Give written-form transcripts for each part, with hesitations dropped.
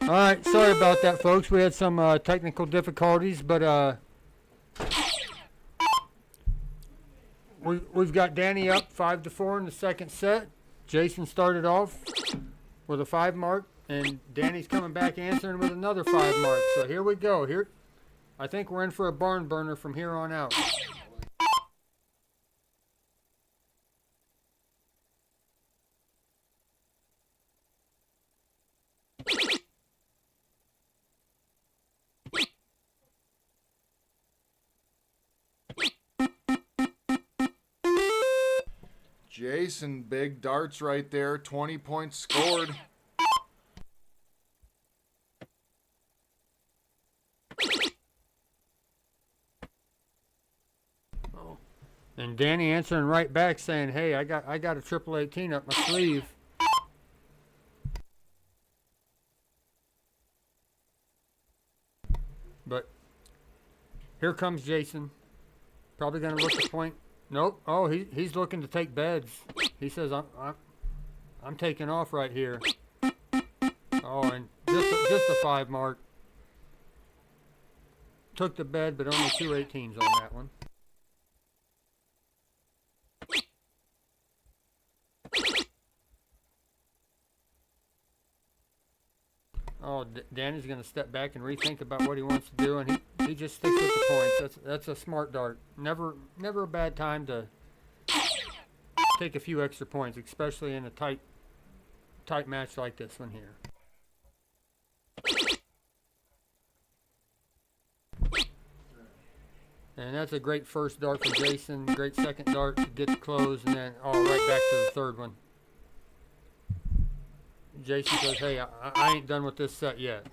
All right, sorry about that, folks. We had some technical difficulties, but we've got Danny up 5-4 in the second set. Jason started off with a 5 mark, and Danny's coming back answering with another 5 mark. So here we go. Here, I think we're in for a barn burner from here on out. Jason, big darts right there. 20 points scored. And Danny answering right back saying, hey, I got a triple 18 up my sleeve. But here comes Jason. Probably going to look to point. Nope. Oh, he's looking to take beds. He says, I'm taking off right here. Oh, and just a 5 mark. Took the bed, but only 2 18s on that one. Oh, Danny's going to step back and rethink about what he wants to do, and he just sticks with the points. That's a smart dart. Never a bad time to take a few extra points, especially in a tight match like this one here. And that's a great first dart for Jason. Great second dart to get the close, and then right back to the third one. Jason says, hey, I ain't done with this set yet.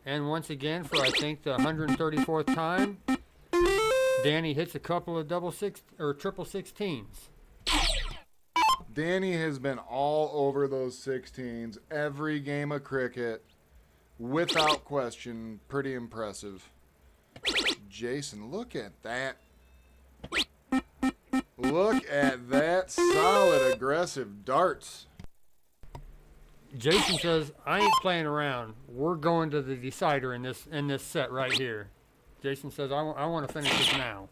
And once again, for I think the 134th time, Danny hits a couple of triple 16s. Danny has been all over those 16s every game of cricket. Without question, pretty impressive. Jason, look at that. Look at that solid, aggressive darts. Jason says, I ain't playing around. We're going to the decider in this set right here. Jason says, I want to finish this now.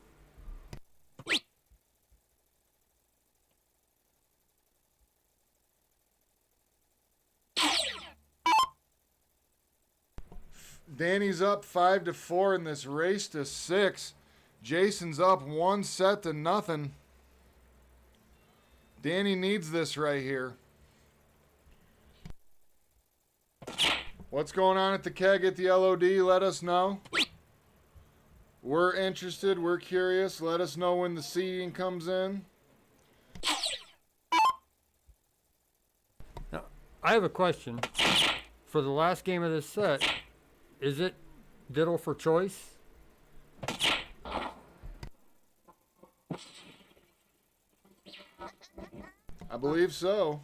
Danny's up 5-4 in this race to 6. Jason's up 1 set to nothing. Danny needs this right here. What's going on at the keg at the LOD? Let us know. We're interested. We're curious. Let us know when the seeding comes in. Now, I have a question. For the last game of this set, is it diddle for choice? I believe so.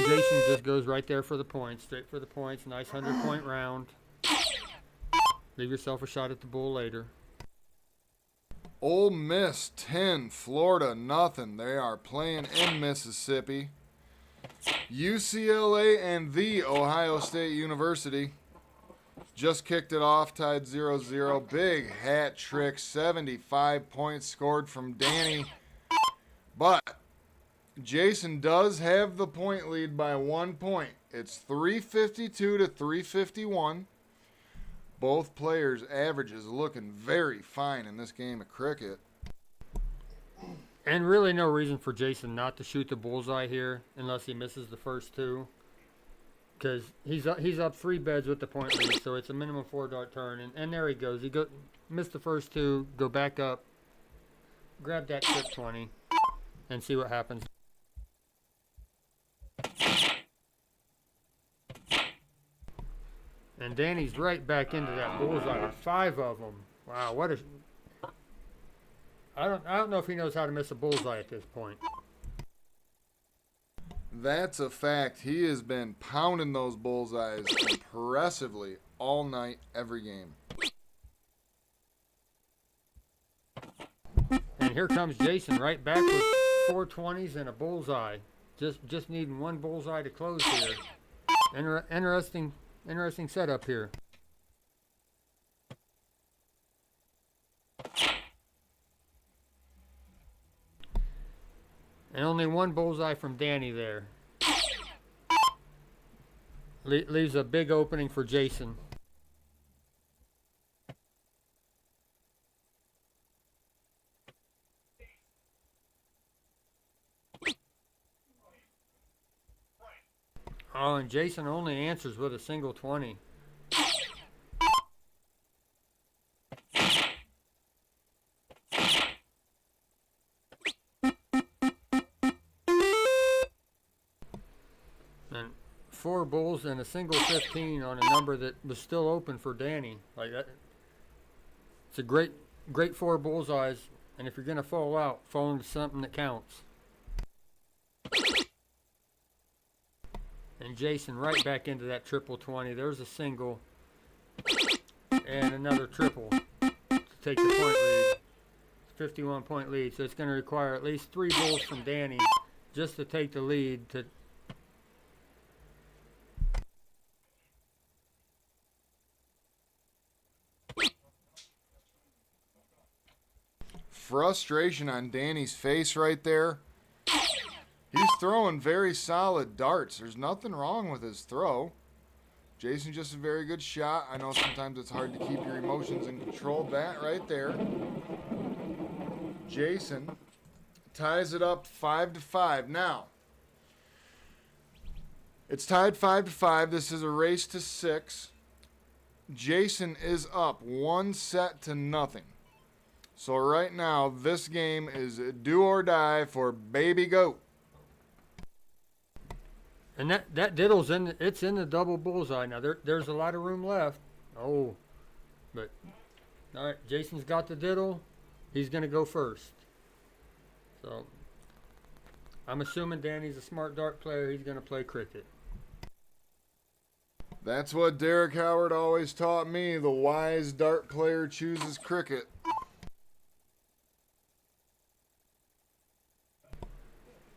Jason just goes right there for the points, straight for the points. Nice 100-point round. Leave yourself a shot at the bull later. Ole Miss 10, Florida nothing. They are playing in Mississippi. UCLA and the Ohio State University just kicked it off, tied 0-0. Big hat trick, 75 points scored from Danny. But Jason does have the point lead by 1 point. It's 352 to 351. Both players' averages looking very fine in this game of cricket. And really no reason for Jason not to shoot the bullseye here unless he misses the first two. Because he's up 3 beds with the point lead, so it's a minimum 4-dart turn. And there he goes. Missed the first 2, go back up, grab that tip 20, and see what happens. And Danny's right back into that bullseye with 5 of them. Wow, what a... I don't know if he knows how to miss a bullseye at this point. That's a fact. He has been pounding those bullseyes impressively all night, every game. And here comes Jason right back with 4 20s and a bullseye. Just needing 1 bullseye to close here. Interesting setup here. And only one bullseye from Danny there. Leaves a big opening for Jason. Oh, and Jason only answers with a single 20. And 4 bulls and a single 15 on a number that was still open for Danny. Like that, it's a great 4 bullseyes. And if you're gonna fall out, fall into something that counts. And Jason right back into that triple 20. There's a single and another triple to take the point lead. 51 point lead. So it's going to require at least 3 bulls from Danny just to take the lead. Frustration on Danny's face right there. He's throwing very solid darts. There's nothing wrong with his throw. Jason's just a very good shot. I know sometimes it's hard to keep your emotions in control. That right there. Jason ties it up 5-5. Now, it's tied 5-5. This is a race to 6. Jason is up 1 set to nothing. So right now, this game is do or die for Baby Goat. And that diddle's it's in the double bullseye. Now there's a lot of room left. Oh, but all right, Jason's got the diddle. He's gonna go first. So I'm assuming Danny's a smart dart player. He's gonna play cricket. That's what Derek Howard always taught me. The wise dart player chooses cricket.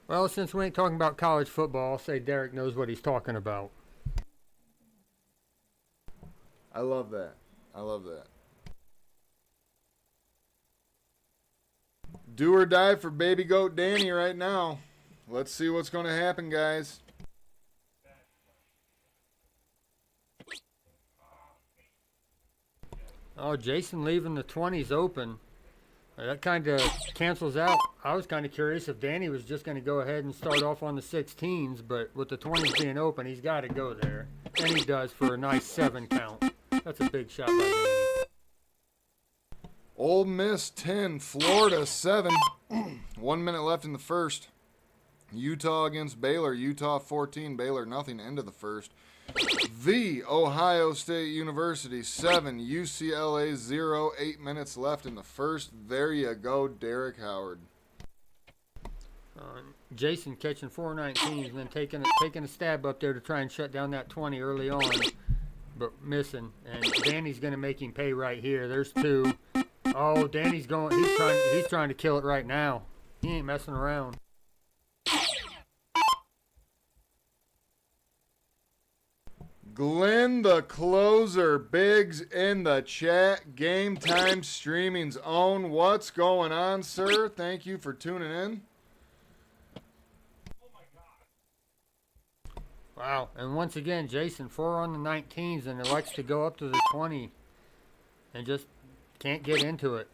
Well, since we ain't talking about college football, I'll say Derek knows what he's talking about. I love that. I love that. Do or die for Baby Goat Danny right now. Let's see what's going to happen, guys. Oh, Jason leaving the 20s open. That kind of cancels out. I was kind of curious if Danny was just going to go ahead and start off on the 16s, but with the 20s being open, he's got to go there. And he does for a nice 7 count. That's a big shot by Danny. Ole Miss 10, Florida 7. 1 minute left in the first. Utah against Baylor. Utah 14, Baylor nothing, end of the first. The Ohio State University 7, UCLA 0, 8 minutes left in the first. There you go, Derek Howard. Jason catching 419s and then taking a stab up there to try and shut down that 20 early on, but missing. And Danny's going to make him pay right here. There's 2. Oh, Danny's going. He's trying to kill it right now. He ain't messing around. Glenn the closer, Biggs in the chat. Game Time Streaming's own. What's going on, sir? Thank you for tuning in. Wow. And once again, Jason 4 on the 19s and elects to go up to the 20 and just can't get into it.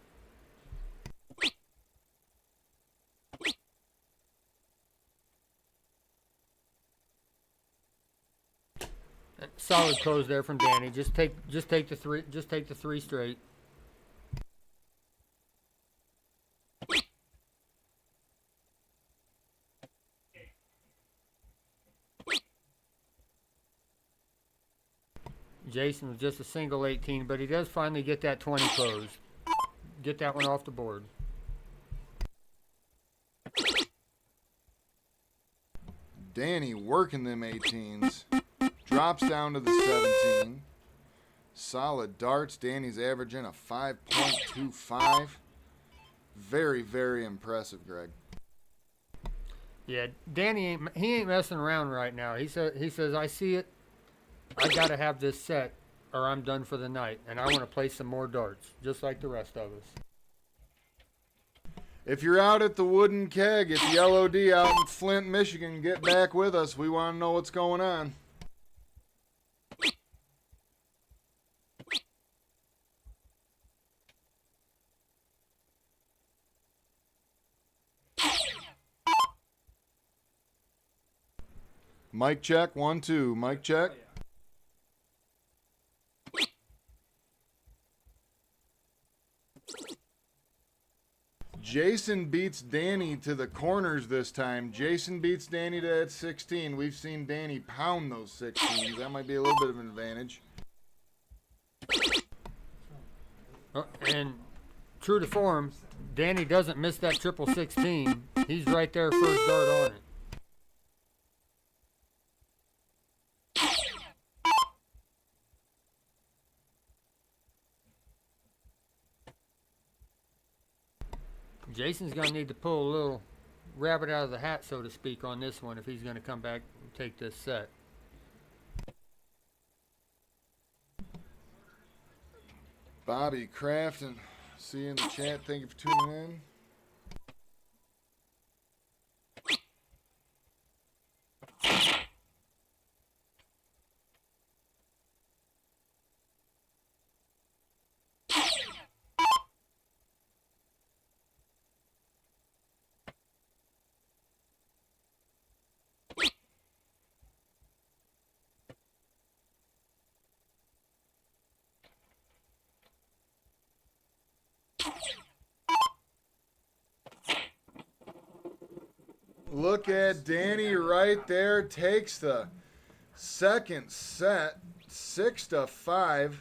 Solid close there from Danny. Just take the 3. Just take the 3 straight. Jason was just a single 18, but he does finally get that 20 closed. Get that one off the board. Danny working them 18s. Drops down to the 17. Solid darts. Danny's averaging a 5.25. Very, very impressive, Greg. Yeah, Danny ain't messing around right now. He says I see it. I got to have this set or I'm done for the night, and I want to play some more darts, just like the rest of us. If you're out at the Wooden Keg at the LOD out in Flint, Michigan, get back with us. We want to know what's going on. Mic check, 1, 2. Mic check. Jason beats Danny to the corners this time. Jason beats Danny to that 16. We've seen Danny pound those 16s. That might be a little bit of an advantage. And true to form, Danny doesn't miss that triple 16. He's right there, first dart on it. Jason's going to need to pull a little rabbit out of the hat, so to speak, on this one if he's going to come back and take this set. Bobby Kraft, and see you in the chat. Thank you for tuning in. Look at Danny right there. Takes the second set, 6-5.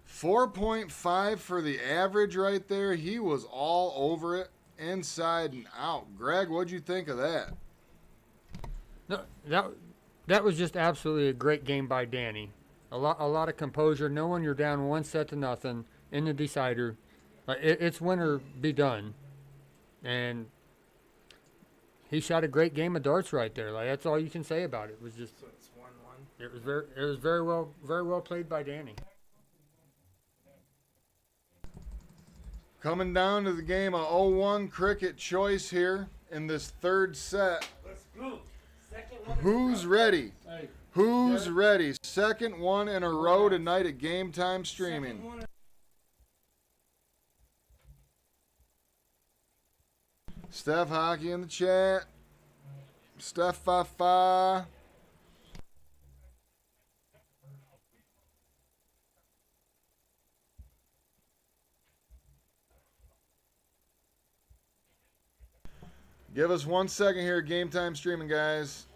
4.5 for the average right there. He was all over it, inside and out. Greg, what'd you think of that? No, that was just absolutely a great game by Danny. A lot of composure, knowing you're down 1-0 in the decider. It's win or be done, and he shot a great game of darts right there. Like, that's all you can say about it. It was just, So it's 1-1. it was very well played by Danny. Coming down to the game of 0-1 cricket choice here in this third set. Let's go. Second one. Who's ready? Hey, Who's ready? Second one in a row tonight at Game Time Streaming. Second one. Steph Hockey in the chat. Steph Fa. Give us 1 second here, Game Time Streaming, guys.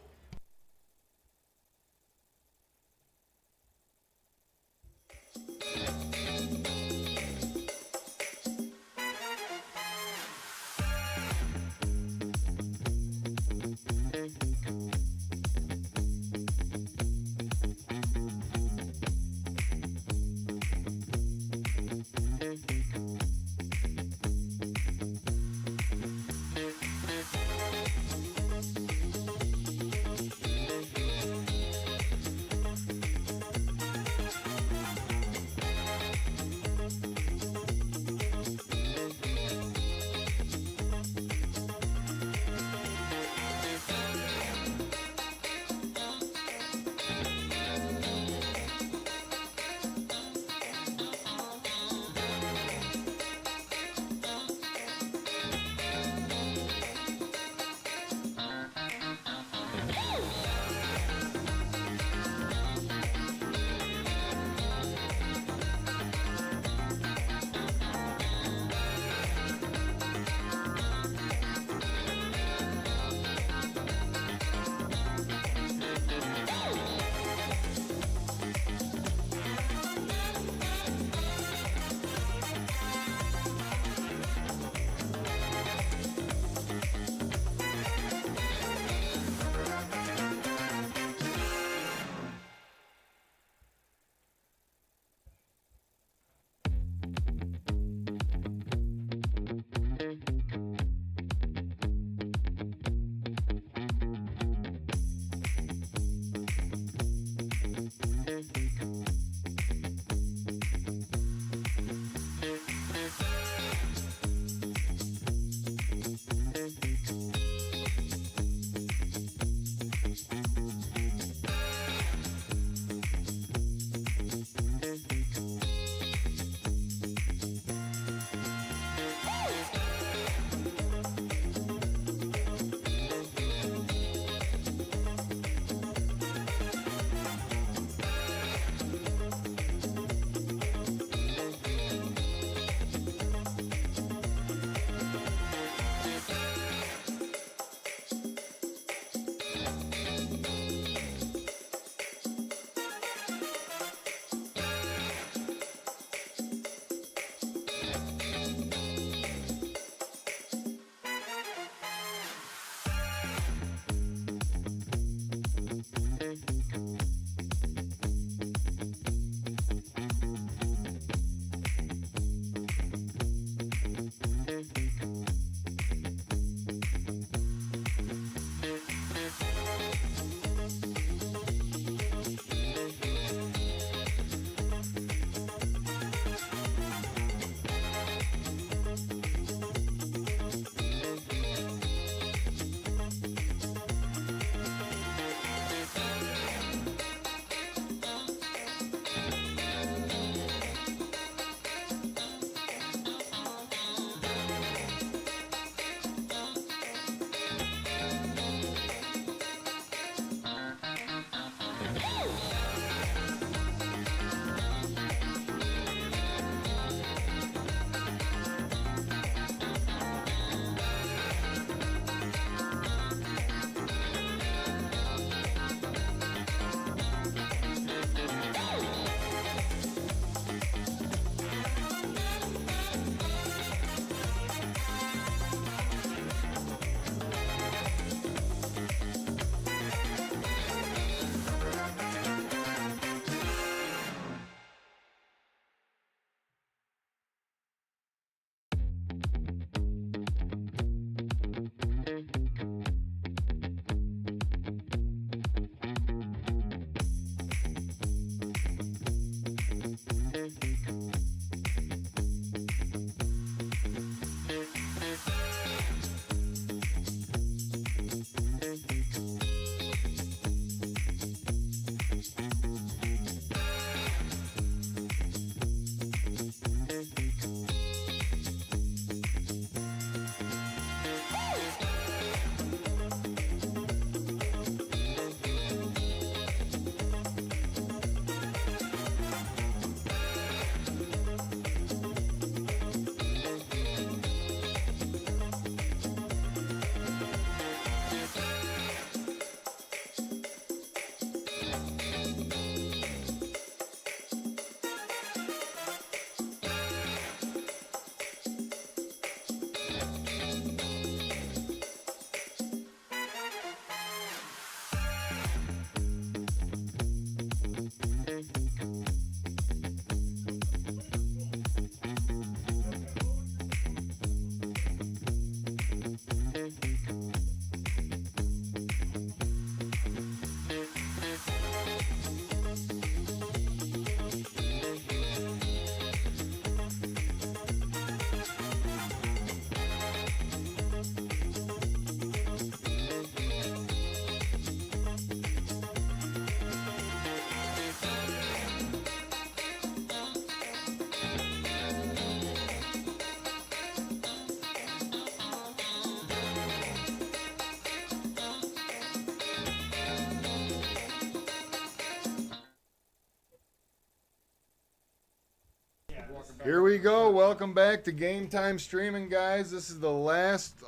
Here we go. Welcome back to Game Time Streaming, guys. This is the last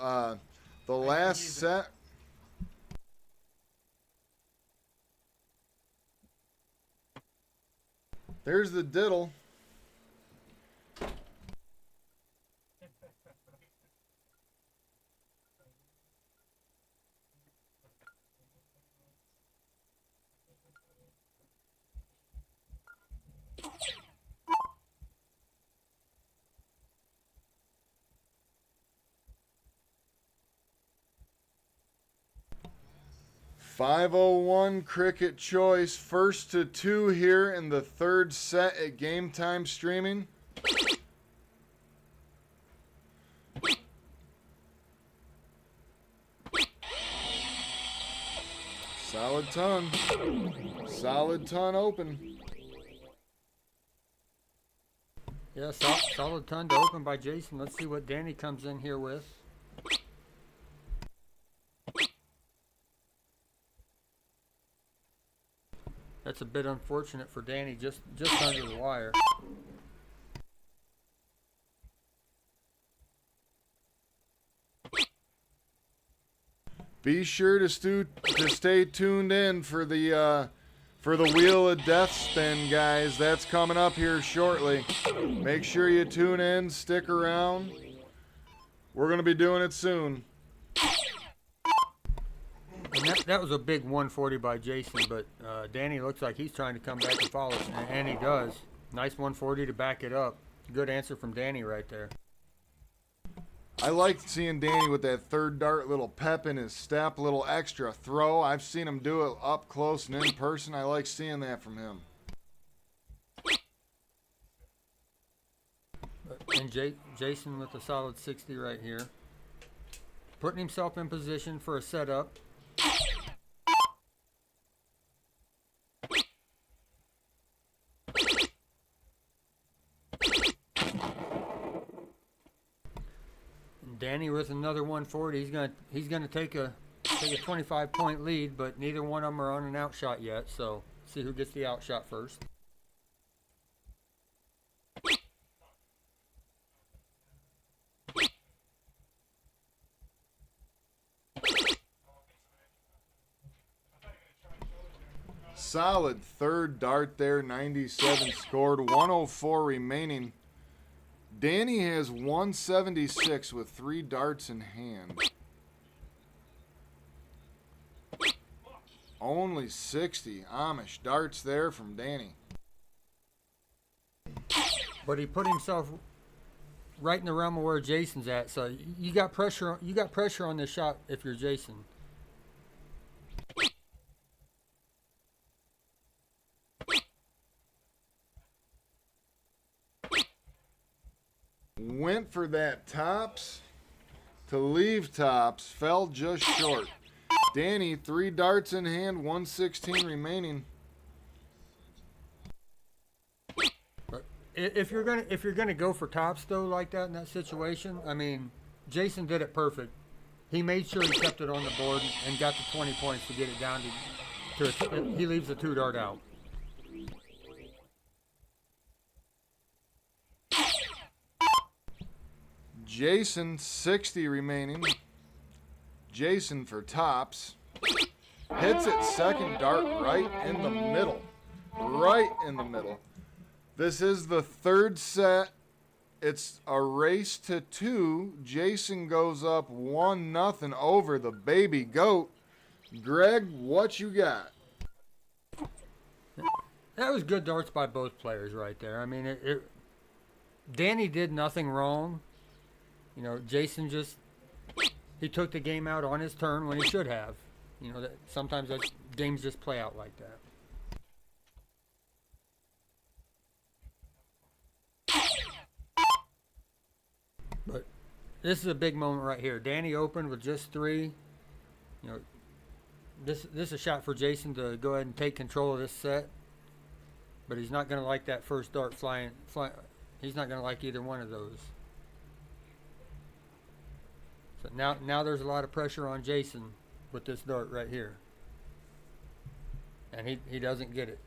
set. There's the diddle. .501 Cricket Choice, first to 2 here in the third set at Game Time Streaming. Solid ton. Solid ton open. Yeah, solid ton to open by Jason. Let's see what Danny comes in here with. That's a bit unfortunate for Danny, just under the wire. Be sure to stay tuned in for the Wheel of Death spin, guys. That's coming up here shortly. Make sure you tune in, stick around. We're going to be doing it soon. And that was a big 140 by Jason, but Danny looks like he's trying to come back and follow, and he does. Nice 140 to back it up. Good answer from Danny right there. I liked seeing Danny with that third dart, little pep in his step, little extra throw. I've seen him do it up close and in person. I like seeing that from him. And Jason with a solid 60 right here. Putting himself in position for a setup. Danny with another 140. He's gonna take a 25-point lead, but neither one of them are on an outshot yet. So see who gets the outshot first. Solid third dart there, 97 scored, 104 remaining. Danny has 176 with 3 darts in hand. Only 60 Amish darts there from Danny. But he put himself right in the realm of where Jason's at. So you got pressure. You got pressure on this shot if you're Jason. Went for that tops to leave tops, fell just short. Danny, 3 darts in hand, 116 remaining. But if you're gonna go for tops though like that in that situation, I mean, Jason did it perfect. He made sure he kept it on the board and got the 20 points to get it down to he leaves the 2 dart out. Jason, 60 remaining. Jason for tops. Hits it second dart right in the middle. Right in the middle. This is the third set. It's a race to 2. Jason goes up 1-0 over the baby goat. Greg, what you got? That was good darts by both players right there. I mean, Danny did nothing wrong. You know, Jason he took the game out on his turn when he should have. You know, sometimes games just play out like that. But this is a big moment right here. Danny opened with just 3. You know, this is a shot for Jason to go ahead and take control of this set. But he's not going to like that first dart flying. He's not going to like either one of those. So now there's a lot of pressure on Jason with this dart right here. And he doesn't get it.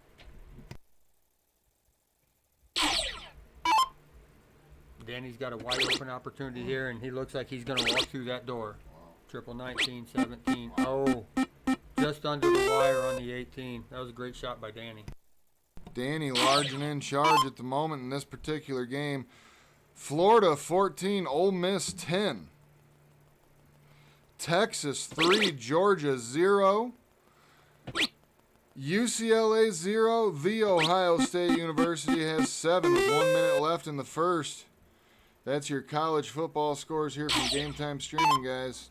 Danny's got a wide open opportunity here, and he looks like he's going to walk through that door. Triple 19, 17. Oh, just under the wire on the 18. That was a great shot by Danny. Danny large and in charge at the moment in this particular game. Florida 14, Ole Miss 10. Texas 3, Georgia 0. UCLA 0. The Ohio State University has 7 with 1 minute left in the first. That's your college football scores here from Game Time Streaming, guys.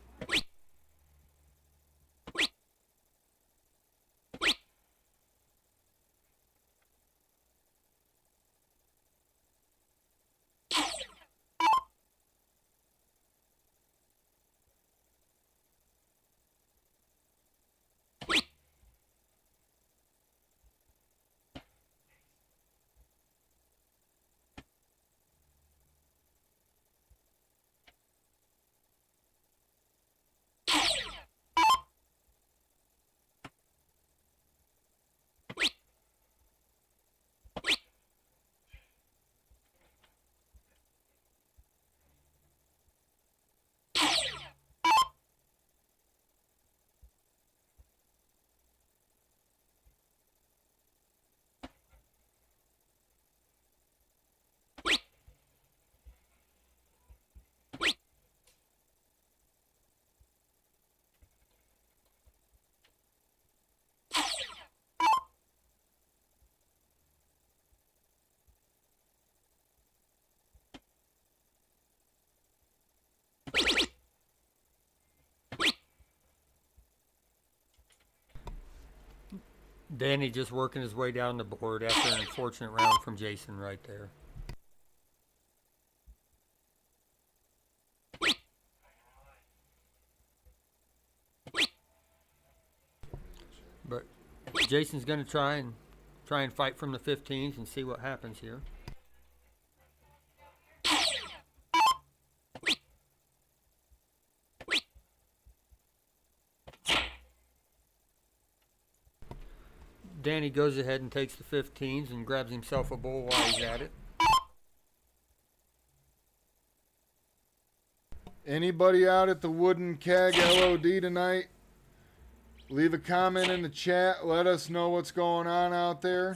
Danny just working his way down the board after an unfortunate round from Jason right there. But Jason's going to try and fight from the 15s and see what happens here. Danny goes ahead and takes the 15s and grabs himself a bowl while he's at it. Anybody out at the Wooden Keg LOD tonight? Leave a comment in the chat. Let us know what's going on out there.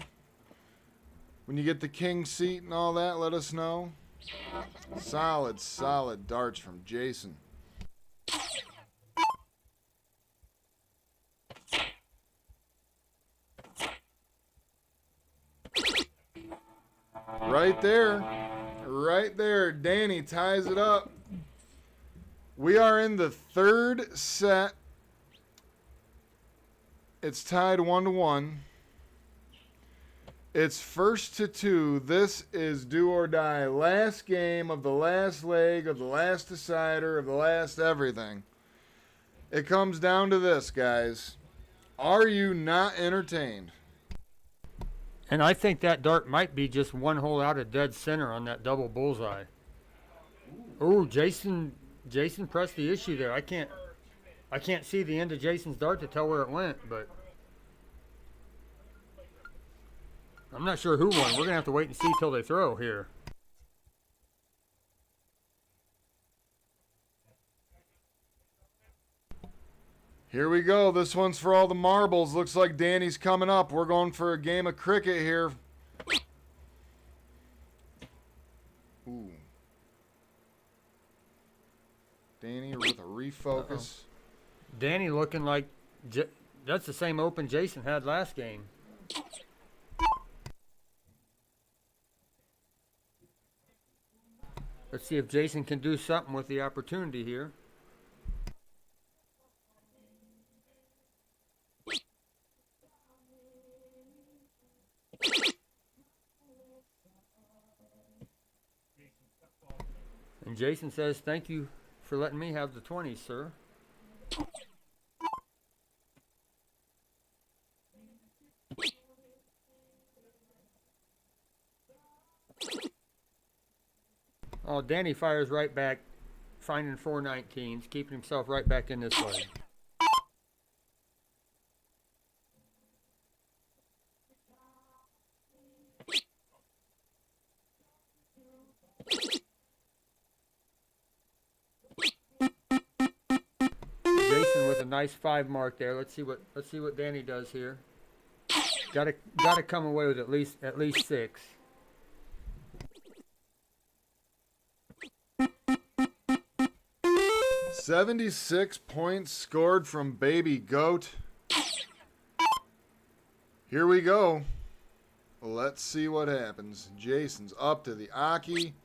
When you get the king seat and all that, let us know. Solid, solid darts from Jason. Right there, Danny ties it up. We are in the third set. It's tied 1-1. It's first to 2. This is do or die. Last game of the last leg, of the last decider, of the last everything. It comes down to this, guys. Are you not entertained? And I think that dart might be just one hole out of dead center on that double bullseye. Oh, Jason pressed the issue there. I can't see the end of Jason's dart to tell where it went, but I'm not sure who won. We're going to have to wait and see till they throw here. Here we go. This one's for all the marbles. Looks like Danny's coming up. We're going for a game of cricket here. Ooh. Danny with a refocus. Danny looking like that's the same open Jason had last game. Let's see if Jason can do something with the opportunity here. And Jason says, "Thank you for letting me have the 20s, sir." Oh, Danny fires right back, finding 419s, keeping himself right back in this leg. a nice 5 mark there. Let's see what Danny does here. Gotta come away with at least 6. "76 points scored from Baby Goat." Here we go. Let's see what happens. Jason's up to the Aki,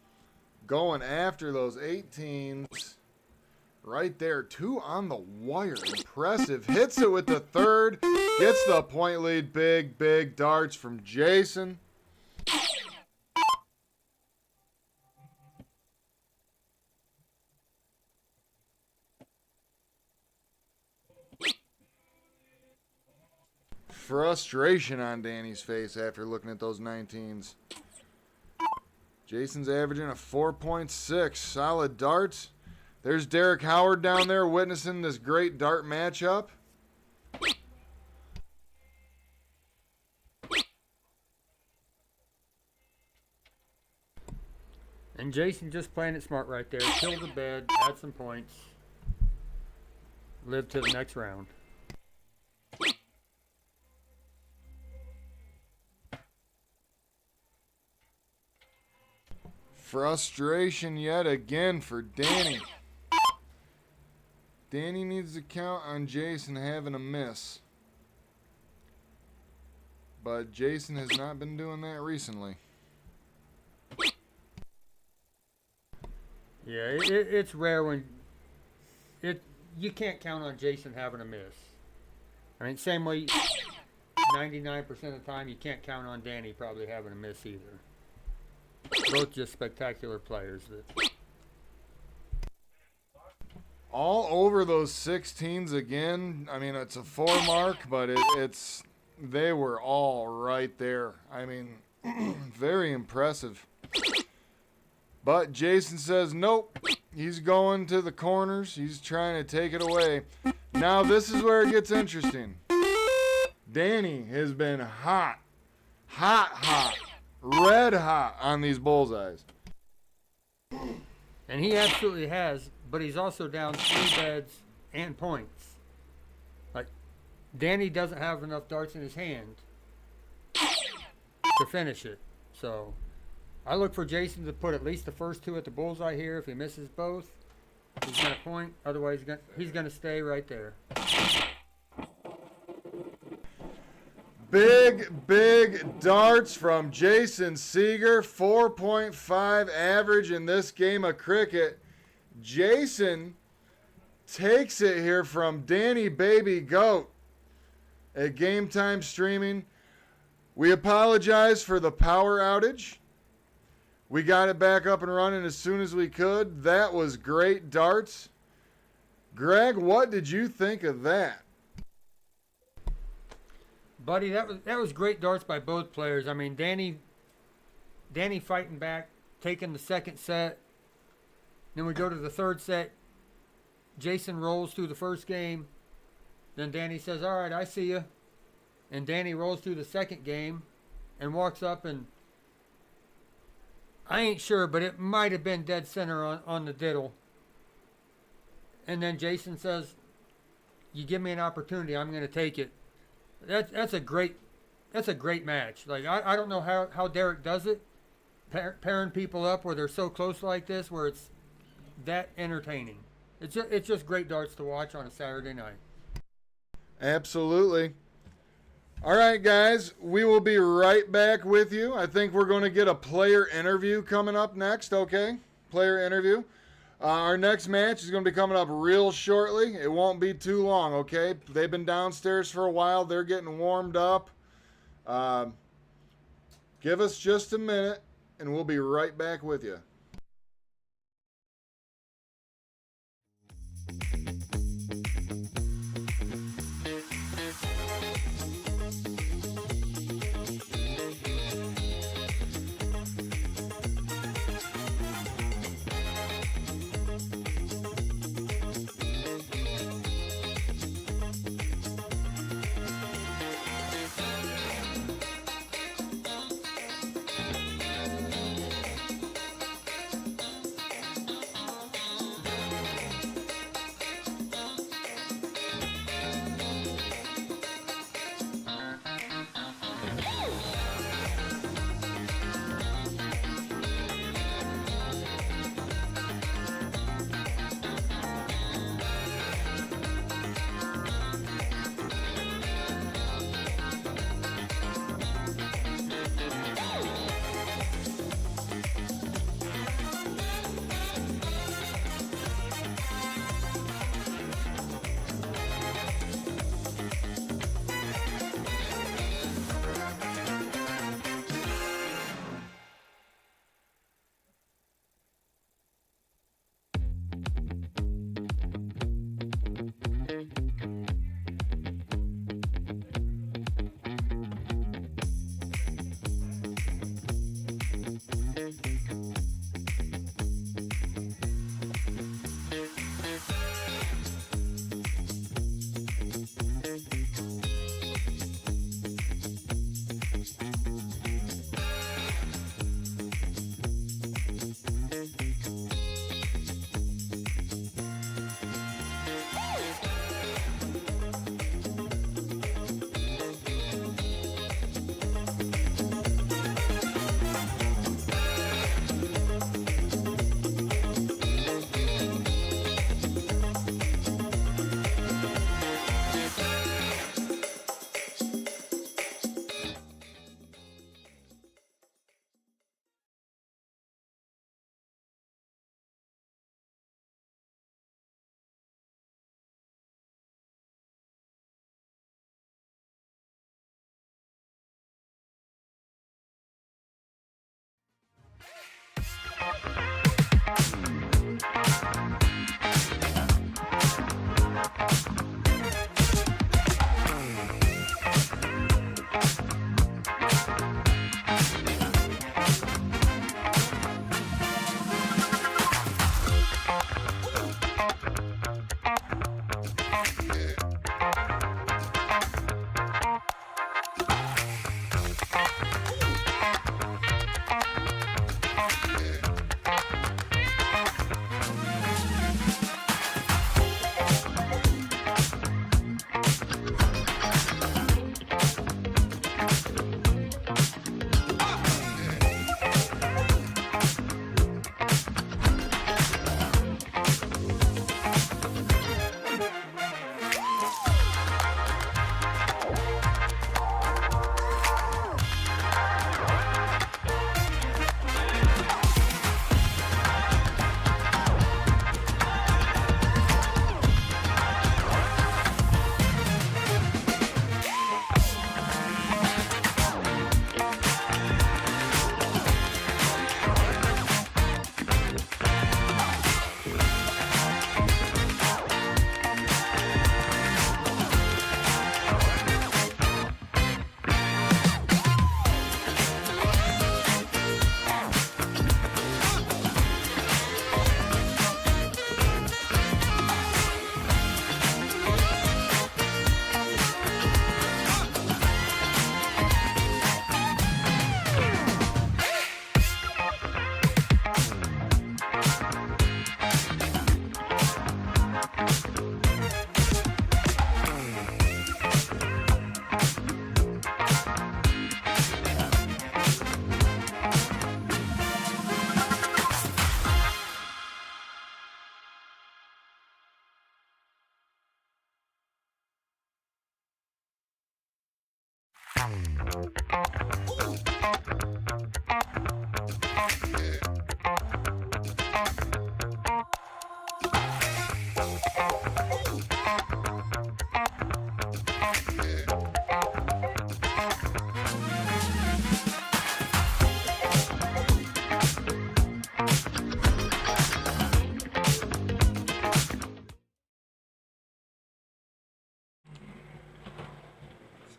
going after those 18s. Right there, 2 on the wire. Impressive. Hits it with the 3rd. Gets the point lead. Big darts from Jason. Frustration on Danny's face after looking at those 19s. Jason's averaging a 4.6. Solid darts. There's Derek Howard down there witnessing this great dart matchup. And Jason just playing it smart right there. Kill the bed, add some points, live to the next round. Frustration yet again for Danny. Danny needs to count on Jason having a miss. But Jason has not been doing that recently. Yeah, it's rare when you can't count on Jason having a miss. I mean, same way 99% of the time you can't count on Danny probably having a miss either. Both just spectacular players. All over those 16s again. I mean, it's a 4 mark, but they were all right there. I mean, very impressive. But Jason says nope. He's going to the corners. He's trying to take it away. Now this is where it gets interesting. Danny has been hot, red hot on these bullseyes. And he absolutely has, but he's also down 3 beds and points. Like, Danny doesn't have enough darts in his hand to finish it. So I look for Jason to put at least the first 2 at the bullseye here. If he misses both, he's going to point. Otherwise, he's going to stay right there. Big darts from Jason Seeger. 4.5 average in this game of cricket. Jason takes it here from Danny Baby Goat at Game Time Streaming. We apologize for the power outage. We got it back up and running as soon as we could. That was great darts. Greg, what did you think of that? Buddy, that was great darts by both players. I mean, Danny fighting back, taking the second set. Then we go to the third set. Jason rolls through the first game. Then Danny says, all right, I see you. And Danny rolls through the second game and walks up, and I ain't sure, but it might have been dead center on the diddle. And then Jason says, you give me an opportunity, I'm going to take it. That's a great match. Like, I don't know how Derek does it, pairing people up where they're so close like this, where it's that entertaining. It's just great darts to watch on a Saturday night. Absolutely. All right, guys, we will be right back with you. I think we're going to get a player interview coming up next, okay? Player interview. Our next match is going to be coming up real shortly. It won't be too long, okay? They've been downstairs for a while. They're getting warmed up. Give us just a minute, and we'll be right back with you.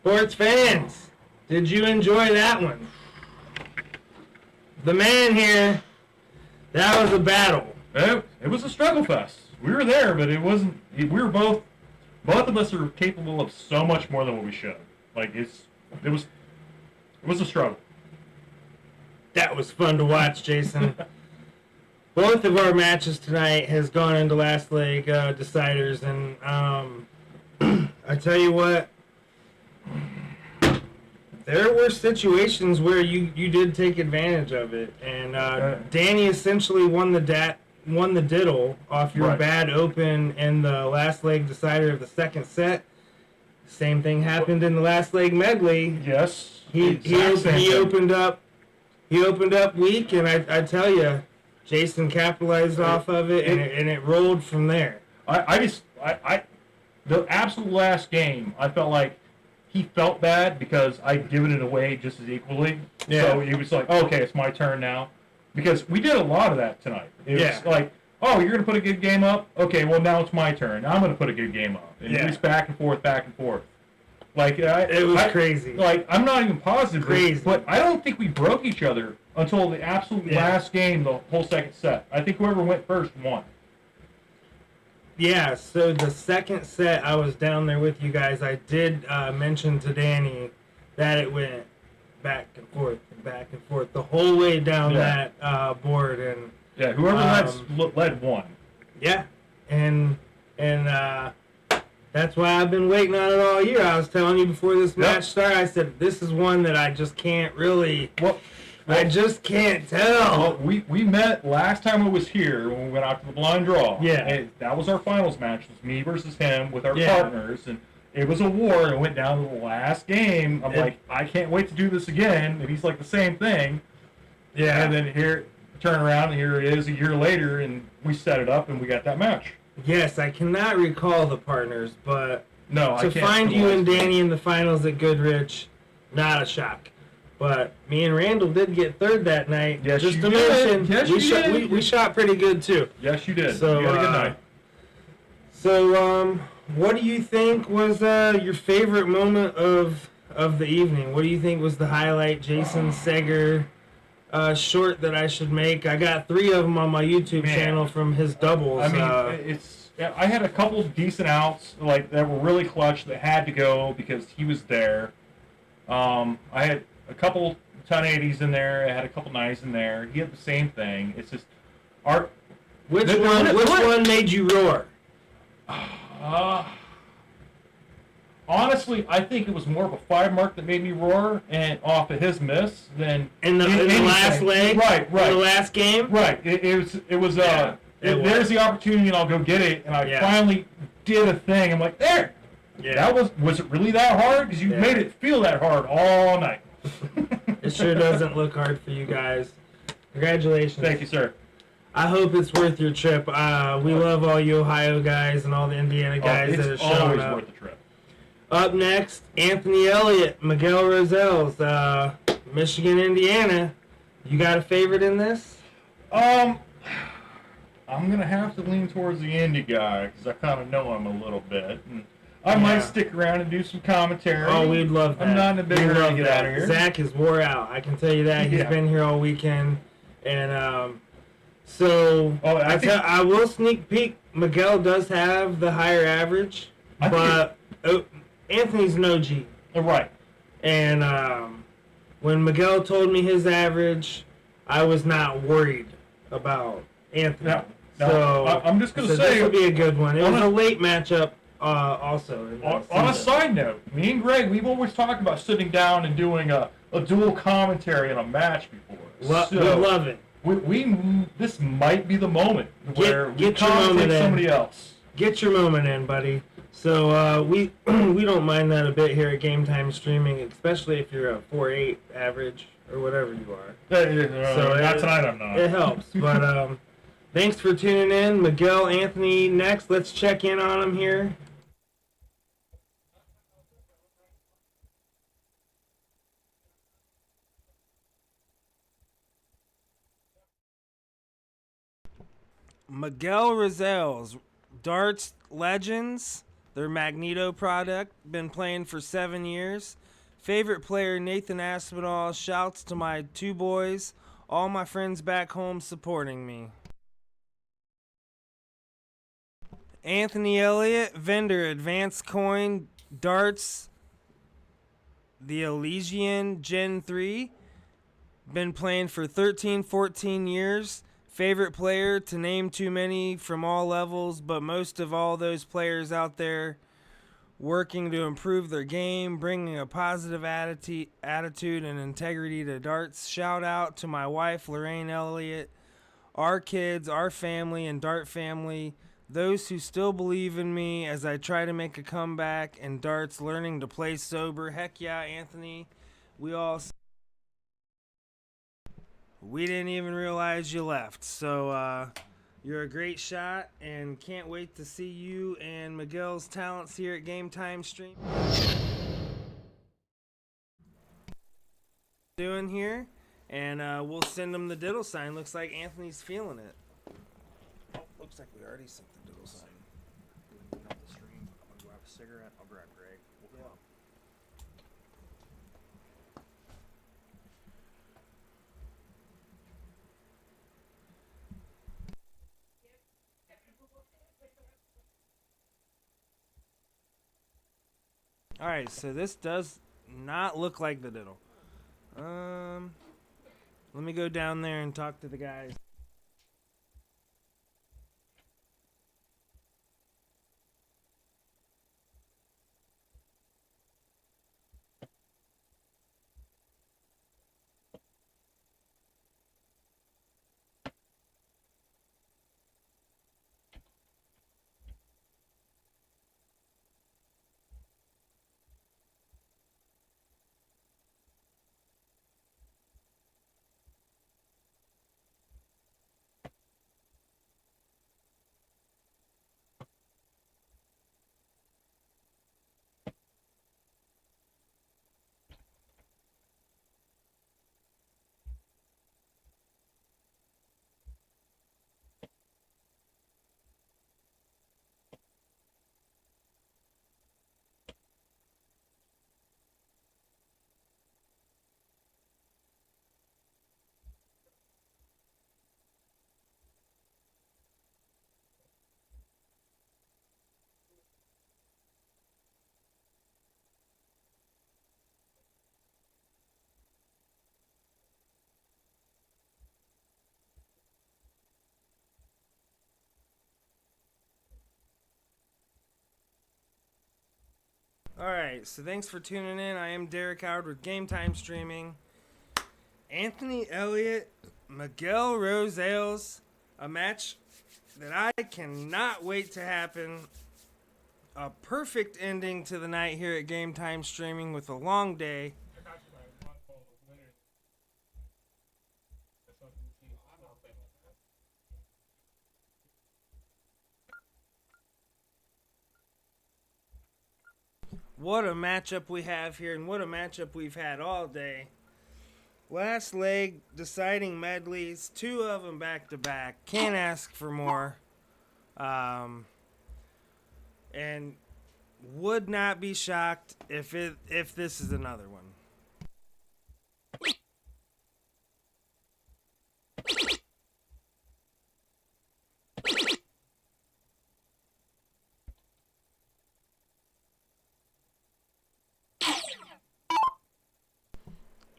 Sports fans, did you enjoy that one? The man here, that was a battle. It was a struggle fest. We were there, but it wasn't. We were both of us are capable of so much more than what we should. Like it was a struggle. That was fun to watch, Jason. Both of our matches tonight has gone into last leg deciders, and I tell you what, there were situations where you did take advantage of it, and Danny essentially won the diddle off your Right. bad open in the last leg decider of the second set. Same thing happened in the last leg medley. Yes. He Exact same thing. opened up weak, and I tell you, Jason capitalized off of it, and it rolled from there. The absolute last game, I felt like he felt bad because I'd given it away just as equally. Yeah. So he was like, okay, it's my turn now. Because we did a lot of that tonight. It Yeah. was like, oh, you're going to put a good game up? Okay, well, now it's my turn. Now I'm going to put a good game up. And Yeah. it was back and forth, back and forth. Like, It was crazy. Like, I'm not even positive, Crazy. but I don't think we broke each other until the absolute last game, the whole second set. I think whoever went first won. Yeah, so the second set, I was down there with you guys. I did mention to Danny that it went back and forth the whole way down Yeah. that board, and Yeah, whoever led won. yeah, and that's why I've been waiting on it all year. I was telling you before this match started, I said this is one that I just can't really. I just can't tell. Well, we met last time I was here when we went out to the blind draw. Yeah. And that was our finals match. It was me versus him with our Yeah. partners. And it was a war. And it went down to the last game. I'm like, I can't wait to do this again. And he's like, the same thing. Yeah. And then turn around, and here it is a year later. And we set it up, and we got that match. Yes, I cannot recall the partners, but No, I to can't. find you and Danny in the finals at Goodrich, not a shock. But me and Randall did get third that night. Yes, just you to did. mention, Yes, we you shot did. we shot pretty good too. Yes, you did. So, you had a good night. So, what do you think was your favorite moment of the evening? What do you think was the highlight? Jason Seger short that I should make. I got 3 of them on my YouTube Man. channel from his doubles. I mean, I had a couple decent outs like that were really clutch that had to go because he was there. I had a couple 1080s in there. I had a couple 9s in there. He had the same thing. It's just art. Which one made you roar? Honestly, I think it was more of a 5 mark that made me roar, and off of his miss than In the last leg, Right. in the last game. Right. It was. There's the opportunity, and I'll go get it. And I finally did a thing. I'm like, there. Yeah. Was it really that hard? Because you made it feel that hard all night. It sure doesn't look hard for you guys. Congratulations. Thank you, sir. I hope it's worth your trip. We love all you Ohio guys and all the Indiana guys that are It's showing always up. worth the trip. Up next, Anthony Elliott, Miguel Rosales, Michigan, Indiana. You got a favorite in this? I'm gonna have to lean towards the indie guy because I kind of know him a little bit, and I might stick around and do some commentary. Oh, we'd love that. I'm not in a big We'd hurry love to get that. out of here. Zach is wore out. I can tell you that. He's Yeah. been here all weekend, and so Oh, I will sneak peek. Miguel does have the higher average, I think but Anthony's an OG. Right. And when Miguel told me his average, I was not worried about Anthony. No, so I'm just going to so say, this will be a good one. It on was a- a late matchup also. on a side note, me and Greg, we've always talked about sitting down and doing a dual commentary on a match before. We love it. This might be the moment where we get your moment commentate in. somebody else. Get your moment in, buddy. So we we don't mind that a bit here at Game Time Streaming, especially if you're a 4.8 average or whatever you are. So Not tonight, I'm not. It helps. But thanks for tuning in. Miguel, Anthony next. Let's check in on him here. Miguel Rosales, Darts Legends, Their Magneto product. Been playing for 7 years. Favorite player Nathan Aspinall. Shouts to my 2 boys. All my friends back home supporting me. Anthony Elliott, vendor, Advanced Coin, Darts, the Elysian Gen 3. Been playing for 13, 14 years. Favorite player, to name too many from all levels, but most of all those players out there working to improve their game, bringing a positive attitude and integrity to darts. Shout out to my wife, Lorraine Elliott, our kids, our family, and Dart family, those who still believe in me as I try to make a comeback in darts, learning to play sober. Heck yeah, Anthony. We didn't even realize you left. So, you're a great shot, and can't wait to see you and Miguel's talents here at Game Time Stream. Doing here, and we'll send him the diddle sign. Looks like Anthony's feeling it. Oh, looks like we already sent the diddle sign. Off the stream. I'm gonna grab a cigarette. I'll grab Greg. We'll come up. Alright, so this does not look like the diddle. Let me go down there and talk to the guys. Alright, so thanks for tuning in. I am Derek Howard with Game Time Streaming. Anthony Elliott, Miguel Rosales, a match that I cannot wait to happen. A perfect ending to the night here at Game Time Streaming with a long day. What a matchup we have here, and what a matchup we've had all day. Last leg, deciding medleys, 2 of them back to back. Can't ask for more. And would not be shocked if this is another one.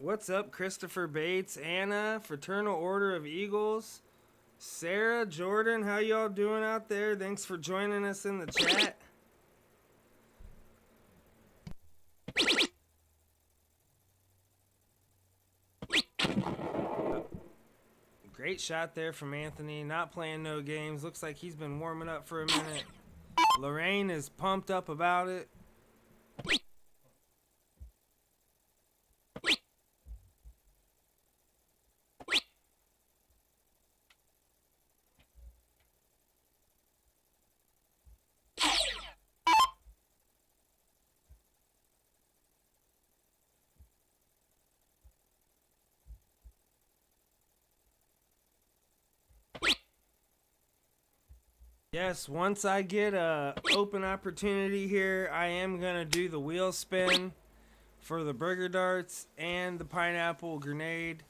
What's up, Christopher Bates, Anna, Fraternal Order of Eagles, Sarah, Jordan, how y'all doing out there? Thanks for joining us in the chat. Great shot there from Anthony, not playing no games. Looks like he's been warming up for a minute. Lorraine is pumped up about it. Yes, once I get a open opportunity here, I am gonna do the wheel spin for the burger darts and the pineapple grenade.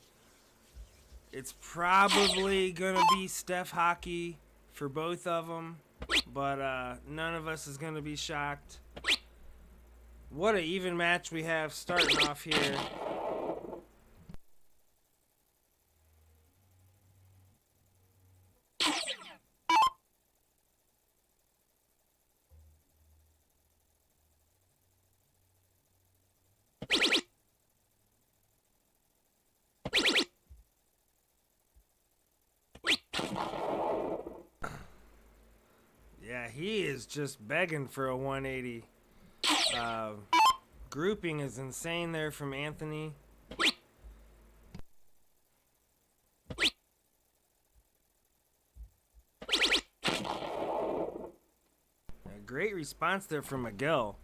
It's probably gonna be Steph Hockey for both of them, but none of us is gonna be shocked. What an even match we have starting off here. Yeah, he is just begging for a 180. Grouping is insane there from Anthony. A great response there from Miguel.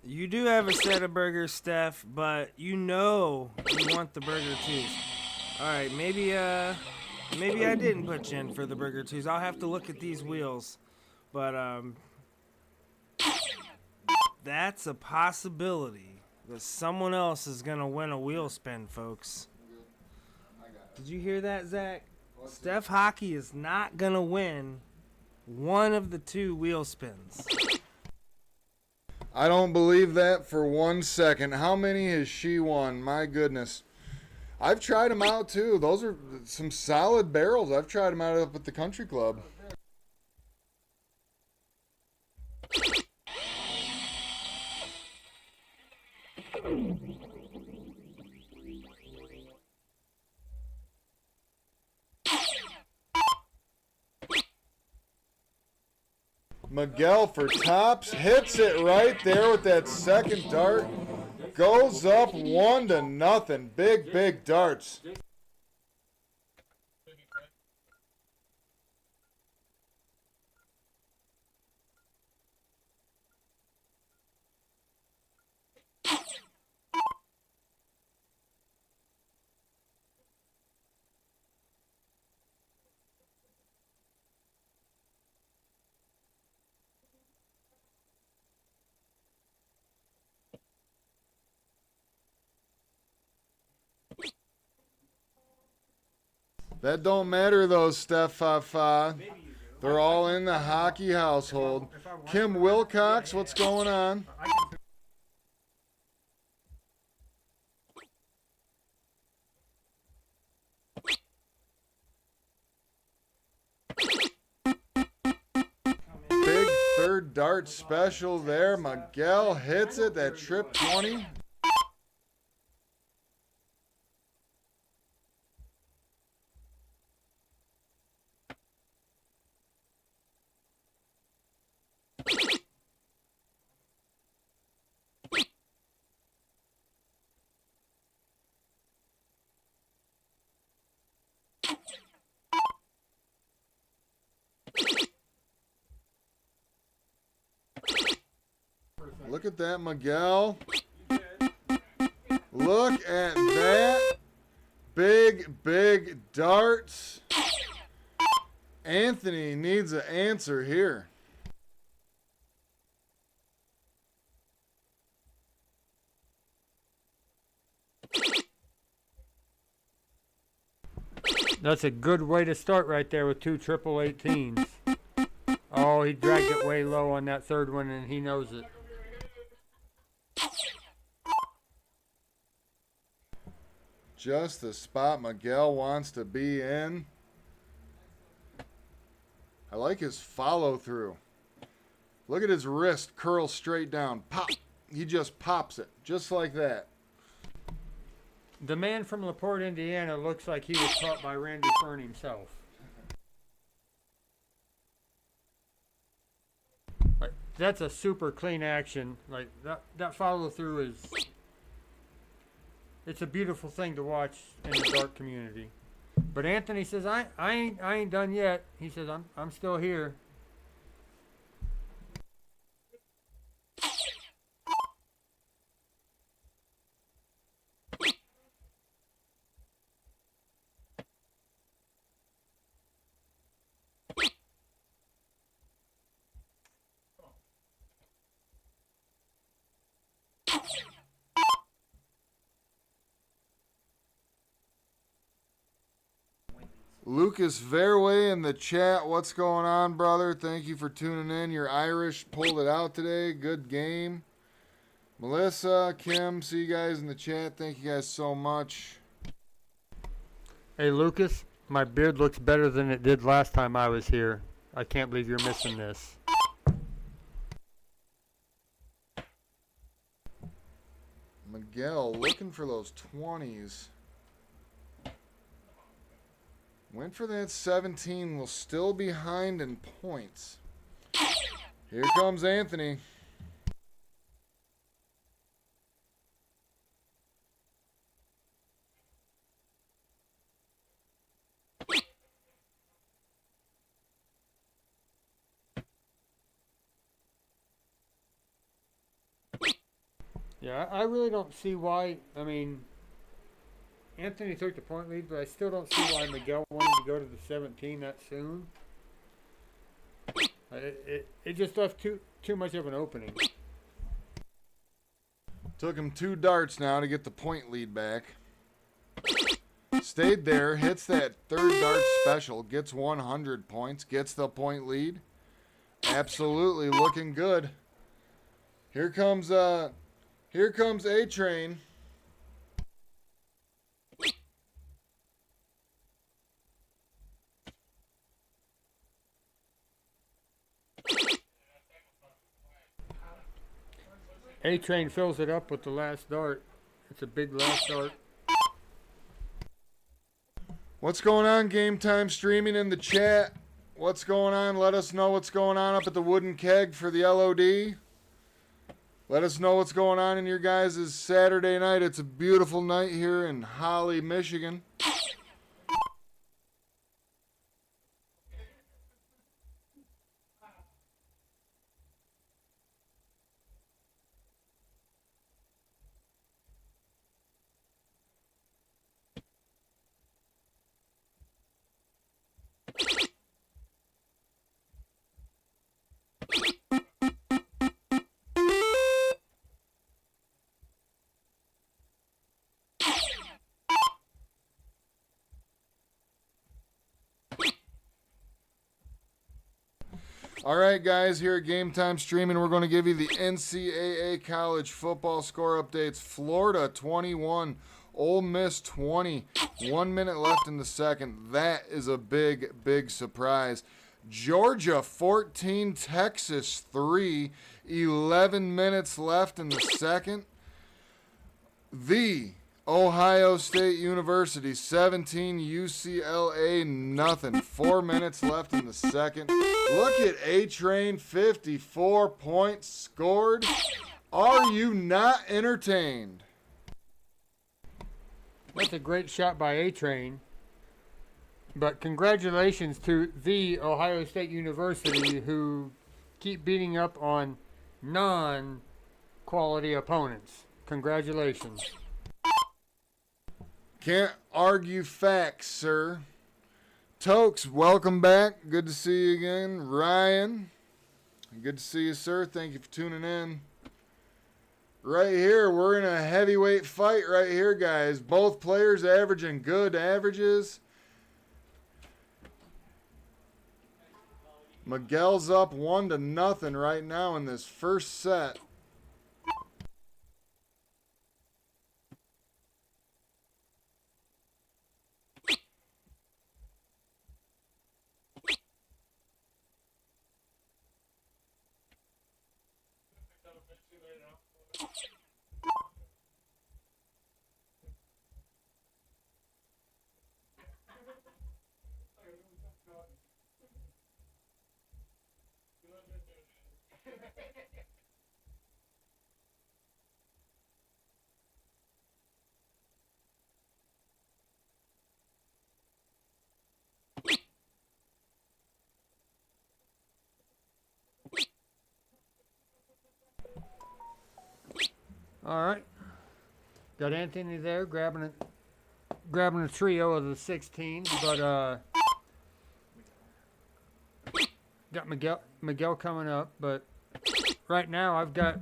You do have a set of burgers, Steph, but you know you want the burger twos. All right, maybe I didn't put you in for the burger twos. I'll have to look at these wheels, but that's a possibility that someone else is gonna win a wheel spin, folks. Did you hear that, Zach? Steph Hockey is not gonna win one of the two wheel spins. I don't believe that for 1 second. How many has she won? My goodness. I've tried them out too. Those are some solid barrels. I've tried them out up at the country club. Miguel for tops, hits it right there with that second dart. Goes up 1-0. Big, big darts. That don't matter though, Steph Fafa. They're all in the hockey household. Kim Wilcox, what's going on? Big third dart special there. Miguel hits it, that trip 20. Look at that, Miguel. Look at that. Big, big darts. Anthony needs an answer here. That's a good way to start right there with two triple 18s. Oh, he dragged it way low on that third one, and he knows it. Just the spot Miguel wants to be in. I like his follow through. Look at his wrist curl straight down. Pop. He just pops it. Just like that. The man from LaPorte, Indiana looks like he was taught by Randy Fern himself. Like, that's a super clean action. Like that follow through is, it's a beautiful thing to watch in the dart community. But Anthony says, I ain't done yet. He says, I'm still here. Lucas Fairway in the chat. What's going on, brother? Thank you for tuning in. Your Irish pulled it out today. Good game. Melissa, Kim, see you guys in the chat. Thank you guys so much. Hey Lucas, my beard looks better than it did last time I was here. I can't believe you're missing this. Miguel looking for those 20s. Went for that 17. Will still behind in points. Here comes Anthony. Yeah, I really don't see why. I mean, Anthony took the point lead, but I still don't see why Miguel wanted to go to the 17 that soon. It just left too much of an opening. Took him 2 darts now to get the point lead back. Stayed there, hits that 3rd dart special, gets 100 points, gets the point lead. Absolutely looking good. Here comes A-Train. A-Train fills it up with the last dart. It's a big last dart. What's going on, Game Time Streaming in the chat? What's going on? Let us know what's going on up at the Wooden Keg for the LOD. Let us know what's going on in your guys' Saturday night. It's a beautiful night here in Holly, Michigan. All right, guys, here at Game Time Streaming, we're going to give you the NCAA college football score updates. Florida 21, Ole Miss 20. 1 minute left in the second. That is a big, big surprise. Georgia 14, Texas 3. 11 minutes left in the second. The Ohio State University 17, UCLA nothing. 4 minutes left in the second. Look at A-Train, 54 points scored. Are you not entertained? That's a great shot by A-Train. But congratulations to the Ohio State University who keep beating up on non-quality opponents. Congratulations. Can't argue facts, sir. Tokes, welcome back. Good to see you again. Ryan, good to see you, sir. Thank you for tuning in. Right here, we're in a heavyweight fight right here, guys. Both players averaging good averages. Miguel's up 1-0 right now in this first set. All right. Got Anthony there grabbing a trio of the 16s, but got Miguel coming up, but right now I've got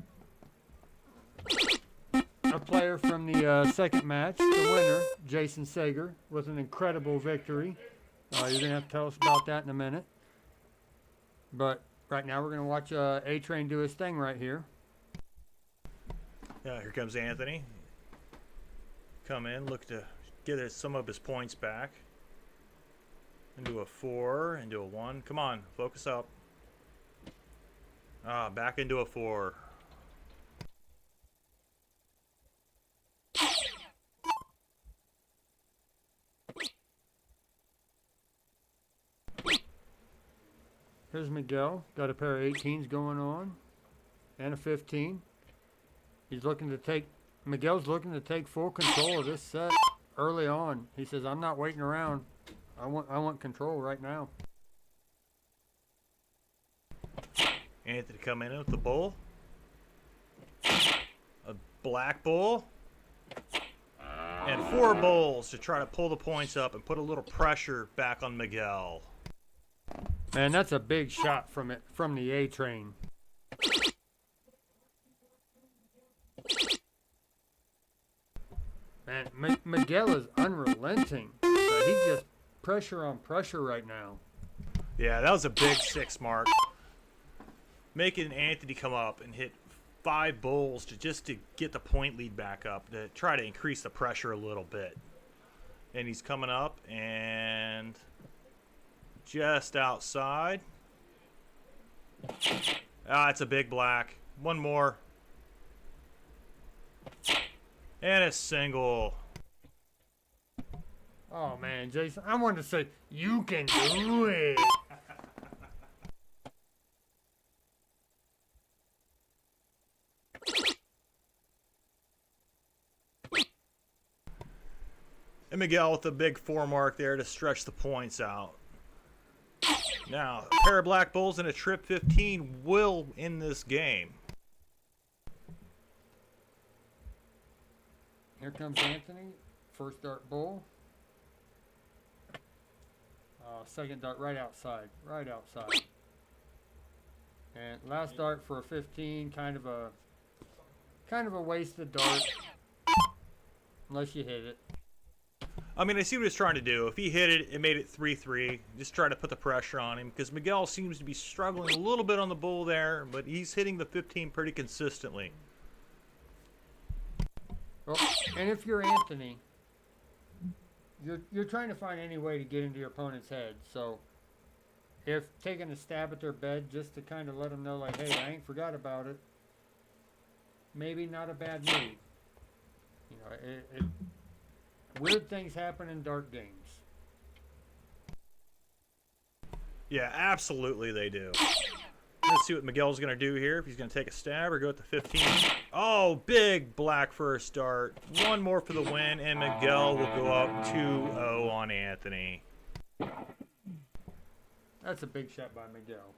a player from the second match, the winner, Jason Sager, with an incredible victory. You're going to have to tell us about that in a minute. But right now we're going to watch A-Train do his thing right here. Yeah, here comes Anthony. Come in, look to get some of his points back. Into a 4, into a 1. Come on, focus up. Back into a 4. Here's Miguel. Got a pair of 18s going on and a 15. Miguel's looking to take full control of this set early on. He says, I'm not waiting around. I want control right now. Anthony come in with the bull. A black bull. And 4 bulls to try to pull the points up and put a little pressure back on Miguel. Man, that's a big shot from the A-Train. Man, Miguel is unrelenting. He's just pressure on pressure right now. Yeah, that was a big 6 mark. Making Anthony come up and hit 5 bulls to get the point lead back up, to try to increase the pressure a little bit. And he's coming up and just outside. It's a big black. One more. And a single. Oh man, Jason, I wanted to say, you can do it. And Miguel with a big 4 mark there to stretch the points out. Now, a pair of black bulls and a trip 15 will end this game. Here comes Anthony. First dart bull. Second dart right outside. Right outside. And last dart for a 15, kind of a wasted dart. Unless you hit it. I mean, I see what he's trying to do. If he hit it, it made it 3-3. Just try to put the pressure on him, because Miguel seems to be struggling a little bit on the bull there, but he's hitting the 15 pretty consistently. Well, and if you're Anthony, you're trying to find any way to get into your opponent's head. So if taking a stab at their bed just to kind of let them know, like, hey, I ain't forgot about it, maybe not a bad move. You know, weird things happen in dart games. Yeah, absolutely they do. Let's see what Miguel's going to do here. If he's going to take a stab or go at the 15. Oh, big black first dart. One more for the win, and Miguel will go up 2-0 on Anthony. That's a big shot by Miguel.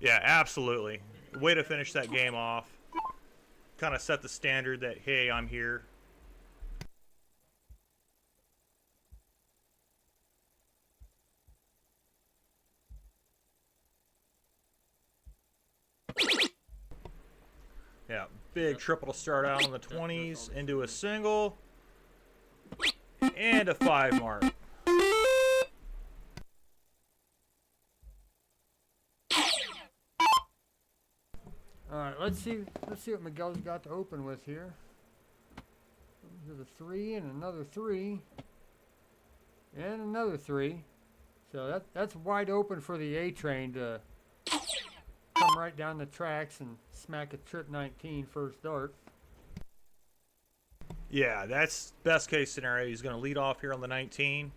Yeah, absolutely. Way to finish that game off. Kind of set the standard that, hey, I'm here. Yeah, big triple to start out on the 20s, into a single, and a 5 mark. All right, let's see what Miguel's got to open with here. There's a 3 and another 3 and another 3. So that's wide open for the A-Train to come right down the tracks and smack a trip 19 first dart. Yeah, that's best case scenario. He's going to lead off here on the 19.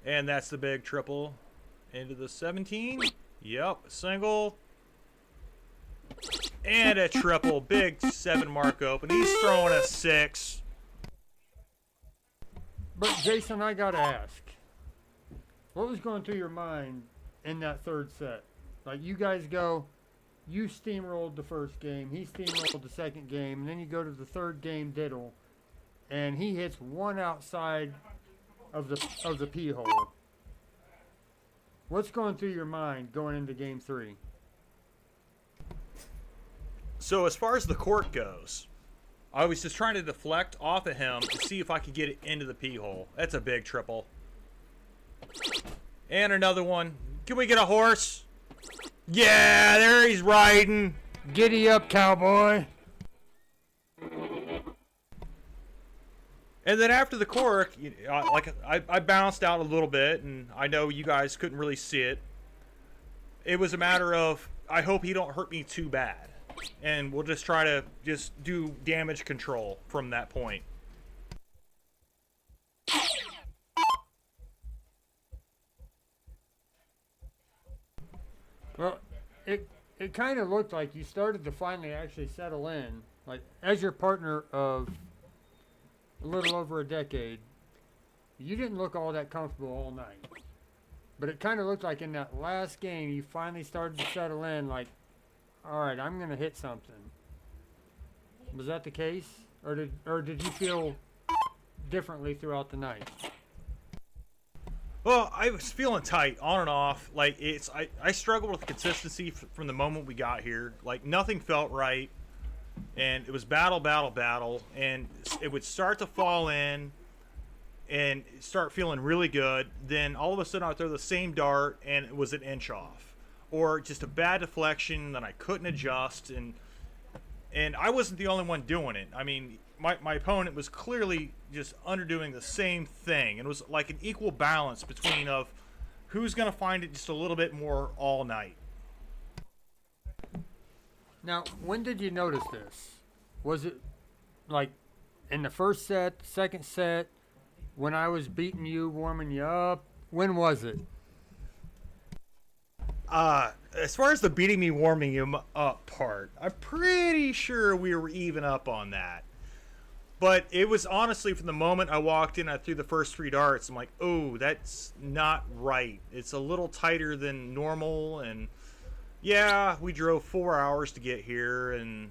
And that's the big triple into the 17. Yep, single. And a triple. Big 7 mark open. He's throwing a 6. But Jason, I gotta ask, what was going through your mind in that third set? Like, you guys go, you steamrolled the first game, he steamrolled the second game, and then you go to the third game diddle, and he hits one outside of the P hole. What's going through your mind going into game 3? So as far as the court goes, I was just trying to deflect off of him to see if I could get it into the P hole. That's a big triple. And another one. Can we get a horse? Yeah, there he's riding. Giddy up, cowboy. And then after the cork, I bounced out a little bit, and I know you guys couldn't really see it. It was a matter of, I hope he don't hurt me too bad. And we'll just try to just do damage control from that point. Well, it kind of looked like you started to finally actually settle in. Like, as your partner of a little over a decade, you didn't look all that comfortable all night. But it kind of looked like in that last game, you finally started to settle in, like, all right, I'm going to hit something. Was that the case? Or did you feel differently throughout the night? Well, I was feeling tight on and off. Like, I struggled with consistency from the moment we got here. Like, nothing felt right. And it was battle, battle, battle. And it would start to fall in and start feeling really good. Then all of a sudden I would throw the same dart and it was an inch off. Or just a bad deflection that I couldn't adjust. And I wasn't the only one doing it. I mean, my opponent was clearly just underdoing the same thing. It was like an equal balance between of who's going to find it just a little bit more all night. Now, when did you notice this? Was it like in the first set, second set, when I was beating you, warming you up? When was it? As far as the beating me, warming him up part, I'm pretty sure we were even up on that. But it was honestly from the moment I walked in, I threw the first 3 darts. I'm like, oh, that's not right. It's a little tighter than normal. And yeah, we drove 4 hours to get here, and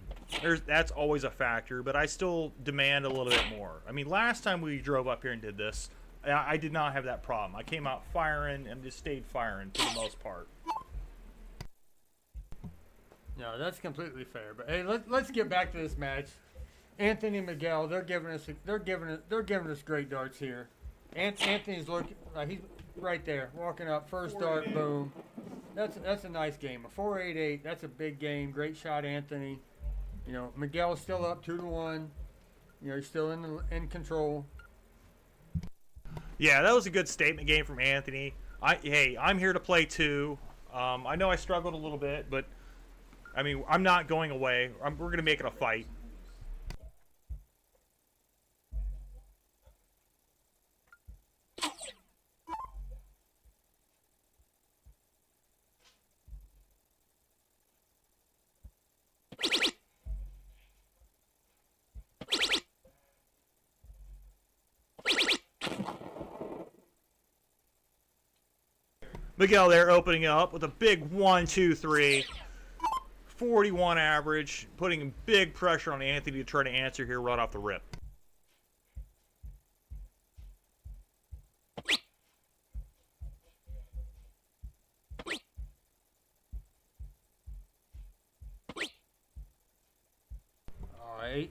that's always a factor. But I still demand a little bit more. I mean, last time we drove up here and did this, I did not have that problem. I came out firing and just stayed firing for the most part. No, that's completely fair. But hey, let's get back to this match. Anthony and Miguel, they're giving us great darts here. Anthony's looking, he's right there, walking up, first dart, boom. That's a nice game. A 4-8-8. That's a big game. Great shot, Anthony. You know, Miguel's still up 2-1. You know, he's still in control. Yeah, that was a good statement game from Anthony. Hey, I'm here to play too. I know I struggled a little bit, but I mean, I'm not going away. We're going to make it a fight. Miguel there opening up with a big 1-2-3. 41 average, putting big pressure on Anthony to try to answer here right off the rip.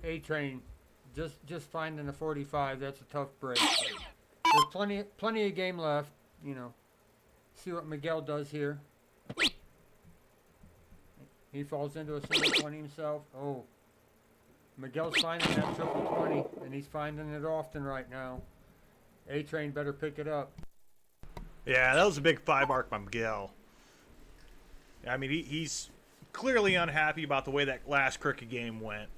A-Train, just finding a 45, that's a tough break. There's plenty of game left, you know. See what Miguel does here. He falls into a single 20 himself. Oh, Miguel's finding that triple 20, and he's finding it often right now. A-Train better pick it up. Yeah, that was a big 5 mark by Miguel. I mean, he's clearly unhappy about the way that last cricket game went.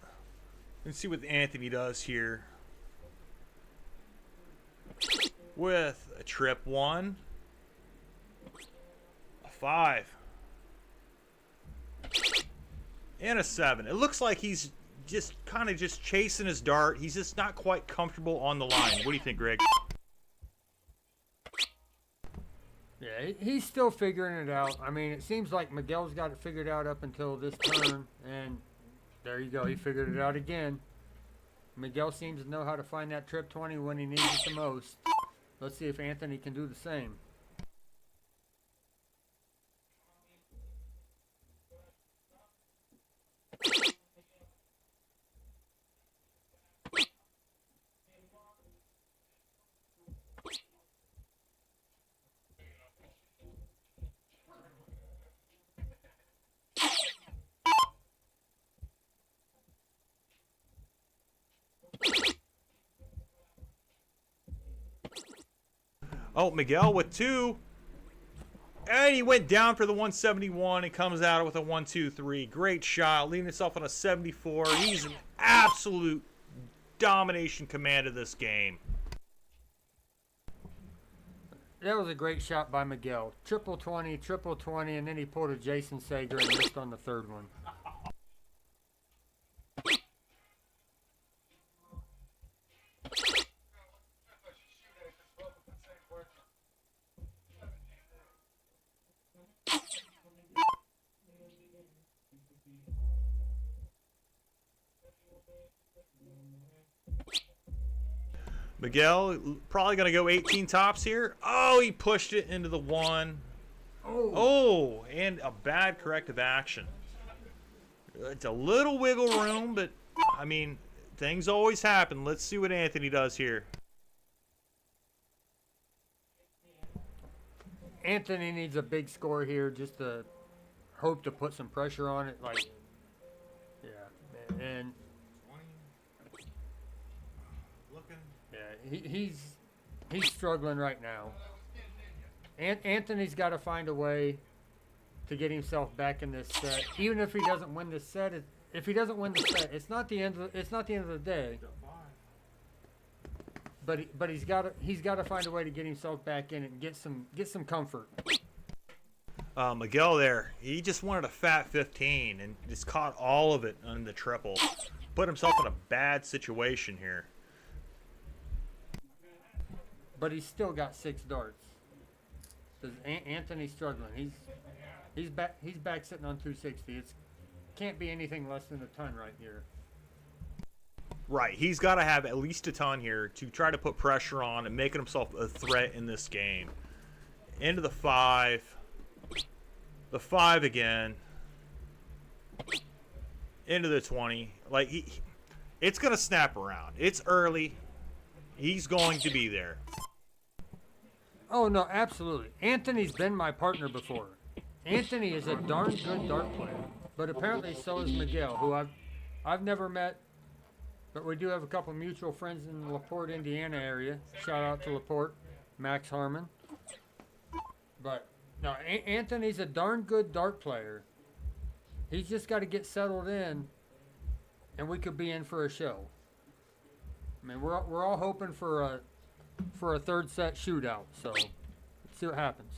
Let's see what Anthony does here. With a trip 1, a 5. and a 7. It looks like he's just kind of just chasing his dart. He's just not quite comfortable on the line. What do you think, Greg? Yeah, he's still figuring it out. I mean, it seems like Miguel's got it figured out up until this turn, and there you go. He figured it out again. Miguel seems to know how to find that trip 20 when he needs it the most. Let's see if Anthony can do the same. Oh, Miguel with 2. And he went down for the 171 and comes out with a 1-2-3. Great shot, leaving himself on a 74. He's an absolute domination command of this game. That was a great shot by Miguel. Triple 20, and then he pulled a Jason Sager and missed on the third one. Miguel probably going to go 18 tops here. Oh, he pushed it into the 1. Oh, and a bad corrective action. It's a little wiggle room, but, I mean, things always happen. Let's see what Anthony does here. Anthony needs a big score here just to hope to put some pressure on it. Like, yeah, and yeah, he's struggling right now. Anthony's got to find a way to get himself back in this set. Even if he doesn't win this set, if he doesn't win the set, it's not the end of the day. But he's got to find a way to get himself back in and get some comfort. Miguel there, he just wanted a fat 15 and just caught all of it on the triple. Put himself in a bad situation here. But he's still got 6 darts. Anthony's struggling. He's back sitting on 260. It can't be anything less than a ton right here. Right, he's got to have at least a ton here to try to put pressure on and making himself a threat in this game. Into the 5. The 5 again. Into the 20. Like, it's going to snap around. It's early. He's going to be there. Oh, no, absolutely. Anthony's been my partner before. Anthony is a darn good dart player. But apparently so is Miguel, who I've never met. But we do have a couple mutual friends in the LaPorte, Indiana area. Shout out to LaPorte, Max Harmon. But no, Anthony's a darn good dart player. He's just got to get settled in, and we could be in for a show. I mean, we're all hoping for a third set shootout. So let's see what happens.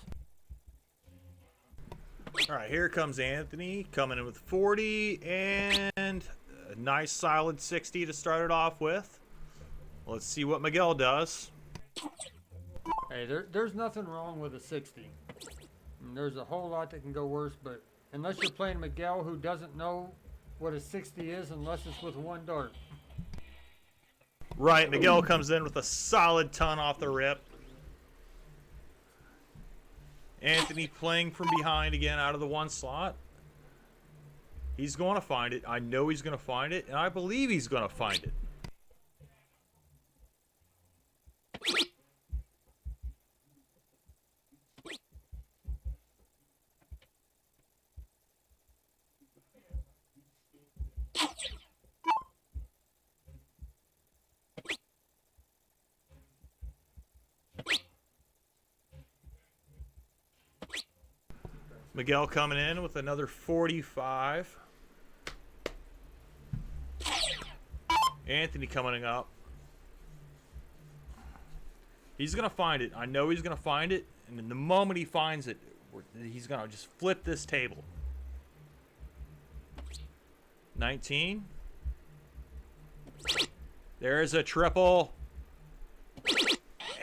All right, here comes Anthony coming in with 40 and a nice solid 60 to start it off with. Let's see what Miguel does. Hey, there's nothing wrong with a 60. I mean, there's a whole lot that can go worse, but unless you're playing Miguel, who doesn't know what a 60 is unless it's with 1 dart. Right, Miguel comes in with a solid ton off the rip. Anthony playing from behind again out of the 1 slot. He's going to find it. I know he's going to find it, and I believe he's going to find it. Miguel coming in with another 45. Anthony coming up. He's going to find it. I know he's going to find it. And in the moment he finds it, he's going to just flip this table. 19. There's a triple.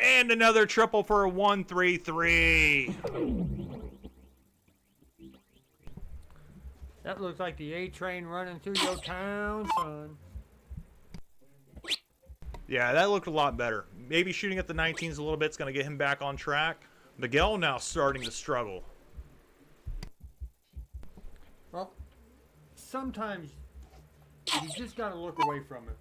And another triple for a 133. That looks like the A train running through your town, son. Yeah, that looked a lot better. Maybe shooting at the 19s a little bit is going to get him back on track. Miguel now starting to struggle. Well, sometimes you just got to look away from it.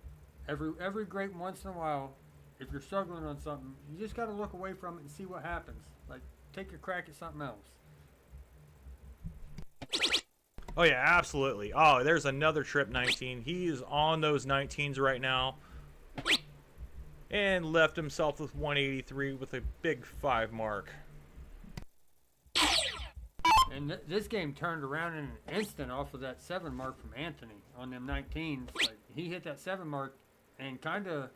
Every great once in a while, if you're struggling on something, you just got to look away from it and see what happens. Like, take a crack at something else. Oh, yeah, absolutely. Oh, there's another trip 19. He is on those 19s right now. And left himself with 183 with a big 5 mark. And this game turned around in an instant off of that 7 mark from Anthony on them 19s. Like, he hit that 7 mark and kind of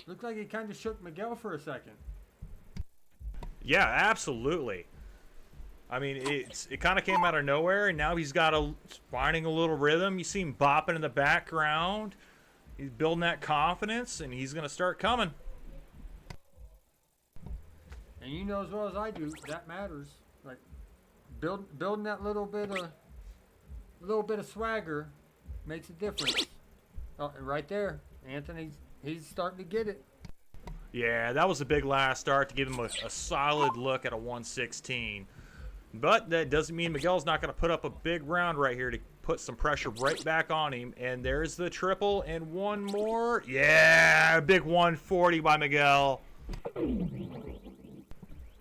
looked like it kind of shook Miguel for a second. Yeah, absolutely. I mean, it kind of came out of nowhere, and now he's finding a little rhythm. You see him bopping in the background. He's building that confidence, and he's going to start coming. And you know as well as I do, that matters. Like, building that little bit of swagger makes a difference. Oh, and right there, he's starting to get it. Yeah, that was a big last start to give him a solid look at a 116. But that doesn't mean Miguel's not going to put up a big round right here to put some pressure right back on him. And there's the triple and one more. Yeah, a big 140 by Miguel.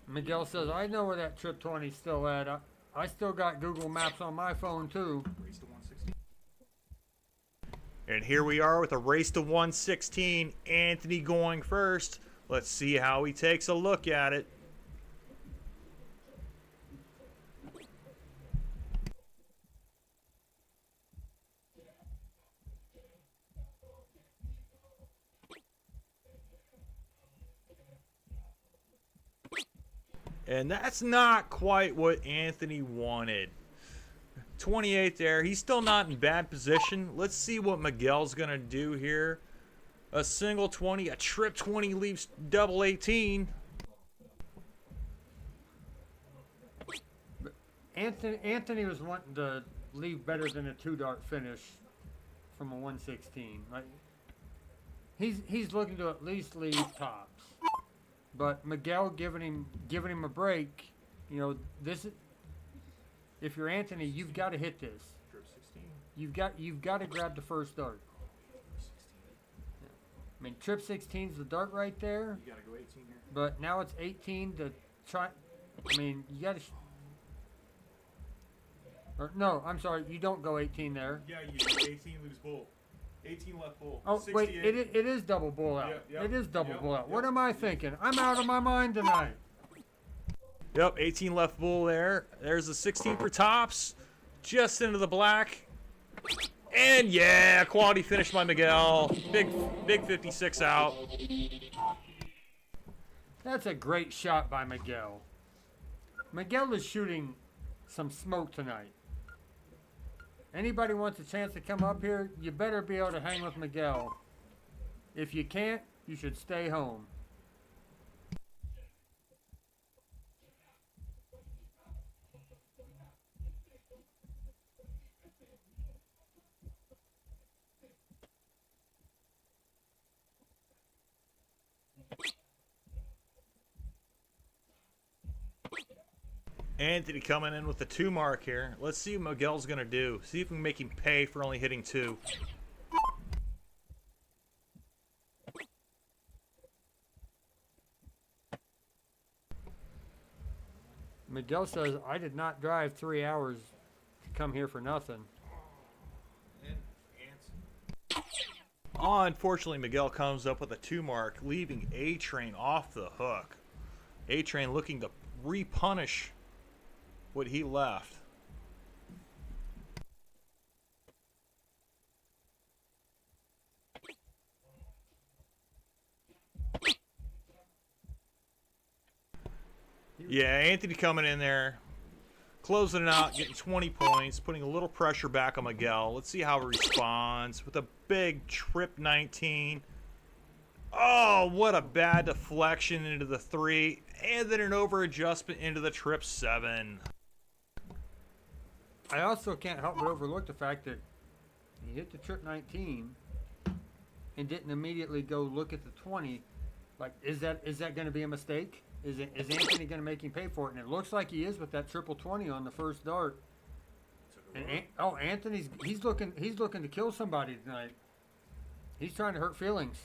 Miguel says, I know where that trip 20's still at. I still got Google Maps on my phone too. And here we are with a race to 116. Anthony going first. Let's see how he takes a look at it. And that's not quite what Anthony wanted. 28 there. He's still not in bad position. Let's see what Miguel's going to do here. A single 20, a trip 20 leaves double 18. Anthony was wanting to leave better than a 2-dart finish from a 116. Like, he's looking to at least leave tops. But Miguel giving him a break, you know, if you're Anthony, you've got to hit this. You've got to grab the first dart. Yeah. I mean, trip 16 is the dart right there. You gotta go 18 here. But now it's 18 to try. I mean, you got to. No, I'm sorry, you don't go 18 there. Yeah, you do. 18 leaves bull. 18 left bull. Oh, 68. wait, it is double bull out. Yep, It is double yep, bull out. yep. What am I thinking? I'm out of my mind tonight. Yep, 18 left bull there. There's a 16 for tops. Just into the black. And yeah, quality finish by Miguel. Big 56 out. That's a great shot by Miguel. Miguel is shooting some smoke tonight. Anybody wants a chance to come up here, you better be able to hang with Miguel. If you can't, you should stay home. Anthony coming in with the 2 mark here. Let's see what Miguel's going to do. See if we can make him pay for only hitting 2. Miguel says, I did not drive 3 hours to come here for nothing. Unfortunately, Miguel comes up with a 2 mark, leaving A-Train off the hook. A-Train looking to repunish what he left. Yeah, Anthony coming in there. closing it out, getting 20 points, putting a little pressure back on Miguel. Let's see how he responds with a big trip 19. Oh, what a bad deflection into the 3, and then an over adjustment into the trip 7. I also can't help but overlook the fact that he hit the trip 19 and didn't immediately go look at the 20. Like, is that going to be a mistake? Is Anthony going to make him pay for it? And it looks like he is with that triple 20 on the first dart. And Anthony's he's looking to kill somebody tonight. He's trying to hurt feelings.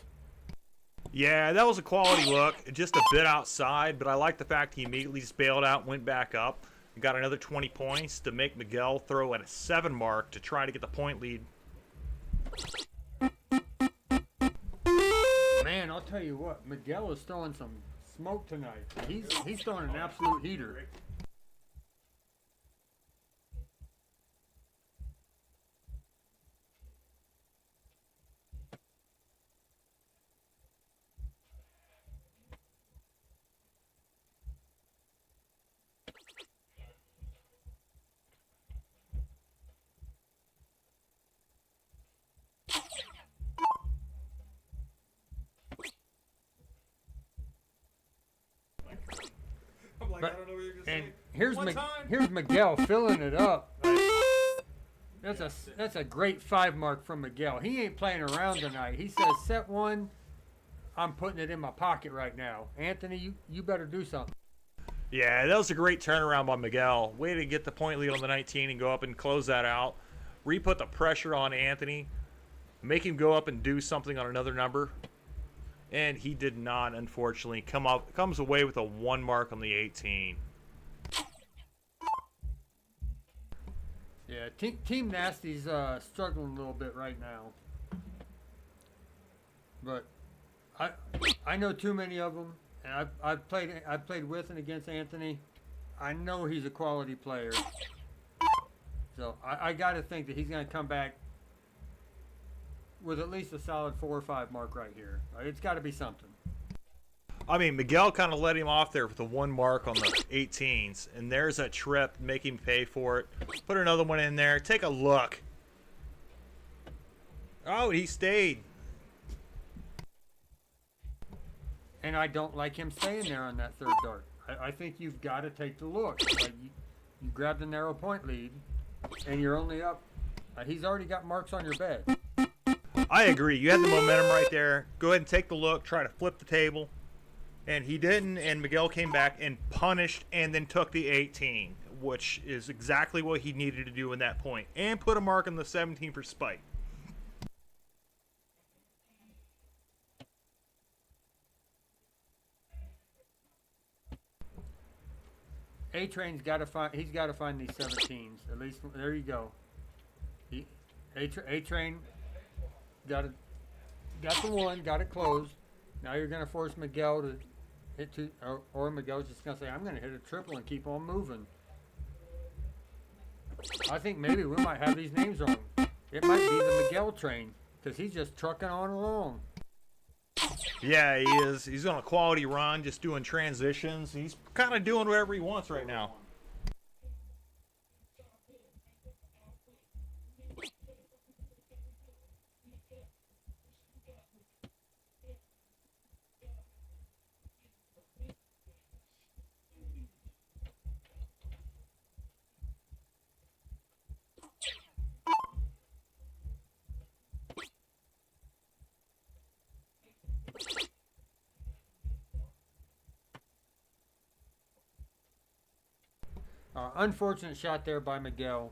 Yeah, that was a quality look. Just a bit outside, but I like the fact he immediately just bailed out, went back up, and got another 20 points to make Miguel throw at a 7 mark to try to get the point lead. Man, I'll tell you what, Miguel is throwing some smoke tonight. He's throwing an absolute heater. I don't know what you're gonna And say. here's Miguel filling it up. That's a great 5 mark from Miguel. He ain't playing around tonight. He says, set 1, I'm putting it in my pocket right now. Anthony, you better do something. Yeah, that was a great turnaround by Miguel. Way to get the point lead on the 19 and go up and close that out. Re-put the pressure on Anthony. Make him go up and do something on another number. And he did not, unfortunately. Comes away with a 1 mark on the 18. Yeah, Team Nasty's struggling a little bit right now. But I know too many of them, and I've played with and against Anthony. I know he's a quality player. So I got to think that he's going to come back with at least a solid 4 or 5 mark right here. It's got to be something. I mean, Miguel kind of let him off there with a 1 mark on the 18s. And there's a trip, make him pay for it. Put another one in there. Take a look. Oh, he stayed. And I don't like him staying there on that 3rd dart. I think you've got to take the look. Like you grabbed a narrow point lead, and you're only up. He's already got marks on your bed. I agree. You had the momentum right there. Go ahead and take the look. Try to flip the table. And he didn't, and Miguel came back and punished and then took the 18, which is exactly what he needed to do in that point. And put a mark on the 17 for spite. A-Train's got to find. He's got to find these 17s. At least there you go. A-Train got the 1, got it closed. Now you're going to force Miguel to hit 2, or Miguel's just going to say, I'm going to hit a triple and keep on moving. I think maybe we might have these names wrong. It might be the Miguel train because he's just trucking on along. Yeah, he is. He's on a quality run, just doing transitions. He's kind of doing whatever he wants right now. Unfortunate shot there by Miguel,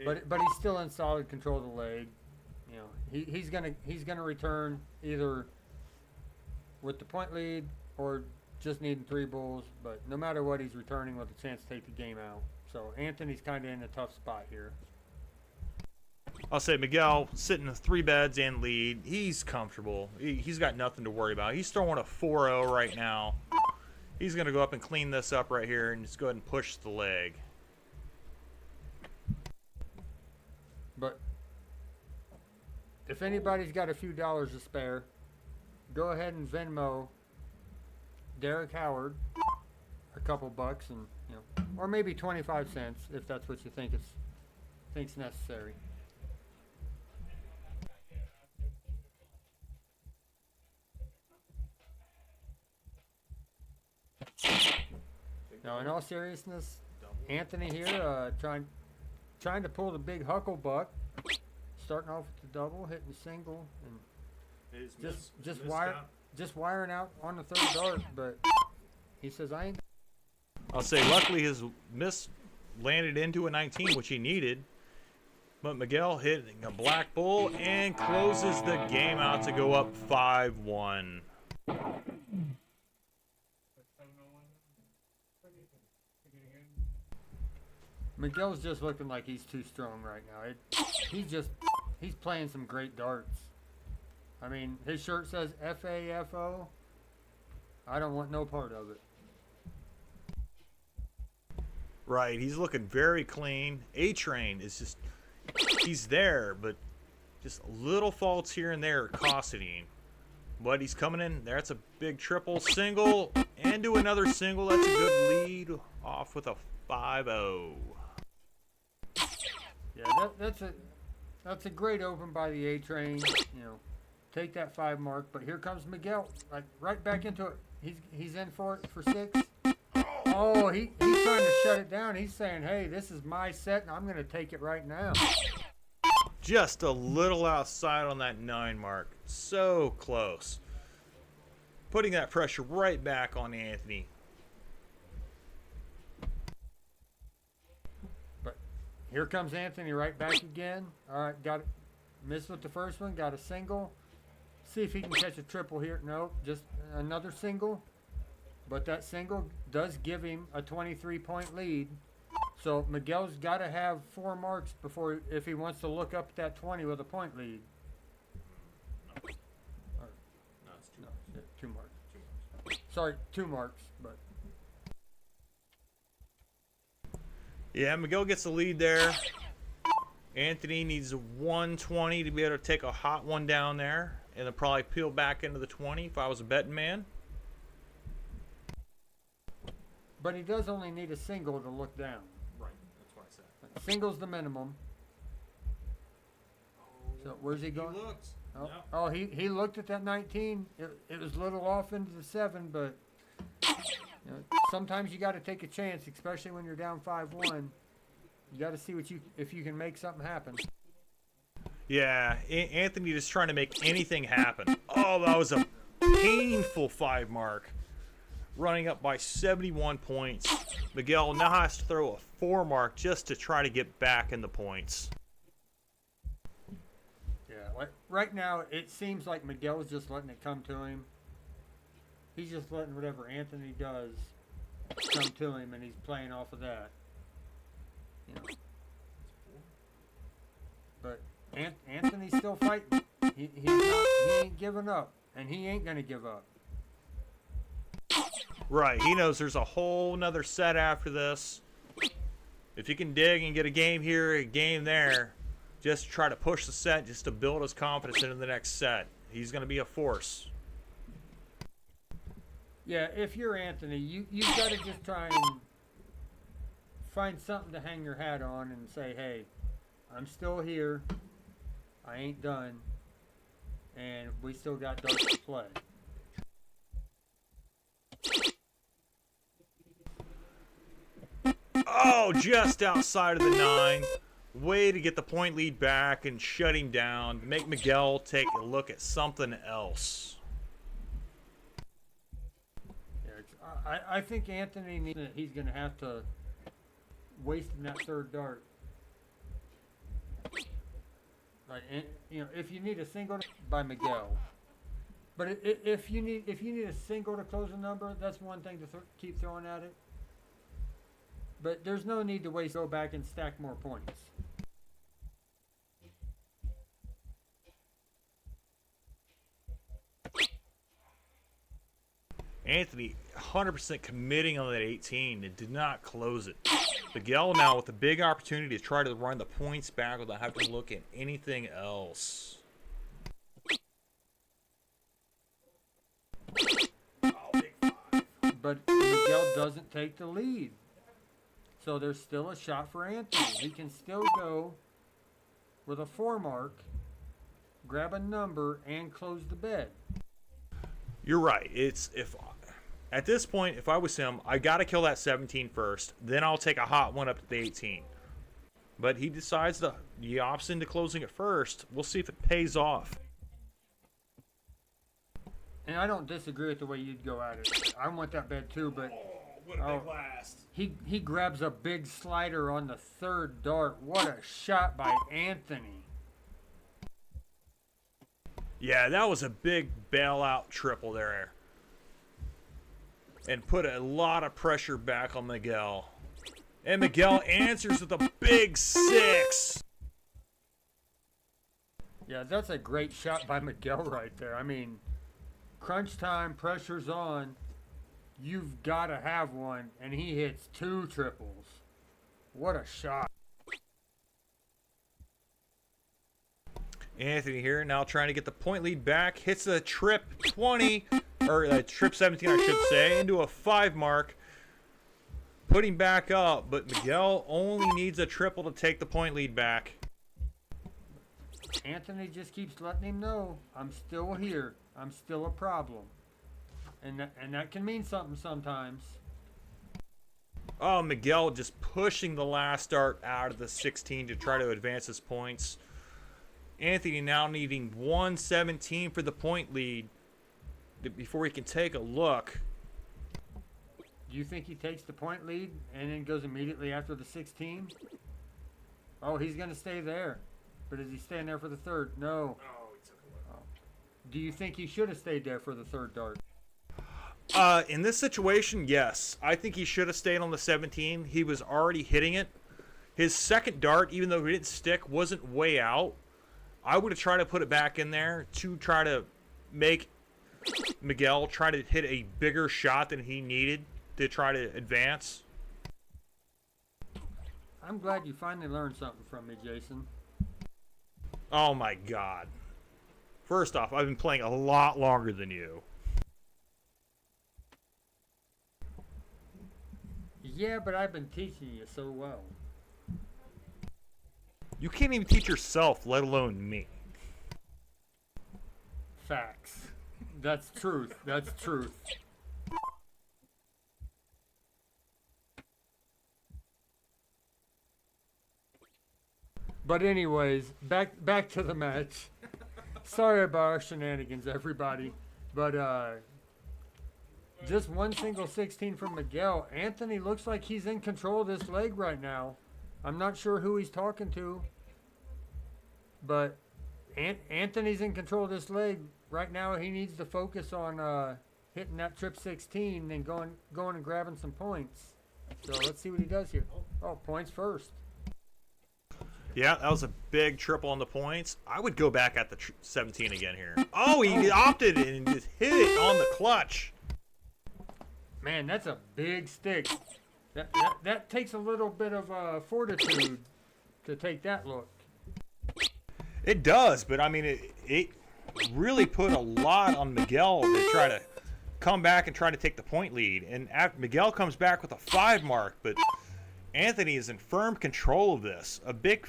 but he's still in solid control of the leg. You know, he's gonna return either with the point lead or just needing 3 bulls. But no matter what, he's returning with a chance to take the game out. So Anthony's kind of in a tough spot here. I'll say Miguel sitting in 3 beds and lead. He's comfortable. He's got nothing to worry about. He's throwing a 4-0 right now. He's going to go up and clean this up right here and just go ahead and push the leg. But if anybody's got a few dollars to spare, go ahead and Venmo Derek Howard a couple bucks, and or maybe 25 cents if that's what you think's necessary. Now, in all seriousness, Anthony here trying to pull the big hucklebuck, starting off with the double, hitting the single, and just wiring out on the third dart. But he says, I ain't. I'll say, luckily his miss landed into a 19, which he needed. But Miguel hitting a black bull and closes the game out to go up 5-1. Miguel's just looking like he's too strong right now. He's playing some great darts. I mean, his shirt says FAFO. I don't want no part of it. Right, he's looking very clean. A-Train is just, he's there, but just little faults here and there are costing him. But he's coming in. That's a big triple single. And do another single. That's a good lead off with a 5-0. Yeah, that's a great open by the A-Train. You know, take that 5 mark. But here comes Miguel, like right back into it. He's in for it for 6. Oh, he's trying to shut it down. He's saying, hey, this is my set, and I'm going to take it right now. Just a little outside on that 9 mark. So close. Putting that pressure right back on Anthony. But here comes Anthony right back again. All right, got it. Missed with the first one. Got a single. See if he can catch a triple here. No, just another single. But that single does give him a 23-point lead. So Miguel's got to have 4 marks before, if he wants to look up at that 20 with a point lead. No, it's 2 marks. Yeah, 2 marks. Sorry, 2 marks, but. Yeah, Miguel gets the lead there. Anthony needs a 120 to be able to take a hot one down there. And then probably peel back into the 20 if I was a betting man. But he does only need a single to look down. Right, that's what I said. Single's the minimum. So where's he going? He looks. Oh, Yep. oh, he looked at that 19. It was a little off into the 7, but you know, sometimes you got to take a chance, especially when you're down 5-1. You got to see if you can make something happen. Yeah, Anthony just trying to make anything happen. Oh, that was a painful 5 mark. Running up by 71 points. Miguel now has to throw a 4 mark just to try to get back in the points. Yeah, like right now it seems like Miguel's just letting it come to him. He's just letting whatever Anthony does come to him, and he's playing off of that. You know. But Anthony's still fighting. He ain't giving up, and he ain't gonna give up. Right, he knows there's a whole nother set after this. If he can dig and get a game here, a game there, just try to push the set just to build his confidence into the next set. He's going to be a force. Yeah, if you're Anthony, you've got to just try and find something to hang your hat on and say, hey, I'm still here. I ain't done. And we still got darts to play. Oh, just outside of the 9. Way to get the point lead back and shut him down. Make Miguel take a look at something else. Yeah, I think Anthony he's going to have to waste that 3rd dart. Like, you know, if you need a single by Miguel. But if you need a single to close a number, that's one thing to keep throwing at it. But there's no need to go back and stack more points. Anthony 100% committing on that 18 and did not close it. Miguel now with a big opportunity to try to run the points back without having to look at anything else. But Miguel doesn't take the lead. So there's still a shot for Anthony. He can still go with a 4 mark, grab a number, and close the bed. You're right. It's if at this point, if I was him, I gotta kill that 17 first. Then I'll take a hot one up to the 18. But he decides he opts into closing it first. We'll see if it pays off. And I don't disagree with the way you'd go at it. I want that bed too, but What a big last. he grabs a big slider on the 3rd dart. What a shot by Anthony. Yeah, that was a big bailout triple there. And put a lot of pressure back on Miguel. And Miguel answers with a big 6. Yeah, that's a great shot by Miguel right there. I mean, crunch time, pressure's on. You've got to have one, and he hits 2 triples. What a shot. Anthony here now trying to get the point lead back. Hits a trip 20, or a trip 17 I should say, into a 5 mark. Putting back up, but Miguel only needs a triple to take the point lead back. Anthony just keeps letting him know, I'm still here. I'm still a problem. And that can mean something sometimes. Oh, Miguel just pushing the last dart out of the 16 to try to advance his points. Anthony now needing 117 for the point lead before he can take a look. Do you think he takes the point lead and then goes immediately after the 16? Oh, he's going to stay there. But is he staying there for the 3rd? No. Oh, he took it away. Do you think he should have stayed there for the 3rd dart? In this situation, yes. I think he should have stayed on the 17. He was already hitting it. His 2nd dart, even though he didn't stick, wasn't way out. I would have tried to put it back in there to try to make Miguel try to hit a bigger shot than he needed to try to advance. I'm glad you finally learned something from me, Jason. Oh my God. First off, I've been playing a lot longer than you. Yeah, but I've been teaching you so well. You can't even teach yourself, let alone me. Facts. That's truth. That's truth. But anyways, back to the match. Sorry about our shenanigans, everybody. But just one single 16 from Miguel. Anthony looks like he's in control of this leg right now. I'm not sure who he's talking to, but Anthony's in control of this leg right now. He needs to focus on hitting that trip 16 and going and grabbing some points. So let's see what he does here. Oh, points first. Yeah, that was a big triple on the points. I would go back at the 17 again here. Oh, he opted and just hit it on the clutch. Man, that's a big stick. That takes a little bit of fortitude to take that look. It does, but I mean, it really put a lot on Miguel to try to come back and try to take the point lead. And after Miguel comes back with a 5 mark, but Anthony is in firm control of this. A big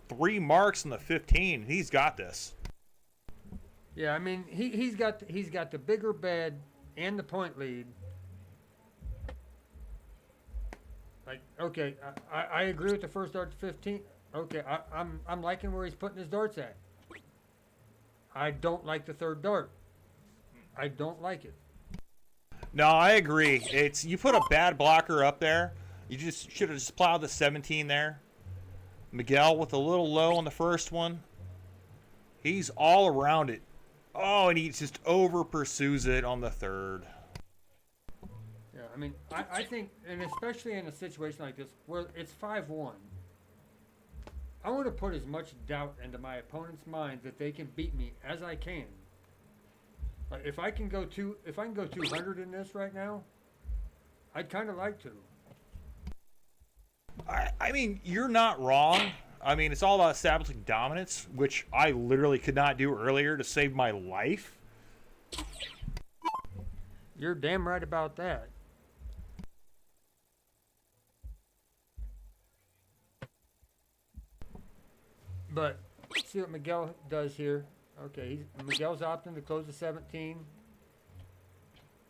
3 marks on the 15. He's got this. Yeah, I mean, he's got the bigger bed and the point lead. Like, okay, I agree with the first dart to 15. Okay, I'm liking where he's putting his darts at. I don't like the 3rd dart. I don't like it. No, I agree. You put a bad blocker up there. You just should have just plowed the 17 there. Miguel with a little low on the first one. He's all around it. Oh, and he just over pursues it on the 3rd. Yeah, I mean, I think, and especially in a situation like this where it's 5-1, I want to put as much doubt into my opponent's mind that they can beat me as I can. Like if I can go 200 in this right now, I'd kind of like to. I mean, you're not wrong. I mean, it's all about establishing dominance, which I literally could not do earlier to save my life. You're damn right about that. But see what Miguel does here. Okay, Miguel's opting to close the 17.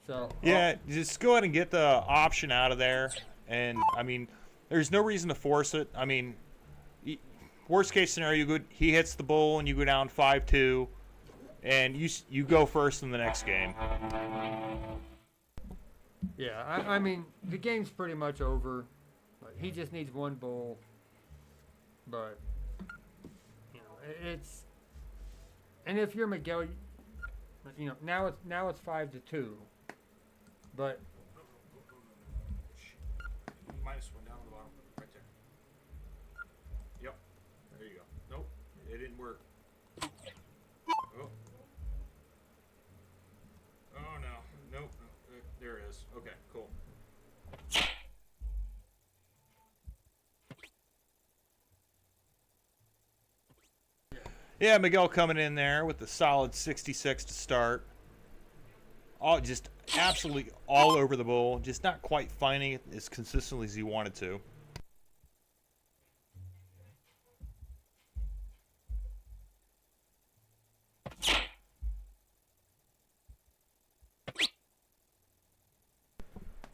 So Yeah, just go ahead and get the option out of there. And, I mean, there's no reason to force it. I mean, worst case scenario, he hits the bull and you go down 5-2. And you go first in the next game. yeah, I mean the game's pretty much over. He just needs one bull. But it's, and if you're Miguel, now it's 5-2. But Minus one down on the bottom, right there. Yep, there you go. Nope, it didn't work. Oh. Oh no, nope. There it is. Okay, cool. Yeah, Miguel coming in there with the solid 66 to start. Just absolutely all over the bowl. Just not quite finding it as consistently as he wanted to.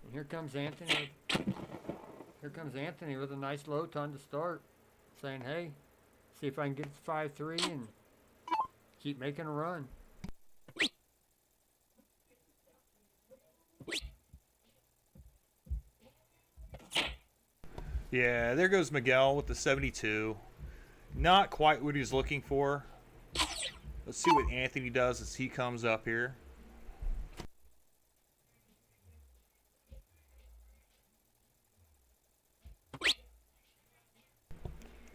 and here comes Anthony. Here comes Anthony with a nice low ton to start, saying, "Hey, see if I can get to 5-3 and keep making a run." Yeah, there goes Miguel with the 72. Not quite what he was looking for. Let's see what Anthony does as he comes up here.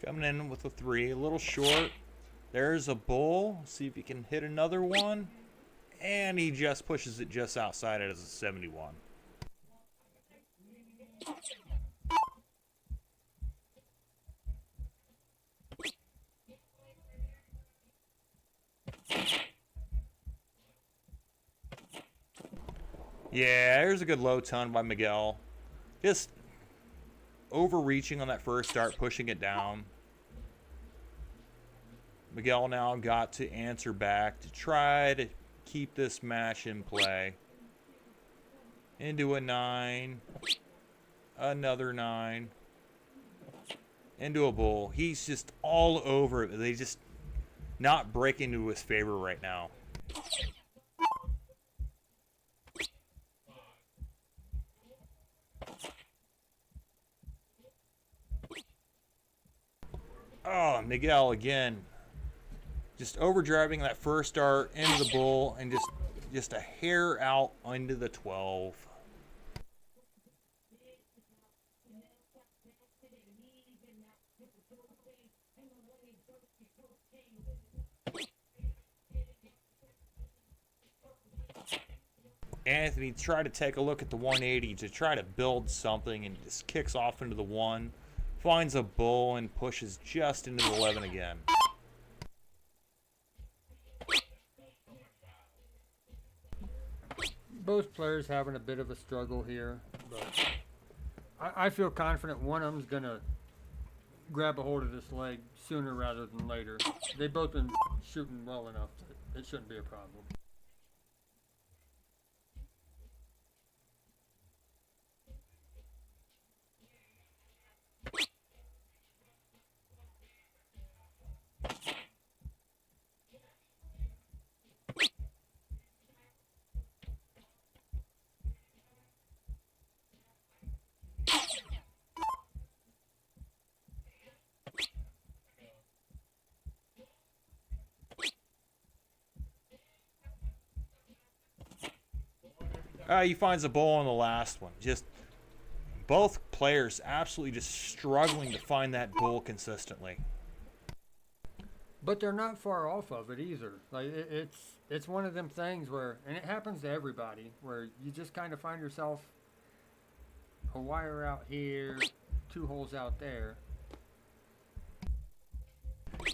Coming in with a 3, a little short. There's a bull. See if he can hit another one. And he just pushes it just outside it as a 71. Yeah, there's a good low ton by Miguel. Just overreaching on that first start, pushing it down. Miguel now got to answer back to try to keep this match in play. Into a 9. Another 9. Into a bull. He's just all over it. They just not breaking into his favor right now. Oh, Miguel again. Just overdriving that first start into the bull and just a hair out into the 12. Anthony tried to take a look at the 180 to try to build something and just kicks off into the 1. Finds a bull and pushes just into the 11 again. Both players having a bit of a struggle here, but I feel confident one of them's going to grab a hold of this leg sooner rather than later. They've both been shooting well enough that it shouldn't be a problem. He finds a bull on the last one. Just both players absolutely just struggling to find that bull consistently. But they're not far off of it either. Like it's one of them things where, and it happens to everybody, where you just kind of find yourself a wire out here, 2 holes out there.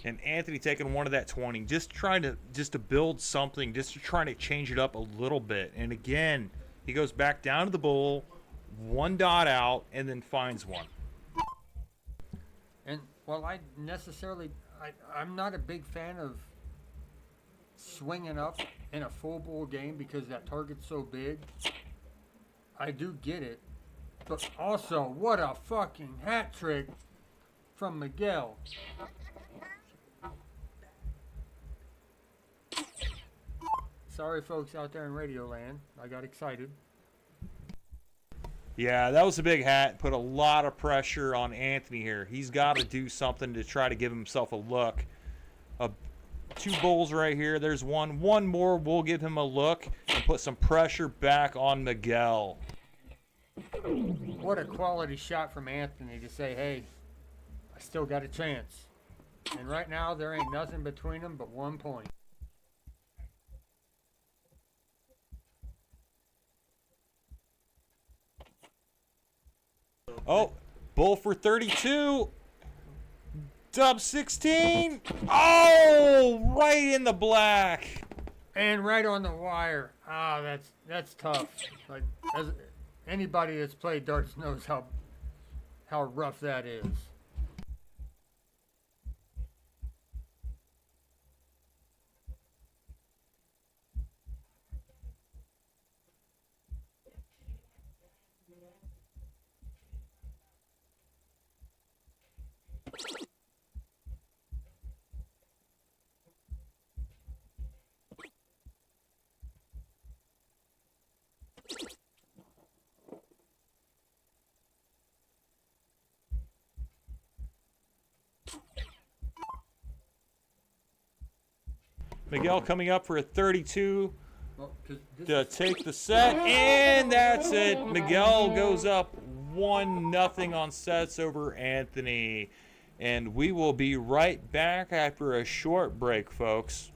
And Anthony taking one of that 20, just trying to build something, just trying to change it up a little bit. And again, he goes back down to the bull, 1 dot out, and then finds one. And while I necessarily, I'm not a big fan of swinging up in a full ball game because that target's so big. I do get it. But also, what a fucking hat trick from Miguel. Sorry, folks out there in Radio Land. I got excited. Yeah, that was a big hat. Put a lot of pressure on Anthony here. He's got to do something to try to give himself a look. 2 bowls right here. There's one. One more. We'll give him a look and put some pressure back on Miguel. What a quality shot from Anthony to say, hey, I still got a chance. And right now, there ain't nothing between them but 1 point. Oh, bull for 32. Dub 16. Oh, right in the black. And right on the wire. Ah, that's tough. Like, as anybody that's played darts knows how rough that is. Miguel coming up for a 32 Well, 'cause this to take the set, and that's it. Miguel goes up 1-0 on sets over Anthony. And we will be right back after a short break, folks.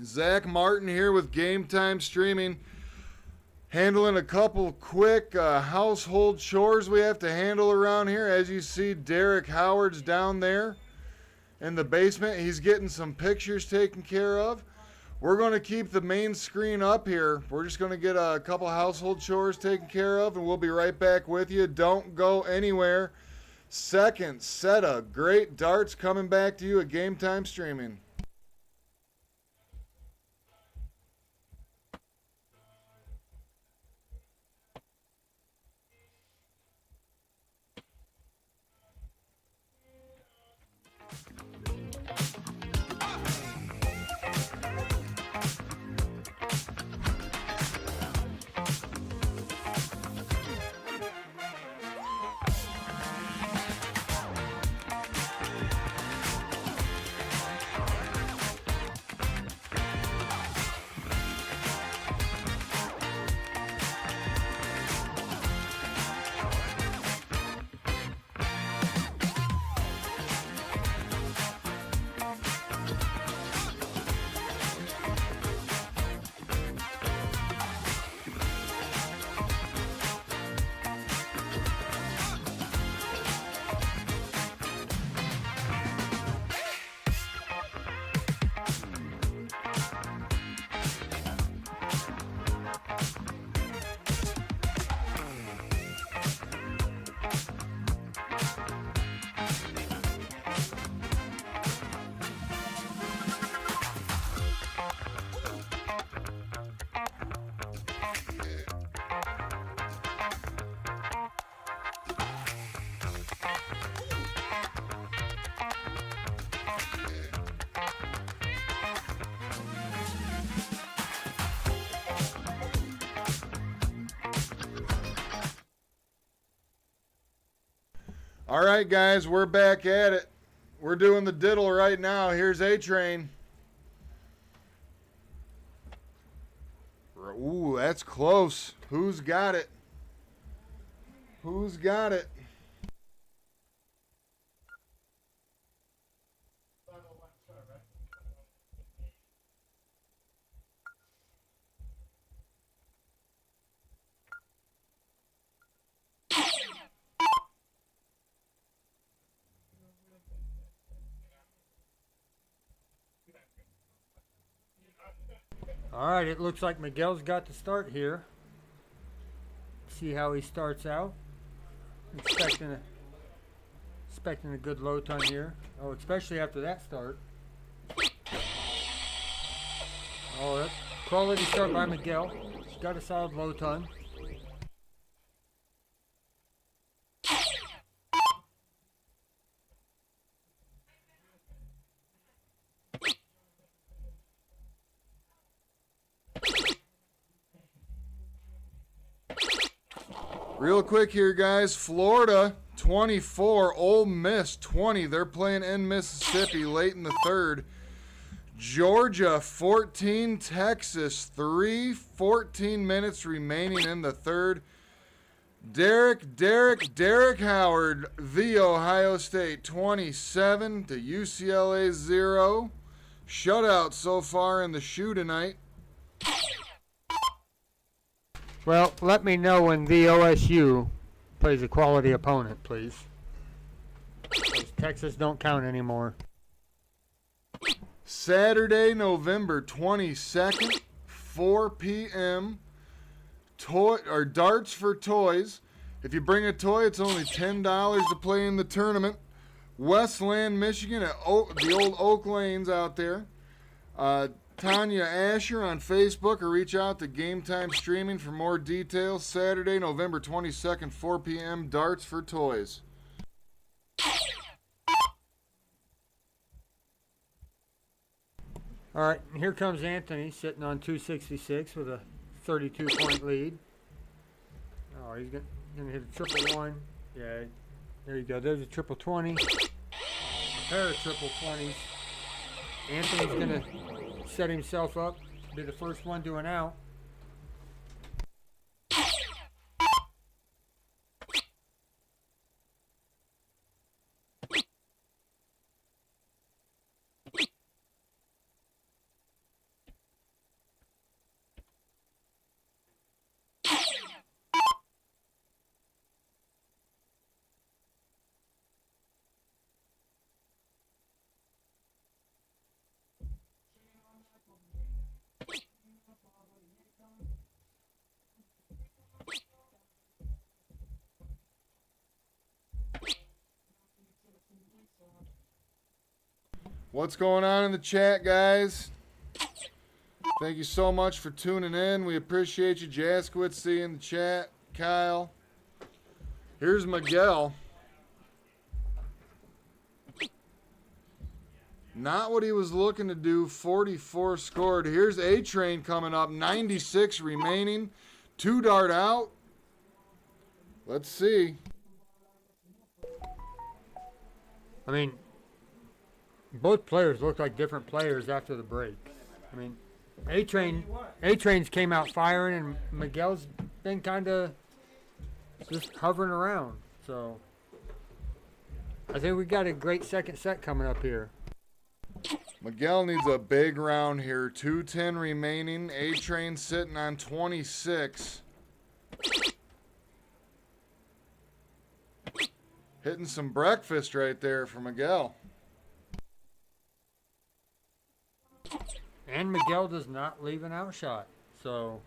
Zach Martin here with Game Time Streaming. Handling a couple quick household chores we have to handle around here. As you see, Derek Howard's down there in the basement. He's getting some pictures taken care of. We're going to keep the main screen up here. We're just going to get a couple household chores taken care of, and we'll be right back with you. Don't go anywhere. Second set of great darts coming back to you at Game Time Streaming. All right, guys, we're back at it. We're doing the diddle right now. Here's A-Train. Ooh, that's close. Who's got it? Who's got it? All right, it looks like Miguel's got the start here. See how he starts out. Expecting a good low ton here. Oh, especially after that start. Oh, that's quality start by Miguel. He's got a solid low ton. Real quick here, guys. Florida 24, Ole Miss 20. They're playing in Mississippi late in the third. Georgia 14, Texas 3. 14 minutes remaining in the third. Derek Howard, The Ohio State 27 to UCLA 0. Shutout so far in the shoe tonight. Well, let me know when the OSU plays a quality opponent, please. 'Cause Texas don't count anymore. Saturday, November 22nd, 4 p.m. Darts for toys. If you bring a toy, it's only $10 to play in the tournament. Westland, Michigan, at the old Oak Lanes out there. Tanya Asher on Facebook, or reach out to Game Time Streaming for more details. Saturday, November 22nd, 4 p.m. Darts for toys. All right, and here comes Anthony sitting on 266 with a 32-point lead. Oh, he's gonna hit a triple one. Yeah, there you go. There's a triple 20. A pair of triple 20s. Anthony's gonna set himself up to be the first one to an out. What's going on in the chat, guys? Thank you so much for tuning in. We appreciate you. Jaskowitz in the chat. Kyle. Here's Miguel. Not what he was looking to do. 44 scored. Here's A-Train coming up. 96 remaining. 2 dart out. Let's see. I mean, both players look like different players after the break. I mean, A-Train's came out firing, and Miguel's been kind of just hovering around. So I think we got a great second set coming up here. Miguel needs a big round here. 2:10 remaining. A-Train sitting on 26. Hitting some breakfast right there for Miguel. And Miguel does not leave an outshot. So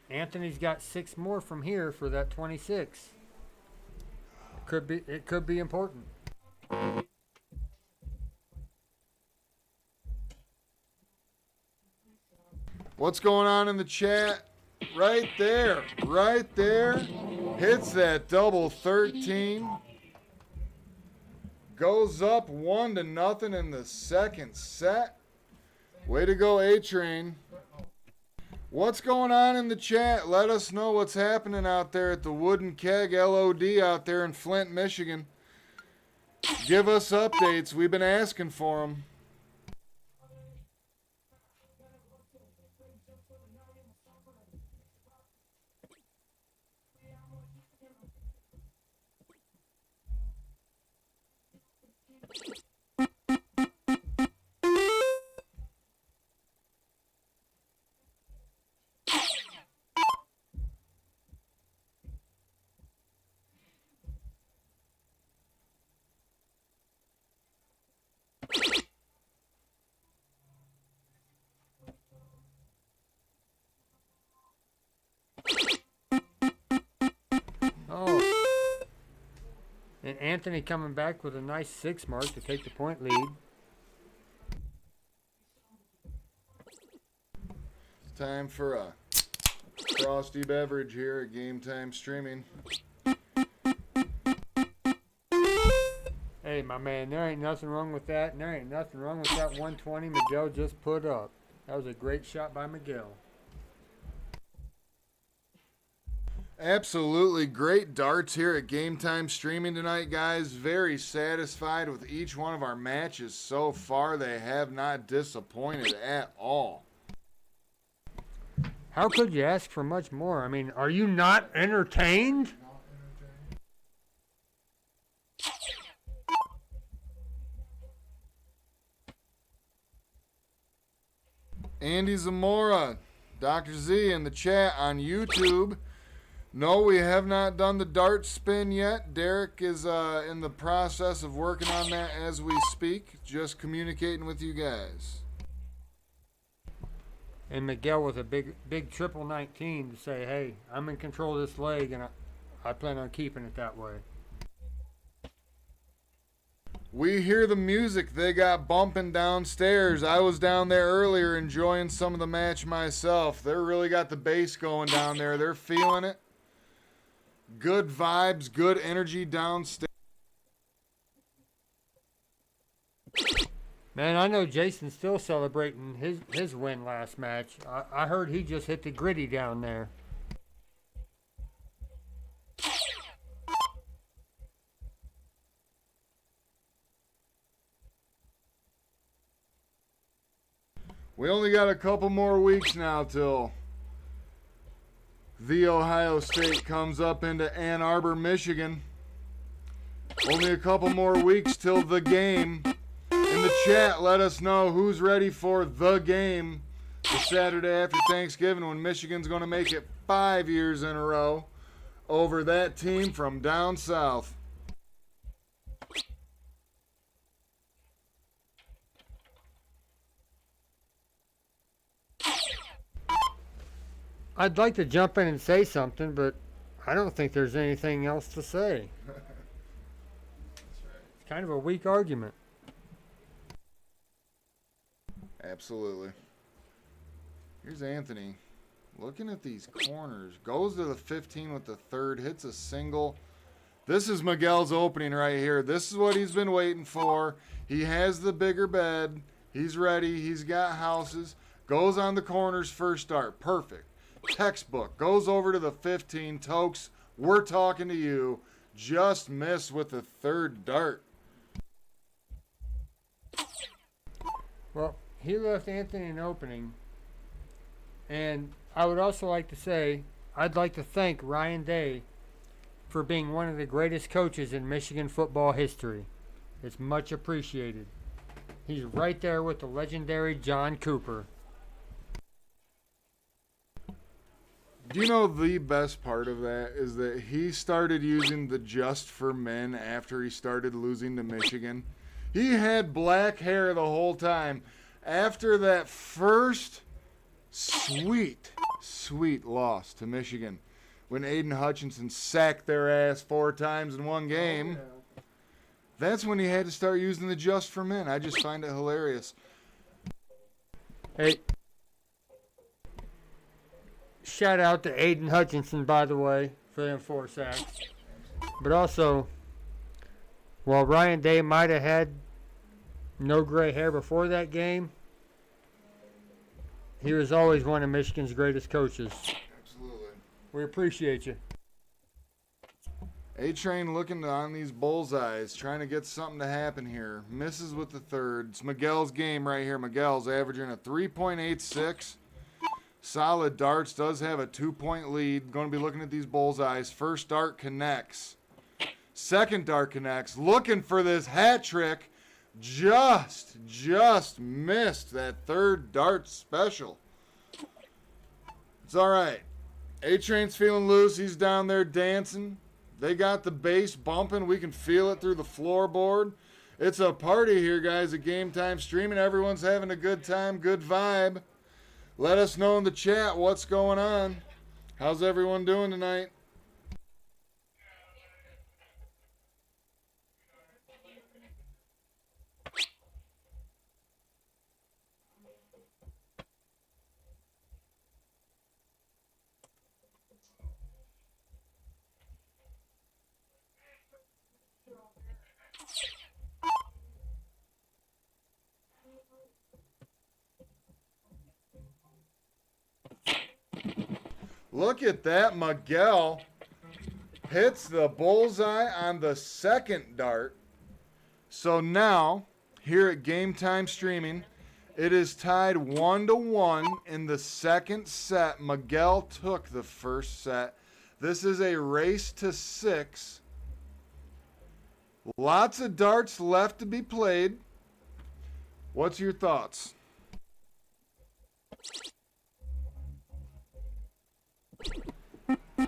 Anthony's got 6 more from here for that 26. It could be important. What's going on in the chat? Right there. Right there. Hits that double 13. Goes up 1-0 in the second set. Way to go, A-Train. What's going on in the chat? Let us know what's happening out there at the Wooden Keg LOD out there in Flint, Michigan. Give us updates. We've been asking for them. Oh. And Anthony coming back with a nice 6 mark to take the point lead. It's time for a frosty beverage here at Game Time Streaming. Hey, my man, there ain't nothing wrong with that, and there ain't nothing wrong with that 120 Miguel just put up. That was a great shot by Miguel. Absolutely great darts here at Game Time Streaming tonight, guys. Very satisfied with each one of our matches so far. They have not disappointed at all. How could you ask for much more? I mean, are you not entertained? Andy Zamora, Dr. Z in the chat on YouTube. No, we have not done the dart spin yet. Derek is in the process of working on that as we speak. Just communicating with you guys. And Miguel with a big triple 19 to say, hey, I'm in control of this leg, and I plan on keeping it that way. We hear the music they got bumping downstairs. I was down there earlier enjoying some of the match myself. They really got the bass going down there. They're feeling it. Good vibes, good energy downstairs. Man, I know Jason's still celebrating his win last match. I heard he just hit the gritty down there. We only got a couple more weeks now till the Ohio State comes up into Ann Arbor, Michigan. Only a couple more weeks till the game. In the chat, let us know who's ready for the game the Saturday after Thanksgiving when Michigan's going to make it 5 years in a row over that team from down south. I'd like to jump in and say something, but I don't think there's anything else to say. It's kind of a weak argument. Absolutely. Here's Anthony. Looking at these corners. Goes to the 15 with the third. Hits a single. This is Miguel's opening right here. This is what he's been waiting for. He has the bigger bed. He's ready. He's got houses. Goes on the corners first start. Perfect. Textbook. Goes over to the 15. Tokes, we're talking to you. Just missed with the third dart. Well, he left Anthony an opening. And I would also like to say, I'd like to thank Ryan Day for being one of the greatest coaches in Michigan football history. It's much appreciated. He's right there with the legendary John Cooper. Do you know the best part of that is that he started using the Just for Men after he started losing to Michigan? He had black hair the whole time. After that first sweet loss to Michigan, when Aiden Hutchinson sacked their ass 4 times in one game, that's when he had to start using the Just for Men. I just find it hilarious. Hey, shout out to Aiden Hutchinson, by the way, for them 4 sacks. But also, while Ryan Day might have had no gray hair before that game, he was always one of Michigan's greatest coaches. Absolutely. We appreciate you. A-Train looking on these bullseyes, trying to get something to happen here. Misses with the third. It's Miguel's game right here. Miguel's averaging a 3.86. Solid darts. Does have a 2-point lead. Going to be looking at these bullseyes. First dart connects. Second dart connects. Looking for this hat trick. Just missed that third dart special. It's all right. A-Train's feeling loose. He's down there dancing. They got the bass bumping. We can feel it through the floorboard. It's a party here, guys, at Game Time Streaming. Everyone's having a good time, good vibe. Let us know in the chat what's going on. How's everyone doing tonight? Look at that. Miguel hits the bullseye on the second dart. So now, here at Game Time Streaming, it is tied 1-1 in the second set. Miguel took the first set. This is a race to 6. Lots of darts left to be played. What's your thoughts?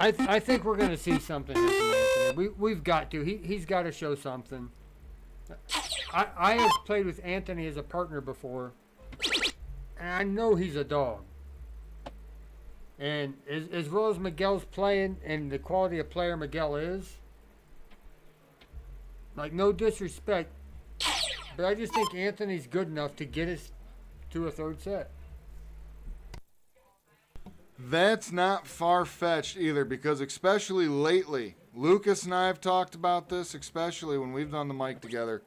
I think we're going to see something here from Anthony. We've got to. He's got to show something. I have played with Anthony as a partner before, and I know he's a dog. And as well as Miguel's playing and the quality of player Miguel is, like, no disrespect, but I just think Anthony's good enough to get us to a third set. That's not far-fetched either, because especially lately, Lucas and I have talked about this, especially when we've done the mic together.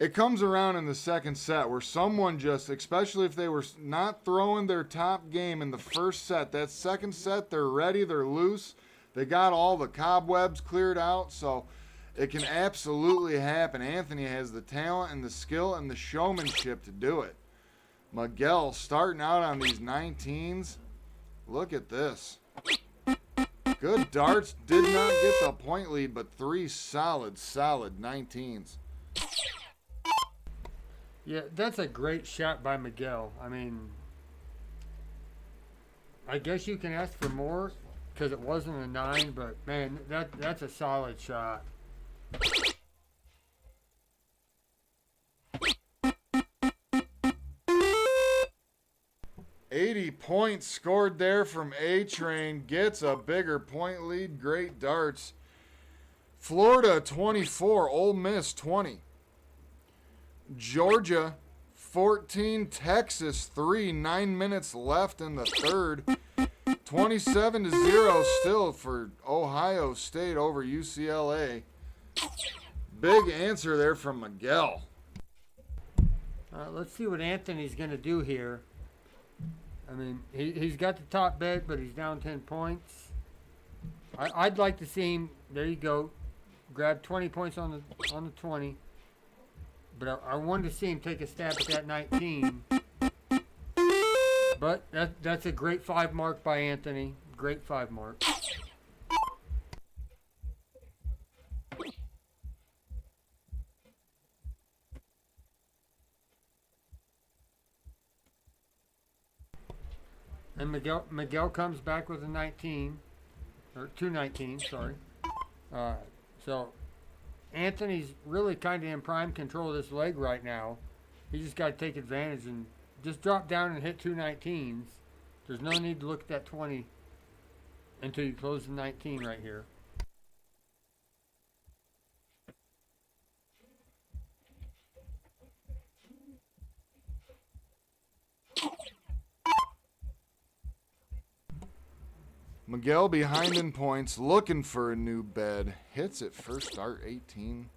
It comes around in the second set where someone just, especially if they were not throwing their top game in the first set, that second set, they're ready, they're loose, they got all the cobwebs cleared out, so it can absolutely happen. Anthony has the talent and the skill and the showmanship to do it. Miguel starting out on these 19s. Look at this. Good darts. Did not get the point lead, but 3 solid 19s. Yeah, that's a great shot by Miguel. I mean, I guess you can ask for more because it wasn't a 9, but man, that's a solid shot. 80 points scored there from A-Train. Gets a bigger point lead. Great darts. Florida 24, Ole Miss 20. Georgia 14, Texas 3, 9 minutes left in the third. 27-0 still for Ohio State over UCLA. Big answer there from Miguel. Let's see what Anthony's going to do here. I mean, he's got the top bet, but he's down 10 points. I'd like to see him, there you go, grab 20 points on the 20. But I wanted to see him take a stab at that 19. But that's a great 5 mark by Anthony. Great 5 mark. And Miguel comes back with a 19, or 219, sorry. So Anthony's really kind of in prime control of this leg right now. He just got to take advantage and just drop down and hit 219s. There's no need to look at that 20 until you close the 19 right here. Miguel behind in points, looking for a new bed. Hits it first dart 18.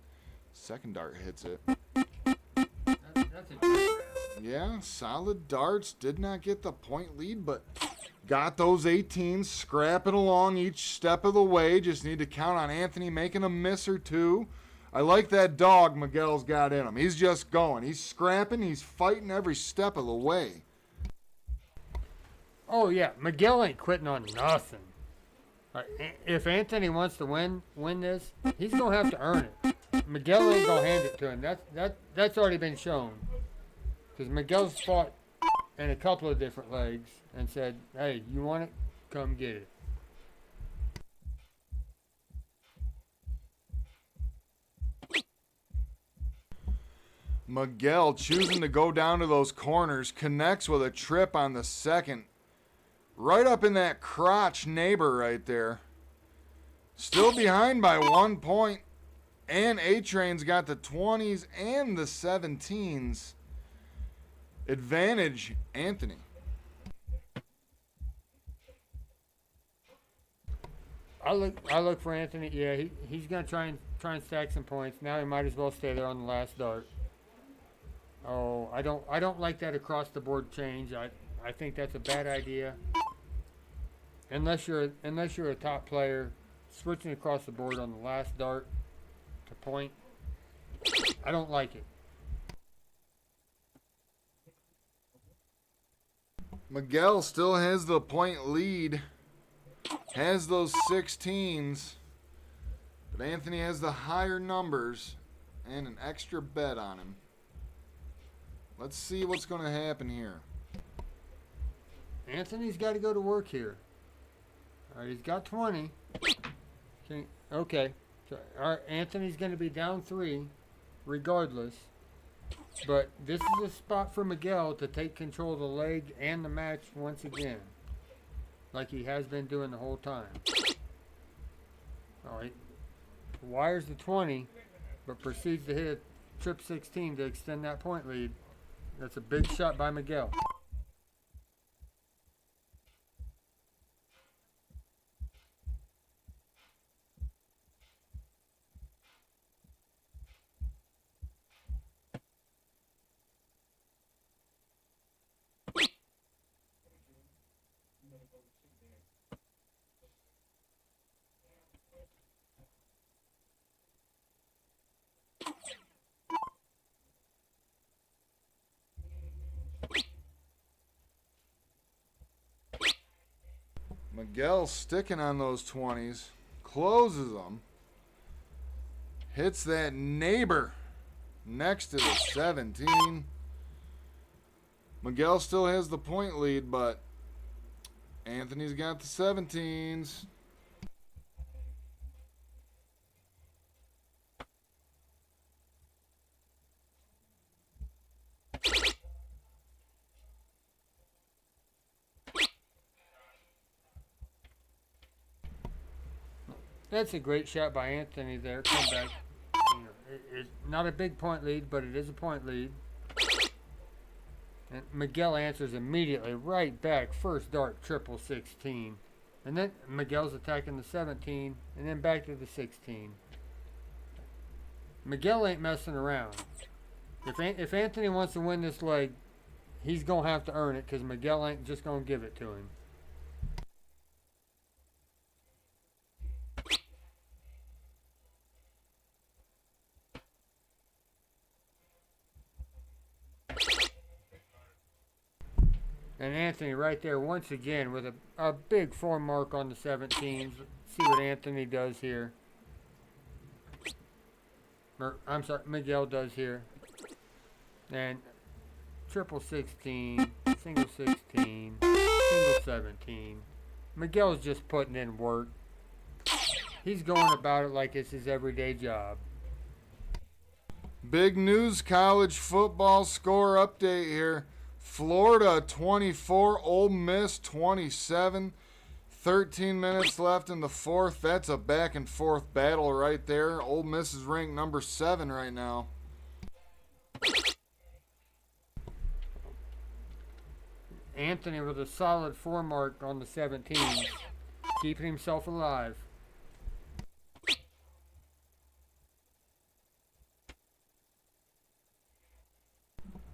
Second dart hits it. That's a great round. Yeah, solid darts. Did not get the point lead, but got those 18s, scrapping along each step of the way. Just need to count on Anthony making a miss or two. I like that dog Miguel's got in him. He's just going. He's scrapping. He's fighting every step of the way. Oh yeah, Miguel ain't quitting on nothing. If Anthony wants to win this, he's gonna have to earn it. Miguel ain't gonna hand it to him. That's already been shown. Because Miguel's fought in a couple of different legs and said, "Hey, you want it? Come get it." Miguel choosing to go down to those corners, connects with a trip on the second. Right up in that crotch neighbor right there. Still behind by 1 point. And A-Train's got the 20s and the 17s. Advantage, Anthony. I look for Anthony. Yeah, he's gonna try and stack some points. Now he might as well stay there on the last dart. Oh, I don't like that across the board change. I think that's a bad idea. Unless you're a top player, switching across the board on the last dart to point, I don't like it. Miguel still has the point lead, has those 16s, but Anthony has the higher numbers and an extra bet on him. Let's see what's going to happen here. Anthony's got to go to work here. All right, he's got 20. Okay. So, all right, Anthony's going to be down 3 regardless. But this is a spot for Miguel to take control of the leg and the match once again. Like he has been doing the whole time. All right. Wires the 20, but proceeds to hit a trip 16 to extend that point lead. That's a big shot by Miguel. Miguel sticking on those 20s, closes them, hits that neighbor next to the 17. Miguel still has the point lead, but Anthony's got the 17s. That's a great shot by Anthony there. Come back. It's not a big point lead, but it is a point lead. And Miguel answers immediately right back. First dart, triple 16. And then Miguel's attacking the 17 and then back to the 16. Miguel ain't messing around. If Anthony wants to win this leg, he's going to have to earn it because Miguel ain't just going to give it to him. And Anthony right there once again with a big 4 mark on the 17s. See what Anthony does here. Or, I'm sorry, Miguel does here. And triple 16, single 16, single 17. Miguel's just putting in work. He's going about it like it's his everyday job. Big news college football score update here. Florida 24, Ole Miss 27. 13 minutes left in the fourth. That's a back and forth battle right there. Ole Miss is ranked number 7 right now. Anthony with a solid 4 mark on the 17, keeping himself alive.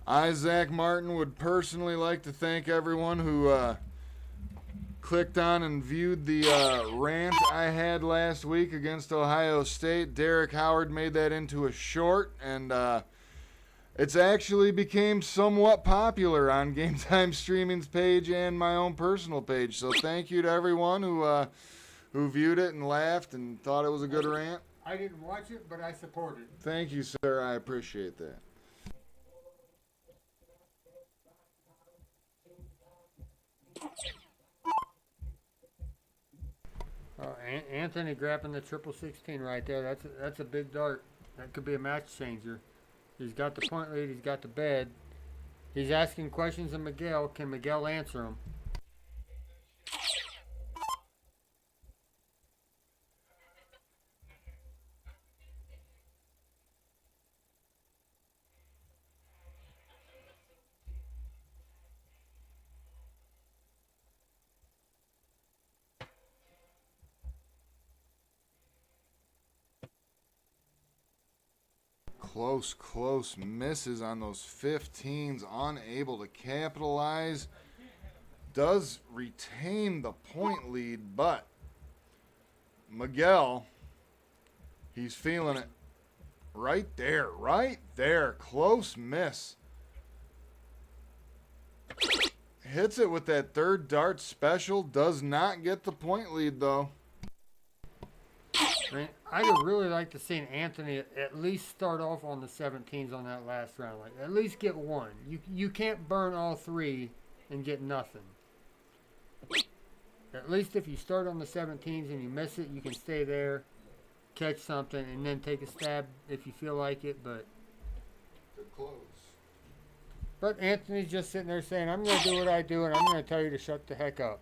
Isaac Martin would personally like to thank everyone who clicked on and viewed the rant I had last week against Ohio State. Derek Howard made that into a short, and it's actually became somewhat popular on Game Time Streaming's page and my own personal page. So thank you to everyone who viewed it and laughed and thought it was a good rant. I didn't watch it, but I support it. Thank you, sir. I appreciate that. Anthony grabbing the triple 16 right there. That's a big dart. That could be a match changer. He's got the point lead. He's got the bed. He's asking questions of Miguel. Can Miguel answer them? Close misses on those 15s, unable to capitalize. Does retain the point lead, but Miguel, he's feeling it. Right there, close miss. Hits it with that third dart special, does not get the point lead though. I mean, I would really like to see Anthony at least start off on the 17s on that last round. Like, at least get one. You can't burn all 3 and get nothing. At least if you start on the 17s and you miss it, you can stay there, catch something, and then take a stab if you feel like it. But Anthony's just sitting there saying, I'm going to do what I do, and I'm going to tell you to shut the heck up.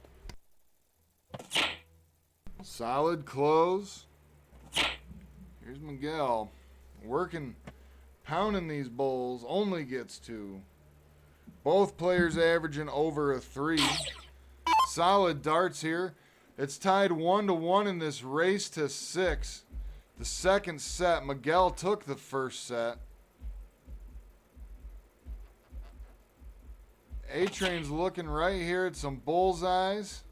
Solid close. Here's Miguel working, pounding these bowls, only gets 2. Both players averaging over a 3. Solid darts here. It's tied 1-1 in this race to 6. The second set, Miguel took the first set. A-Train's looking right here at some bullseyes.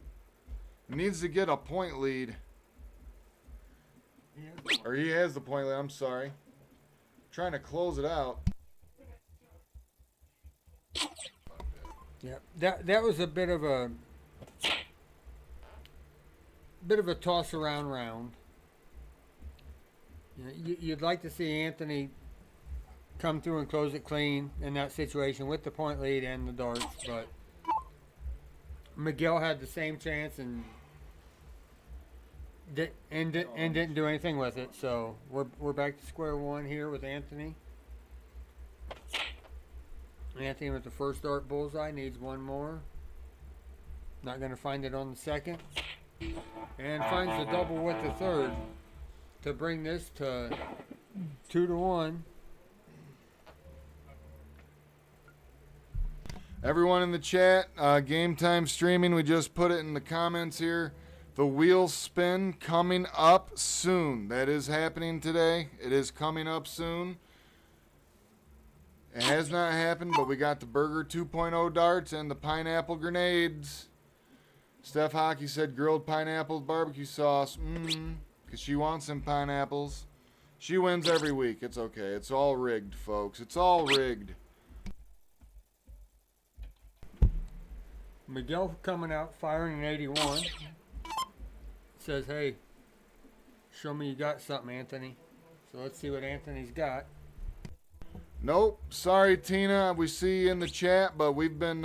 Needs to get a point lead. Or he has the point lead, I'm sorry. Trying to close it out. Yeah, that was a bit of a toss around round. You know, you'd like to see Anthony come through and close it clean in that situation with the point lead and the darts, but Miguel had the same chance and didn't do anything with it. So we're back to square one here with Anthony. Anthony with the first dart bullseye needs one more. Not going to find it on the second. And finds the double with the third to bring this to 2-1. Everyone in the chat, Game Time Streaming, we just put it in the comments here. The wheel spin coming up soon. That is happening today. It is coming up soon. It has not happened, but we got the Burger 2.0 darts and the pineapple grenades. Steph Hockey said grilled pineapple barbecue sauce. Because she wants some pineapples. She wins every week. It's okay. It's all rigged, folks. It's all rigged. Miguel coming out firing an 81. Says, hey, show me you got something, Anthony. So let's see what Anthony's got. Nope. Sorry, Tina. We see you in the chat, but we've been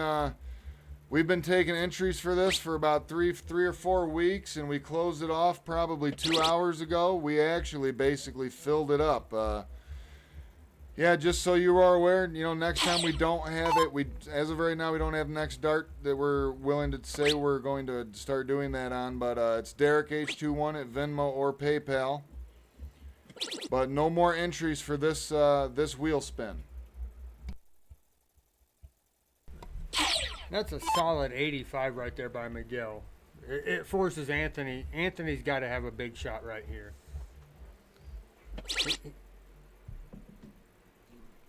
taking entries for this for about three or 4 weeks, and we closed it off probably 2 hours ago. We actually basically filled it up. Yeah, just so you are aware, next time we don't have it. As of right now, we don't have next dart that we're willing to say we're going to start doing that on. But it's Derek H21 at Venmo or PayPal. But no more entries for this wheel spin. That's a solid 85 right there by Miguel. It forces Anthony. Anthony's got to have a big shot right here.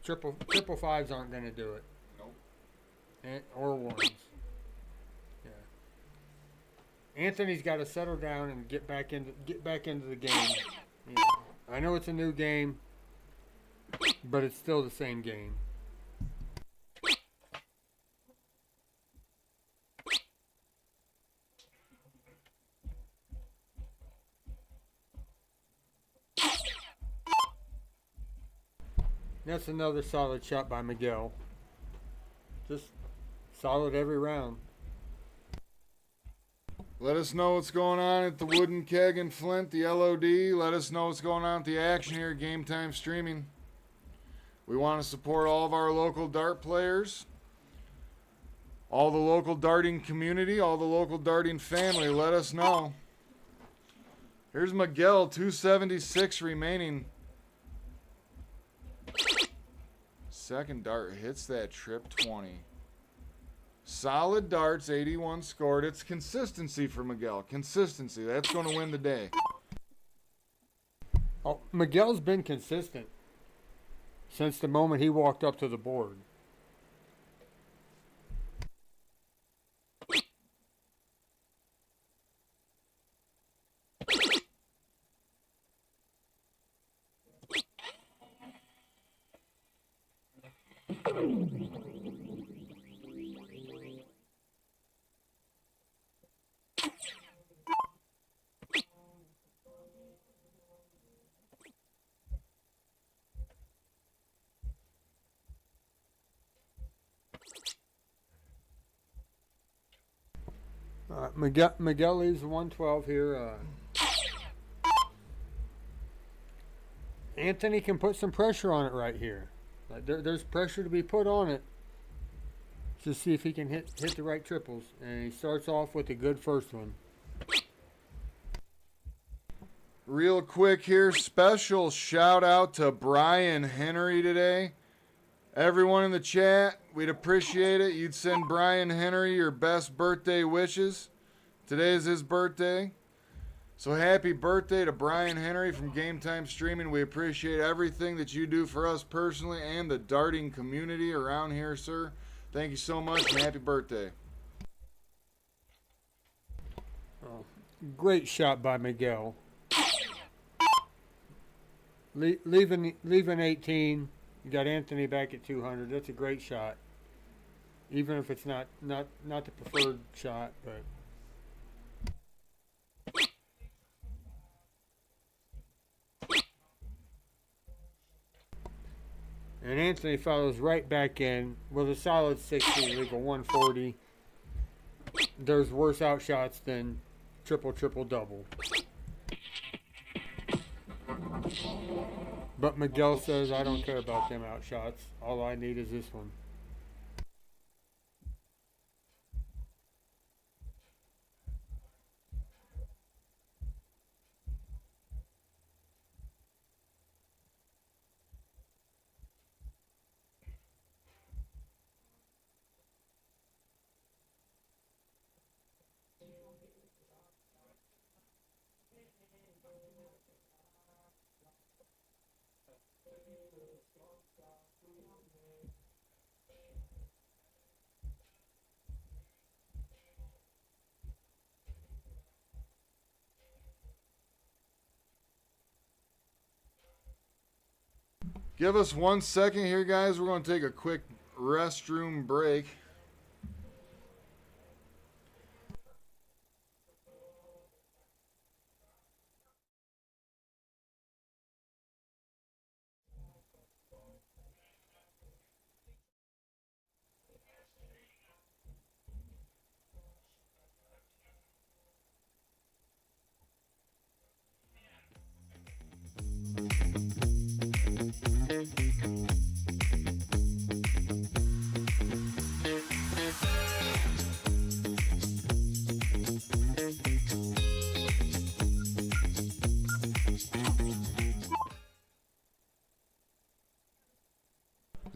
Triple fives aren't going to do it. Nope. Or ones. Yeah. Anthony's got to settle down and get back into the game. Yeah. I know it's a new game, but it's still the same game. That's another solid shot by Miguel. Just solid every round. Let us know what's going on at the Wooden Keg in Flint, the LOD. Let us know what's going on at the action here at Game Time Streaming. We want to support all of our local dart players, all the local darting community, all the local darting family. Let us know. Here's Miguel, 276 remaining. Second dart hits that trip 20. Solid darts, 81 scored. It's consistency for Miguel. Consistency. That's going to win the day. Oh, Miguel's been consistent since the moment he walked up to the board. Miguel leaves 112 here. Anthony can put some pressure on it right here. There's pressure to be put on it. Just see if he can hit the right triples. And he starts off with a good first one. Real quick here, special shout out to Brian Henry today. Everyone in the chat, we'd appreciate it. You'd send Brian Henry your best birthday wishes. Today is his birthday. So happy birthday to Brian Henry from Game Time Streaming. We appreciate everything that you do for us personally and the darting community around here, sir. Thank you so much and happy birthday. Oh, great shot by Miguel. Leaving 18. You got Anthony back at 200. That's a great shot. Even if it's not the preferred shot, but and Anthony follows right back in with a solid 60, legal 140. There's worse outshots than triple double. But Miguel says, I don't care about them outshots. All I need is this one. Give us 1 second here, guys. We're going to take a quick restroom break.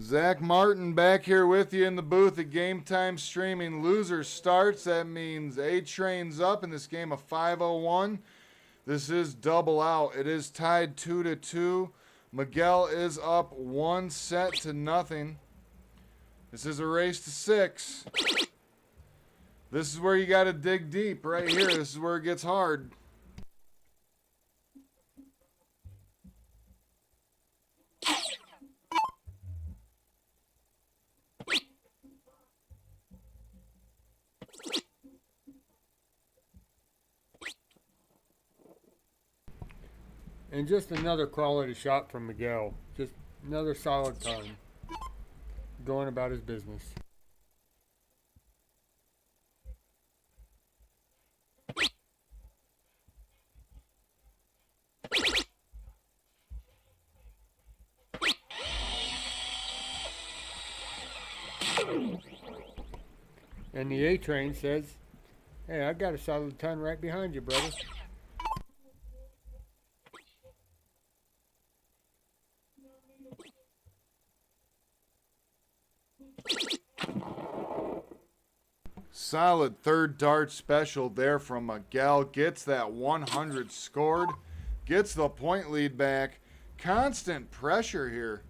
Zach Martin back here with you in the booth at Game Time Streaming. Loser starts. That means A-Train's up in this game of 501. This is double out. It is tied 2-2. Miguel is up 1-0. This is a race to 6. This is where you got to dig deep right here. This is where it gets hard. And just another quality shot from Miguel. Just another solid time. Going about his business. And the A-Train says, hey, I got a solid ton right behind you, brother. Solid third dart special there from Miguel. Gets that 100 scored. Gets the point lead back. Constant pressure here.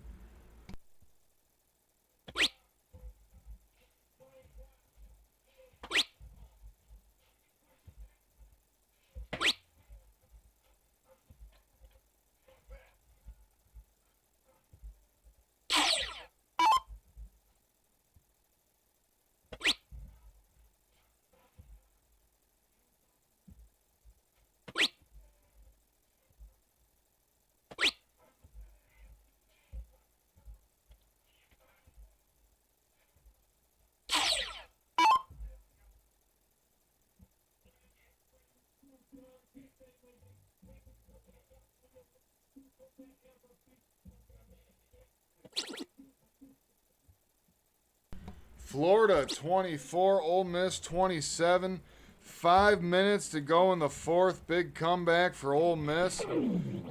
Florida 24, Ole Miss 27. 5 minutes to go in the fourth. Big comeback for Ole Miss.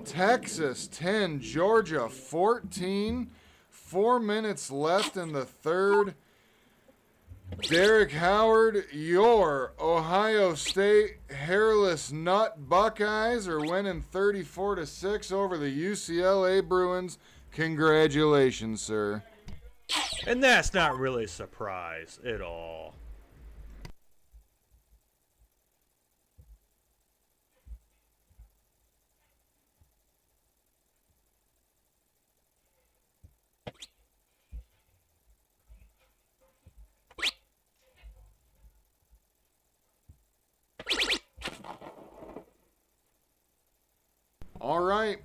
Texas 10, Georgia 14. 4 minutes left in the third. Derek Howard, your Ohio State hairless nut Buckeyes are winning 34-6 over the UCLA Bruins. Congratulations, sir. And that's not really a surprise at all. All right.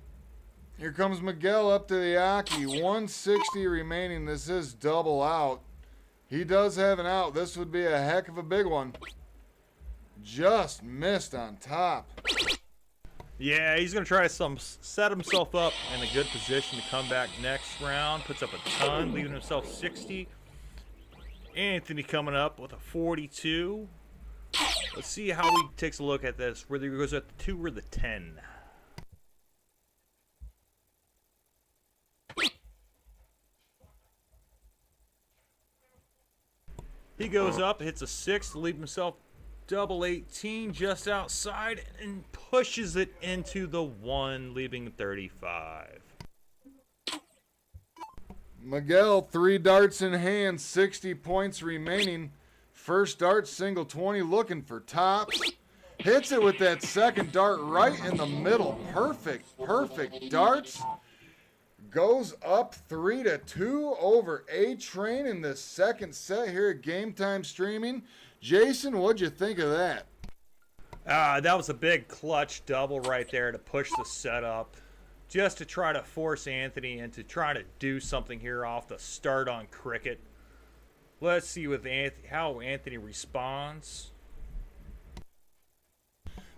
Here comes Miguel up to the Aki. 160 remaining. This is double out. He does have an out. This would be a heck of a big one. Just missed on top. Yeah, he's going to try to set himself up in a good position to come back next round. Puts up a ton, leaving himself 60. Anthony coming up with a 42. Let's see how he takes a look at this. Whether he goes at the 2 or the 10. He goes up, hits a 6 to leave himself double 18 just outside and pushes it into the 1, leaving 35. Miguel, 3 darts in hand, 60 points remaining. First dart, single 20, looking for tops. Hits it with that second dart right in the middle. Perfect, perfect darts. goes up 3-2 over A-Train in the second set here at Game Time Streaming. Jason, what'd you think of that? That was a big clutch double right there to push the setup, just to try to force Anthony and to try to do something here off the start on cricket. Let's see with how Anthony responds.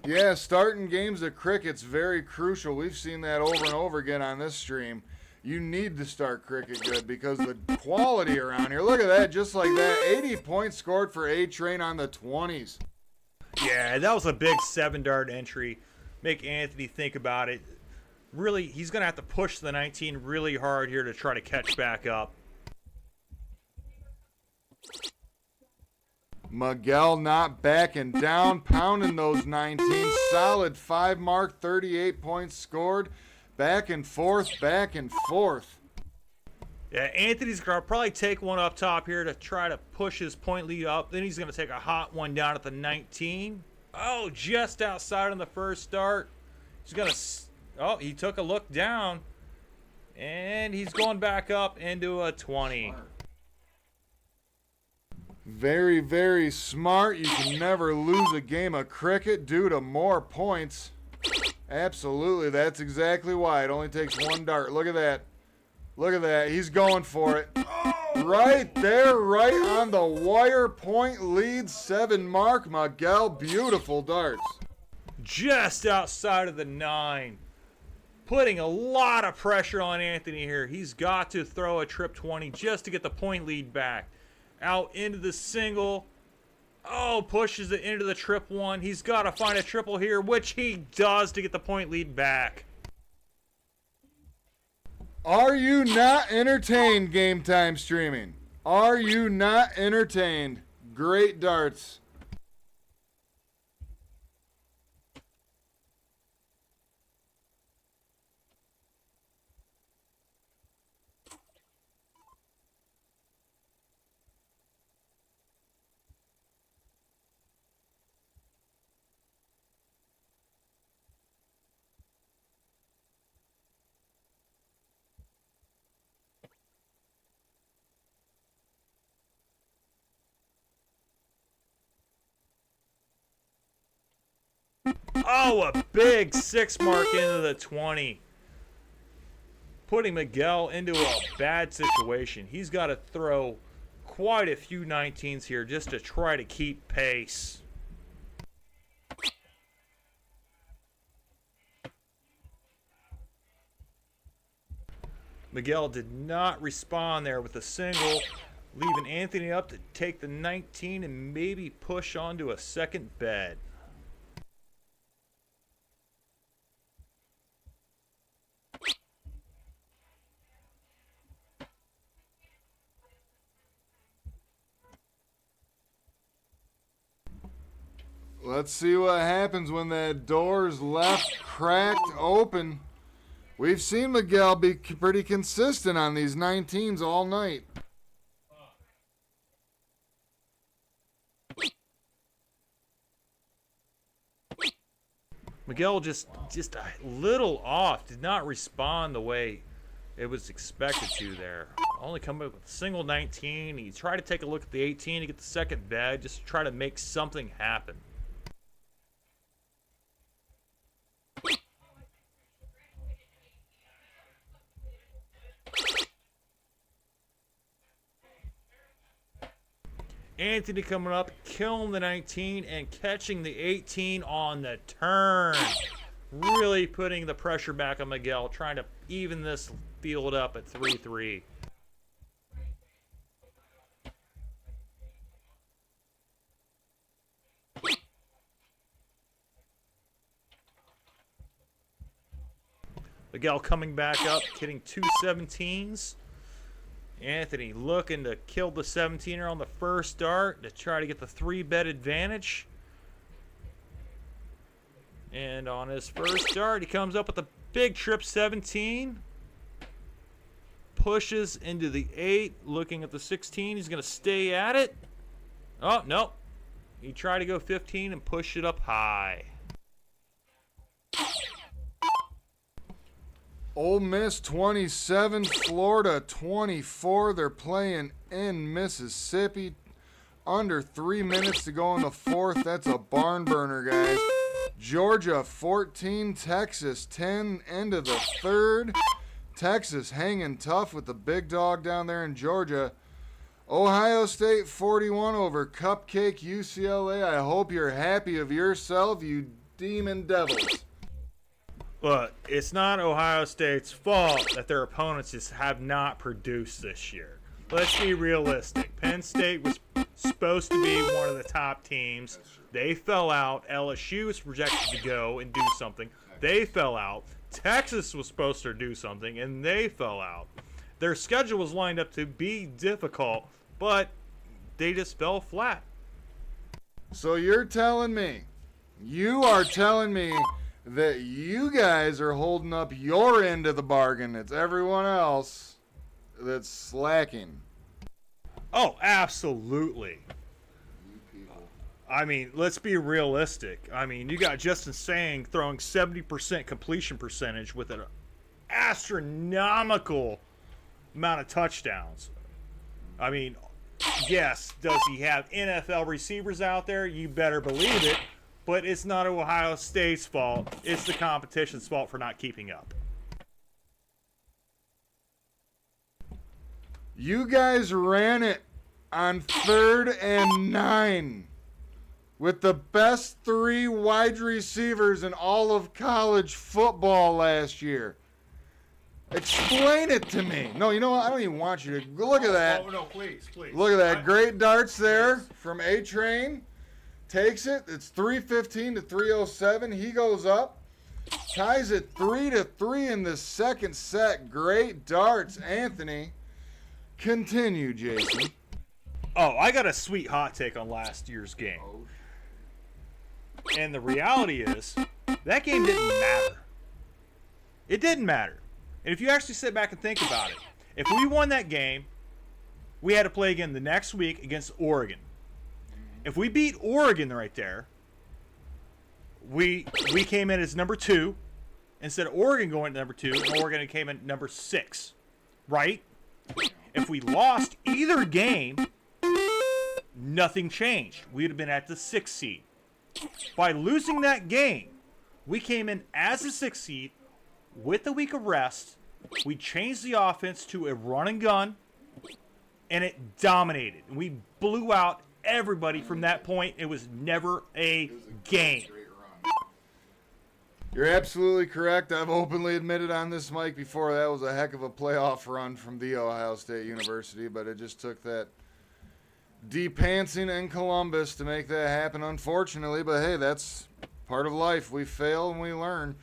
Yeah, starting games of cricket's very crucial. We've seen that over and over again on this stream. You need to start cricket good because the quality around here. Look at that, just like that. 80 points scored for A-Train on the 20s. Yeah, that was a big 7-dart entry. Make Anthony think about it. Really, he's going to have to push the 19 really hard here to try to catch back up. Miguel not backing down, pounding those 19. Solid 5 mark, 38 points scored. Back and forth, back and forth. Yeah, Anthony's going to probably take one up top here to try to push his point lead up. Then he's going to take a hot one down at the 19. Oh, just outside on the first start. He's going to... Oh, he took a look down. And he's going back up into a 20. Very, very smart. You can never lose a game of cricket due to more points. Absolutely, that's exactly why. It only takes one dart. Look at that. Look at that. He's going for it. Right there, right on the wire. Point lead, 7 mark. Miguel, beautiful darts. Just outside of the 9. Putting a lot of pressure on Anthony here. He's got to throw a trip 20 just to get the point lead back. Out into the single. Oh, pushes it into the trip 1. He's got to find a triple here, which he does to get the point lead back. Are you not entertained, Game Time Streaming? Are you not entertained? Great darts. Oh, a big 6 mark into the 20. Putting Miguel into a bad situation. He's got to throw quite a few 19s here just to try to keep pace. Miguel did not respond there with a single, leaving Anthony up to take the 19 and maybe push onto a second bed. Let's see what happens when that door's left cracked open. We've seen Miguel be pretty consistent on these 19s all night. Miguel just a little off, did not respond the way it was expected to there. Only coming up with a single 19. He tried to take a look at the 18 to get the second bed, just to try to make something happen. Anthony coming up, killing the 19 and catching the 18 on the turn. Really putting the pressure back on Miguel, trying to even this field up at 3-3. Miguel coming back up, hitting 2 17s. Anthony looking to kill the 17er on the first dart to try to get the 3-bet advantage. And on his first dart, he comes up with a big trip 17. Pushes into the 8, looking at the 16. He's going to stay at it. Oh, no. He tried to go 15 and push it up high. Ole Miss 27, Florida 24. They're playing in Mississippi. Under 3 minutes to go in the fourth. That's a barn burner, guys. Georgia 14, Texas 10, end of the third. Texas hanging tough with the big dog down there in Georgia. Ohio State 41 over Cupcake UCLA. I hope you're happy of yourself, you demon devils. Look, it's not Ohio State's fault that their opponents just have not produced this year. Let's be realistic. Penn State was supposed to be one of the top teams. They fell out. LSU was projected to go and do something. They fell out. Texas was supposed to do something, and they fell out. Their schedule was lined up to be difficult, but they just fell flat. So you are telling me that you guys are holding up your end of the bargain. It's everyone else that's slacking. Oh, absolutely. I mean, let's be realistic. I mean, you got Justin Sang throwing 70% completion percentage with an astronomical amount of touchdowns. I mean, yes, does he have NFL receivers out there? You better believe it. But it's not Ohio State's fault. It's the competition's fault for not keeping up. You guys ran it on 3rd and 9 with the best 3 wide receivers in all of college football last year. Explain it to me. No, you know what? I don't even want you to. Look at that. Oh, no, please. Look at that. Great darts there from A-Train. Takes it. It's 3:15 to 3:07. He goes up. Ties it 3-3 in the second set. Great darts, Anthony. Continue, Jason. Oh, I got a sweet hot take on last year's game. And the reality is, that game didn't matter. It didn't matter. And if you actually sit back and think about it, if we won that game, we had to play again the next week against Oregon. If we beat Oregon right there, we came in as number 2 instead of Oregon going to number 2, and Oregon came in number 6, right? If we lost either game, nothing changed. We'd have been at the 6th seed. By losing that game, we came in as a 6th seed with a week of rest. We changed the offense to a run and gun, and it dominated. We blew out everybody from that point. It was never a game. You're absolutely correct. I've openly admitted on this mic before that was a heck of a playoff run from the Ohio State University, but it just took that de-pantsing in Columbus to make that happen, unfortunately. But hey, that's part of life. We fail and we learn.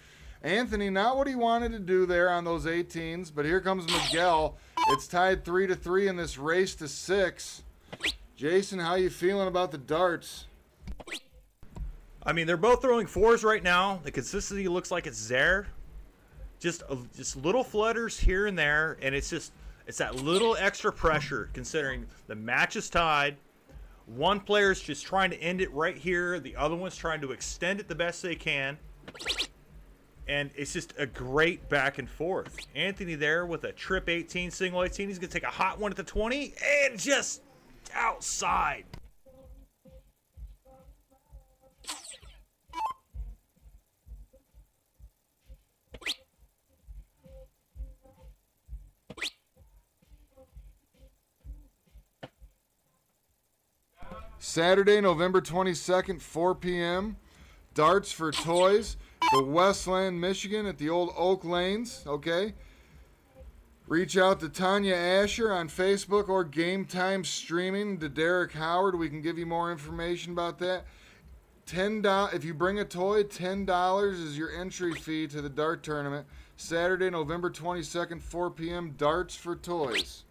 Anthony, not what he wanted to do there on those 18s, but here comes Miguel. It's tied 3-3 in this race to 6. Jason, how you feeling about the darts? I mean, they're both throwing 4s right now. The consistency looks like it's there. Just little flutters here and there, and it's that little extra pressure considering the match is tied. One player's just trying to end it right here. The other one's trying to extend it the best they can. And it's just a great back and forth. Anthony there with a trip 18, single 18. He's going to take a hot one at the 20 and just outside. Saturday, November 22nd, 4 p.m. Darts for Toys, the Westland, Michigan at the old Oak Lanes, okay? Reach out to Tanya Asher on Facebook or Game Time Streaming to Derek Howard. We can give you more information about that. $10 if you bring a toy, $10 is your entry fee to the dart tournament. Saturday, November 22nd, 4 p.m. Darts for Toys.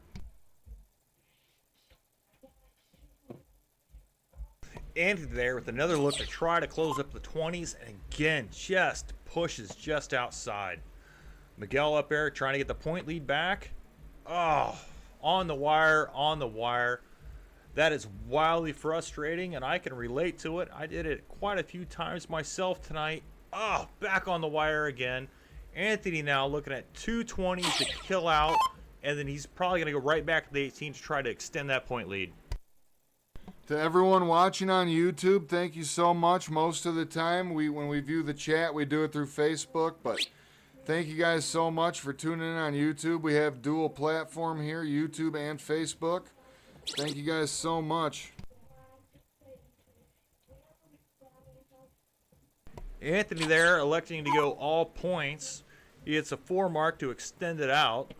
Andy there with another look to try to close up the 20s, and again, just pushes just outside. Miguel up there trying to get the point lead back. Oh, on the wire. That is wildly frustrating, and I can relate to it. I did it quite a few times myself tonight. Oh, back on the wire again. Anthony now looking at 220s to kill out, and then he's probably going to go right back to the 18 to try to extend that point lead. To everyone watching on YouTube, thank you so much. Most of the time, when we view the chat, we do it through Facebook, but thank you guys so much for tuning in on YouTube. We have dual platform here, YouTube and Facebook. Thank you guys so much. Anthony there electing to go all points. He hits a 4 mark to extend it out.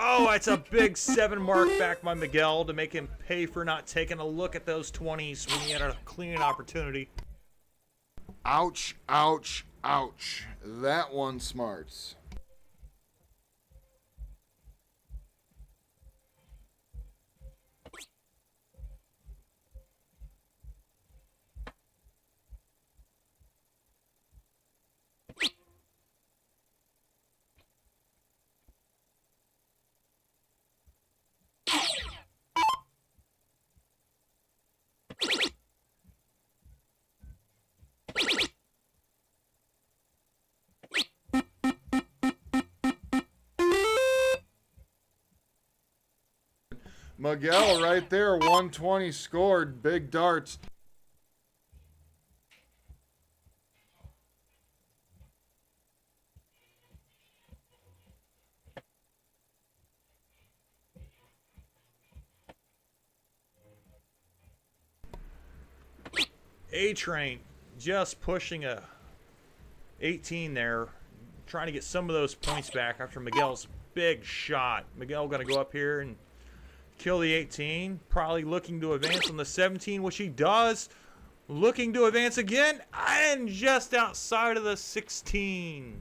Oh, it's a big 7 mark back by Miguel to make him pay for not taking a look at those 20s when he had a clean opportunity. Ouch, ouch, ouch. That one smarts. Miguel right there, 120 scored. Big darts. A-Train just pushing a 18 there, trying to get some of those points back after Miguel's big shot. Miguel going to go up here and kill the 18, probably looking to advance on the 17, which he does. Looking to advance again, and just outside of the 16.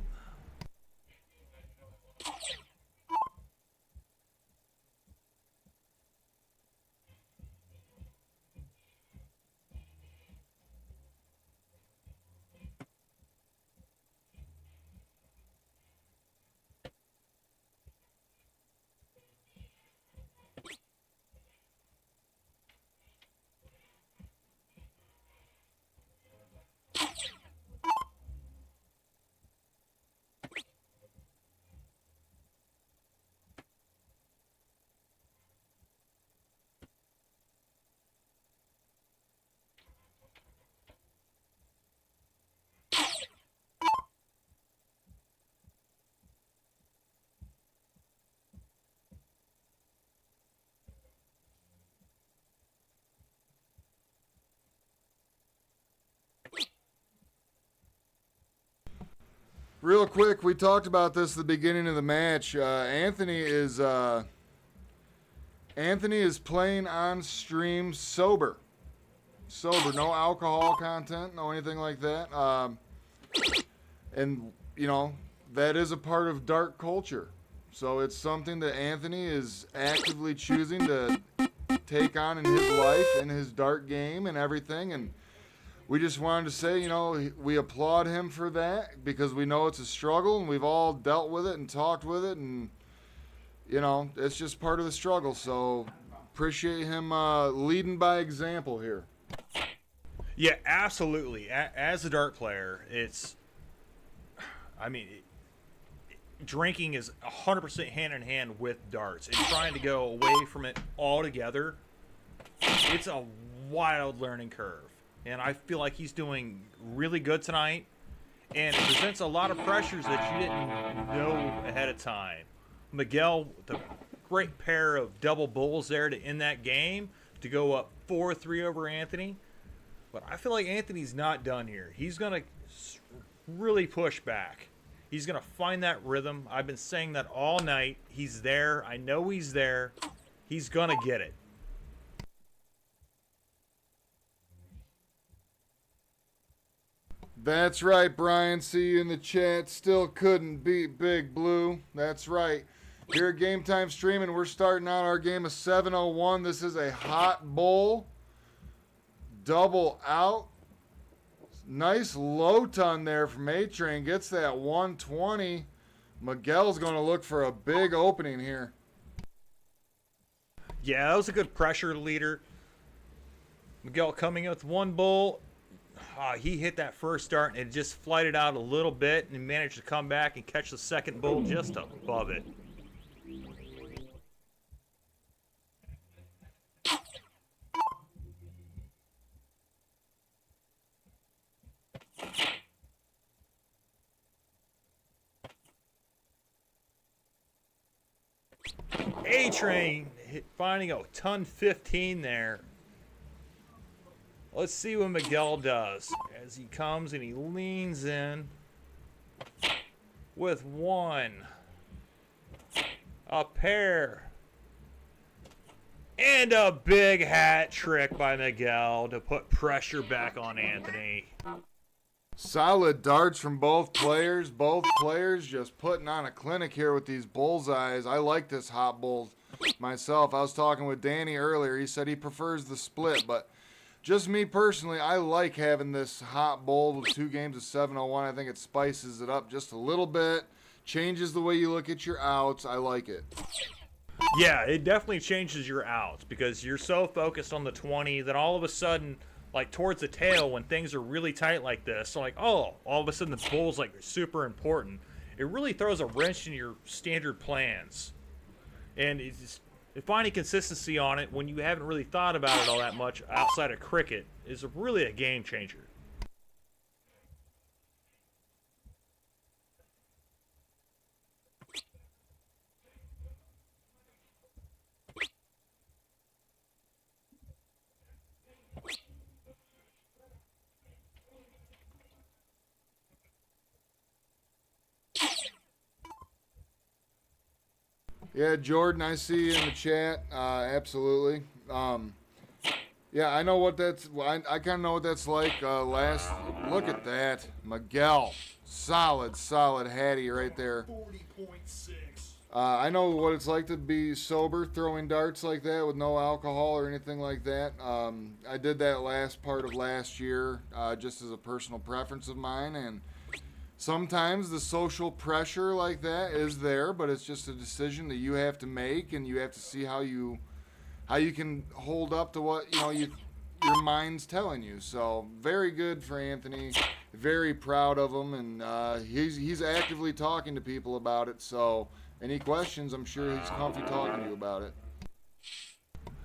Real quick, we talked about this at the beginning of the match. Anthony is playing on stream sober. No alcohol content, no anything like that. And you know, that is a part of dark culture. So it's something that Anthony is actively choosing to take on in his life, in his dark game and everything. And we just wanted to say, you know, we applaud him for that because we know it's a struggle and we've all dealt with it and talked with it, and you know, it's just part of the struggle. So appreciate him leading by example here. Yeah, absolutely. As a dart player, drinking is 100% hand in hand with darts, and trying to go away from it altogether, it's a wild learning curve. And I feel like he's doing really good tonight, and it presents a lot of pressures that you didn't know ahead of time. Miguel, the great pair of double bulls there to end that game, to go up 4-3 over Anthony. But I feel like Anthony's not done here. He's going to really push back. He's going to find that rhythm. I've been saying that all night. He's there. I know he's there. He's going to get it. That's right, Brian. See you in the chat. Still couldn't beat Big Blue. That's right. Here at Game Time Streaming, we're starting out our game of 701. This is a hot bowl. Double out. Nice low ton there from A-Train. Gets that 120. Miguel's going to look for a big opening here. Yeah, that was a good pressure leader. Miguel coming with one bull. He hit that first dart and it just flighted out a little bit and managed to come back and catch the second bull just above it. A-Train finding a ton 15 there. Let's see what Miguel does as he comes and he leans in with one, a pair, and a big hat trick by Miguel to put pressure back on Anthony. Solid darts from both players. Both players just putting on a clinic here with these bullseyes. I like this hot bull myself. I was talking with Danny earlier. He said he prefers the split, but just me personally, I like having this hot bull with 2 games of 701. I think it spices it up just a little bit, changes the way you look at your outs. I like it. Yeah, it definitely changes your outs because you're so focused on the 20 that all of a sudden, like towards the tail, when things are really tight like this, so like, oh, all of a sudden the bull's like super important. It really throws a wrench in your standard plans. And it's just, finding consistency on it when you haven't really thought about it all that much outside of cricket is really a game changer. Yeah, Jordan, I see you in the chat. Absolutely. Yeah, I know what that's. I kind of know what that's like. Look at that, Miguel, solid hattie right there. 40.6. I know what it's like to be sober, throwing darts like that with no alcohol or anything like that. I did that last part of last year, just as a personal preference of mine, and sometimes the social pressure like that is there, but it's just a decision that you have to make, and you have to see how you can hold up to what your mind's telling you. So very good for Anthony, very proud of him, and he's actively talking to people about it. So any questions, I'm sure he's comfy talking to you about it.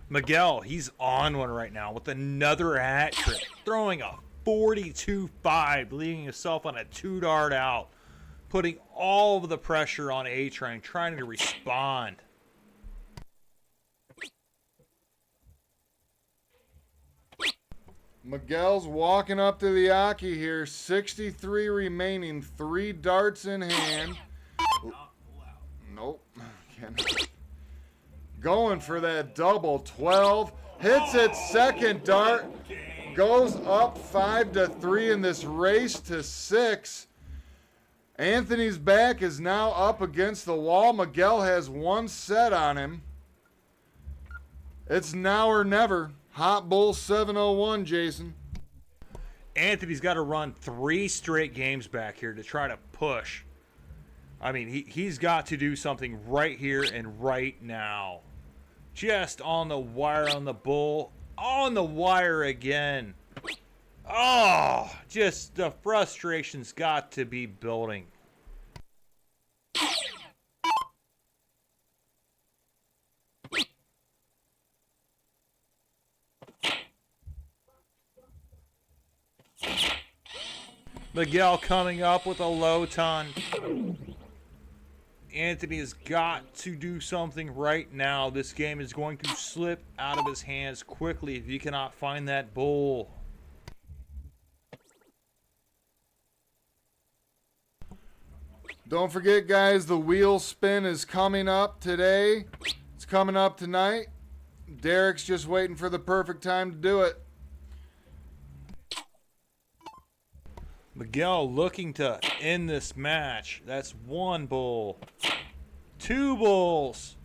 Miguel, he's on one right now with another hat trick, throwing a 42-5, leaving himself on a 2-dart out, putting all of the pressure on A-Train, trying to respond. Miguel's walking up to the Aki here, 63 remaining, 3 darts in hand. Nope. Going for that double 12, hits it second dart. Goes up 5-3 in this race to 6. Anthony's back is now up against the wall. Miguel has 1 set on him. It's now or never. Hot Bull 701, Jason. Anthony's got to run 3 straight games back here to try to push. I mean, he's got to do something right here and right now. Just on the wire on the bull. On the wire again. Oh, just the frustration's got to be building. Miguel coming up with a low ton. Anthony has got to do something right now. This game is going to slip out of his hands quickly if he cannot find that bull. Don't forget, guys, the wheel spin is coming up today. It's coming up tonight. Derek's just waiting for the perfect time to do it. Miguel looking to end this match. That's 1 bull. 2 bulls.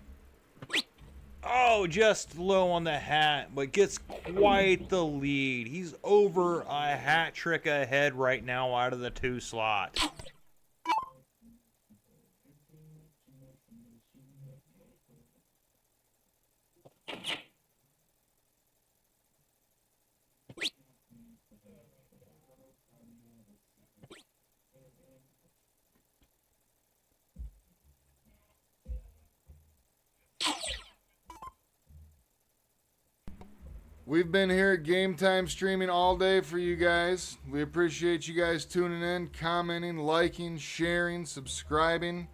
Oh, just low on the hat, but gets quite the lead. He's over a hat trick ahead right now out of the 2 slot. We've been here at Game Time streaming all day for you guys. We appreciate you guys tuning in, commenting, liking, sharing, subscribing.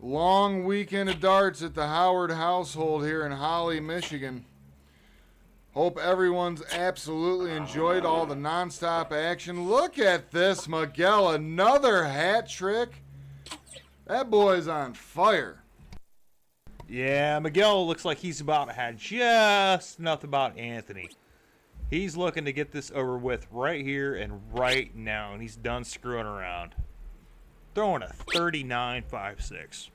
Long weekend of darts at the Howard household here in Holly, Michigan. Hope everyone's absolutely enjoyed all the nonstop action. Look at this, Miguel, another hat trick. That boy's on fire. Yeah, Miguel looks like he's about to have just enough about Anthony. He's looking to get this over with right here and right now, and he's done screwing around. Throwing a 39.56.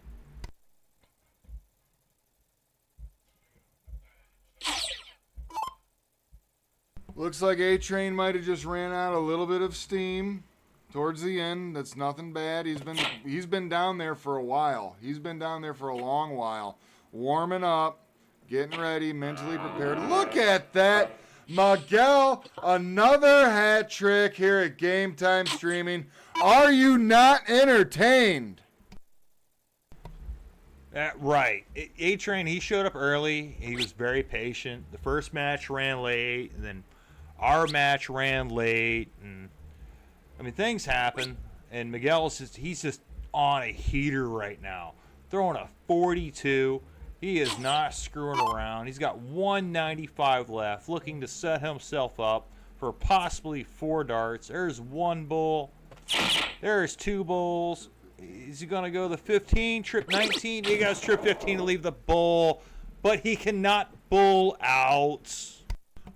Looks like A-Train might have just ran out a little bit of steam towards the end. That's nothing bad. He's been down there for a while. He's been down there for a long while. Warming up, getting ready, mentally prepared. Look at that. Miguel, another hat trick here at Game Time Streaming. Are you not entertained? Right. A-Train, he showed up early. He was very patient. The first match ran late, and then our match ran late. And I mean, things happen. And Miguel's he's just on a heater right now. Throwing a 42. He is not screwing around. He's got 195 left, looking to set himself up for possibly 4 darts. There's 1 bull. There's 2 bulls. Is he going to go the 15, trip 19? He goes trip 15 to leave the bull, but he cannot bull out.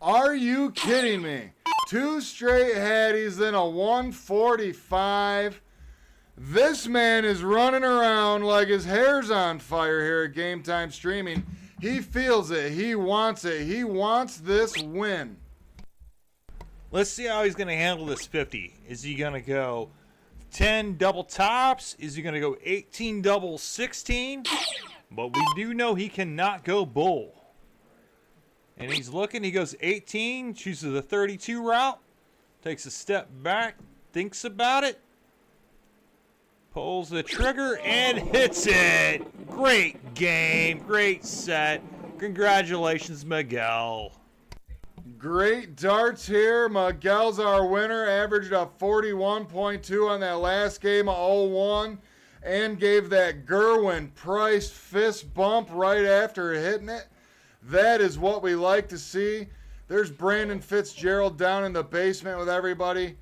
Are you kidding me? 2 straight haddies, then a 145. This man is running around like his hair's on fire here at Game Time Streaming. He feels it. He wants it. He wants this win. Let's see how he's going to handle this 50. Is he going to go 10 double tops? Is he going to go 18 double 16? But we do know he cannot go bull. And he's looking. He goes 18, chooses the 32 route, takes a step back, thinks about it, pulls the trigger, and hits it. Great game. Great set. Congratulations, Miguel. Great darts here. Miguel's our winner. Averaged a 41.2 on that last game of 0-1 and gave that Gerwin Price fist bump right after hitting it. That is what we like to see. There's Brandon Fitzgerald down in the basement with everybody.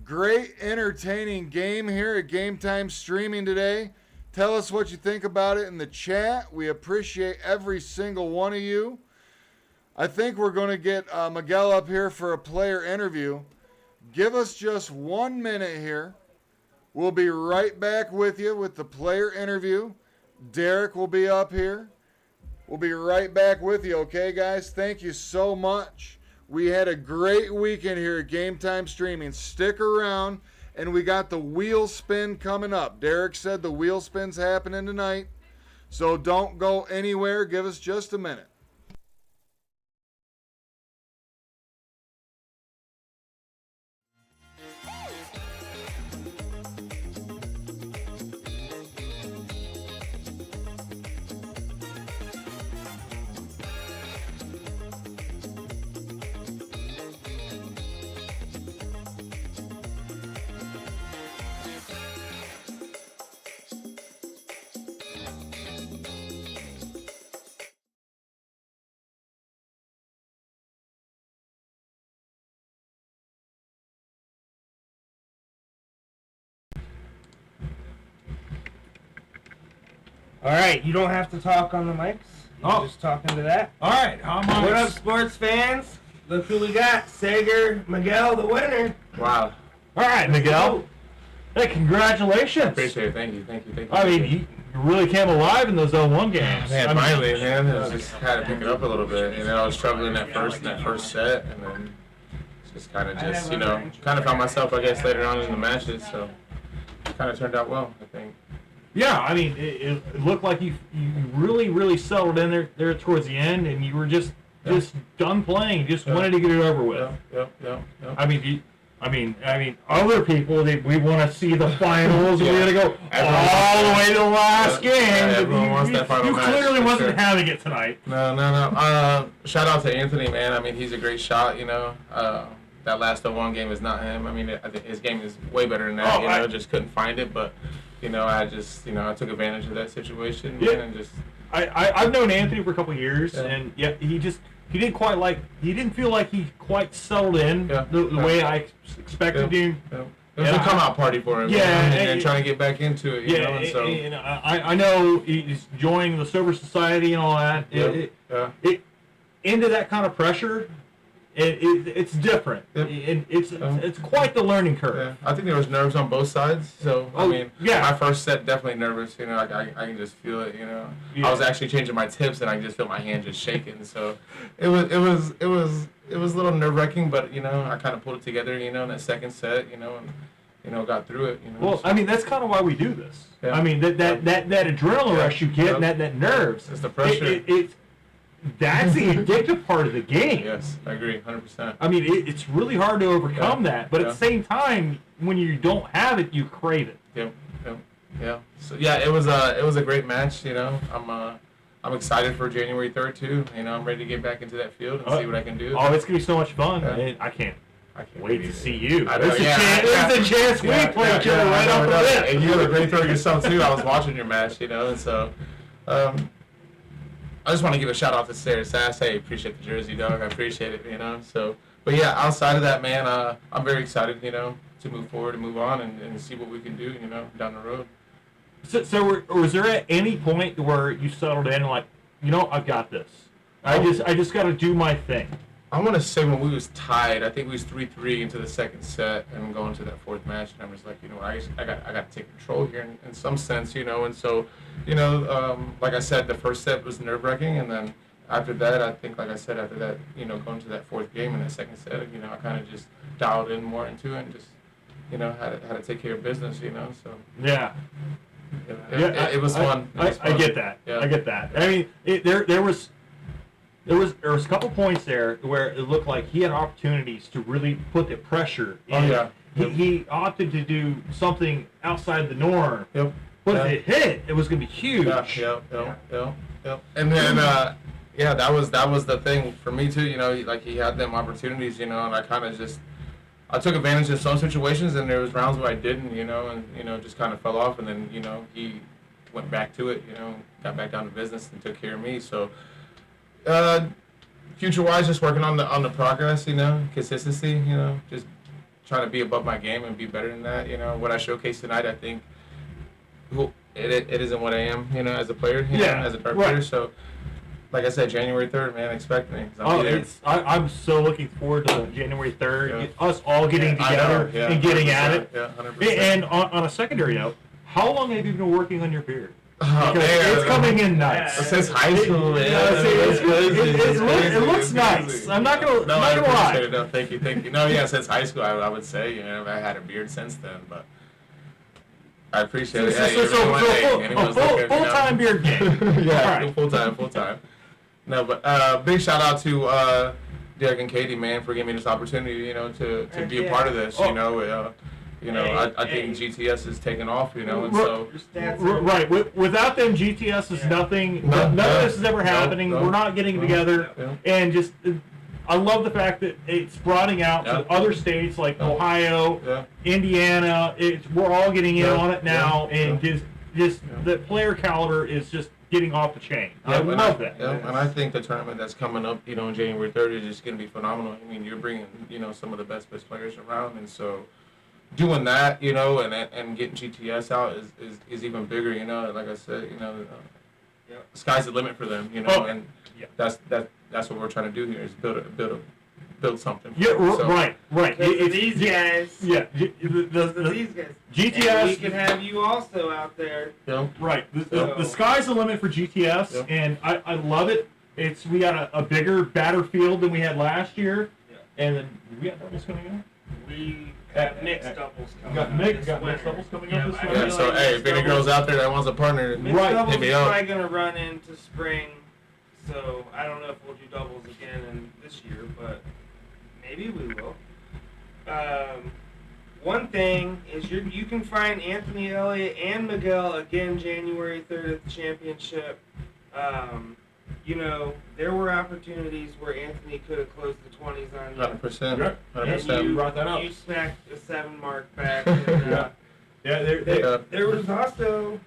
Great entertaining game here at Game Time Streaming today. Tell us what you think about it in the chat. We appreciate every single one of you. I think we're going to get Miguel up here for a player interview. Give us just 1 minute here. We'll be right back with you with the player interview. Derek will be up here. We'll be right back with you, okay, guys? Thank you so much. We had a great weekend here at Game Time Streaming. Stick around, and we got the wheel spin coming up. Derek said the wheel spin's happening tonight, so don't go anywhere. Give us just a minute. All right, you don't have to talk on the mics. You're just talking to that. All right, how am I? What up, sports fans? Look who we got. Sager, Miguel, the winner. Wow. All right, Miguel. Hey, congratulations. Appreciate it. Thank you. I mean, you really came alive in those 0-1 games. Man, I mean, finally, man. It was just kind of picking up a little bit. And then I was struggling in that first set. And then just kind of found myself, I guess, later on in the matches. So it kind of turned out well, I think. Yeah, I mean, it looked like you really, really settled in there towards the end, and you were just done playing. You just wanted to get it over with. Yep. I mean, I mean, other people we want to see the finals. Yeah. We got to go Everyone all the way to the last Yeah, game. everyone wants that final you match, clearly for wasn't sure. having it tonight. No. Shout out to Anthony, man. I mean, he's a great shot. That last 0-1 game is not him. I mean, I think his game is way better than that. Oh, Just couldn't find it, but I just I took advantage of that situation, Yeah. man, and just. I've known Anthony for a couple of years, Yeah. and he didn't feel like he quite settled in Yeah. the Yeah. way I expected him. It was a come out party for him. Yeah, and trying to get back into it. And so. I know he's joining the sober society and all that. It into that kind of pressure. It's different. Yep. It's quite the learning curve. Yeah, I think there was nerves on both sides. So yeah. my first set definitely nervous. I can just feel it. Yeah. I was actually changing my tips and I just feel my hand just shaking. So it was a little nerve wracking, but I kind of pulled it together. In that second set. And got through it. Well, I mean that's kind of why we do this. Yeah. I mean that adrenaline rush you get and that nerves. It's the pressure. That's the addictive part of the game. Yes, I agree, 100%. I mean, it's really hard to overcome that, but at the same time, when you don't have it, you crave it. Yeah. So it was a great match. I'm excited for January 3rd too. I'm ready to get back into that field and see what I can do. Oh, it's gonna be so much fun! Yeah. I can't wait to see you. I know, There's a chance we play each other right off the bat. And you have a great throw yourself too. I was watching your match, and so. I just want to give a shout out to Sarah Sass. Hey, appreciate the jersey, dog. I appreciate it, So, but yeah, outside of that, man, I'm very excited, to move forward and move on and see what we can do, down the road. So was there at any point where you settled in and like, I've got this. I just got to do my thing. I want to say when we was tied, I think we was 3-3 into the second set and going to that fourth match, and I was like, I got to take control here in some sense, and so, like I said, the first set was nerve-wracking, and then after that, I think, like I said, after that, going to that fourth game in that second set, I kind of just dialed in more into it and just, how to take care of business, so. Yeah. It was fun. I get that. Yeah. I get that. I mean, there was a couple points there where it looked like he had opportunities to really put the pressure in. Oh, yeah. He opted to do something outside the norm. Yep. But if it hit, it was going to be huge. Yep. And then, that was the thing for me too. Like he had them opportunities, and I kind of just I took advantage of some situations, and there was rounds where I didn't, and just kind of fell off, and then he went back to it, got back down to business and took care of me. So. Future-wise, just working on the progress, consistency, just trying to be above my game and be better than that. What I showcased tonight, I think, it isn't what I am, as a player, as a dart player. So, like I said, January 3rd, man, expect me. I'm so looking forward to January 3rd, Yeah. us all getting together and getting at it. Yeah, 100%. And on a secondary note, how long have you been working on your beard? Oh, Because man. it's coming in nice. Since high school, man. It's crazy. it looks It's nice. crazy. I'm not gonna No, I lie. appreciate it. No, thank you. No, yeah, since high school, I would say, I had a beard since then, but I appreciate it. So full-time beard game. Yeah, All right. full time. No, but big shout out to Derek and Katie, man, for giving me this opportunity, to be a part of this. I think GTS is taking off, and so. Right. Without them, GTS is nothing. None of this is ever happening. No. We're not getting together, and just. I love the fact that it's broadening out to other states like Ohio, Indiana. We're all getting in on it now, and just the player caliber is just getting off the chain. I love that. Yeah, and I think the tournament that's coming up, on January 3rd is just going to be phenomenal. I mean, you're bringing, some of the best players around, and so doing that, and getting GTS out is even bigger. Like I said, the sky's the limit for them. And that's what we're trying to do here is build something. Yeah, right. These guys. Yeah, These guys. GTS. And we can have you also out there. Right. The sky's the limit for GTS, and I love it. We got a bigger, badder field than we had last year, and then we got doubles coming up. We got mixed doubles coming up. Got mixed doubles coming up this I winter. Yeah, so hey, if any girls out there that wants a partner, Mixed Right, doubles hit me is up. probably going to run into spring, so I don't know if we'll do doubles again this year, but maybe we will. One thing is you can find Anthony Elliott and Miguel again January 3rd at the championship. There were opportunities where Anthony could have closed the 20s on you. 100%. And 100%. you brought that up. You smacked a 7 mark back. And, there was also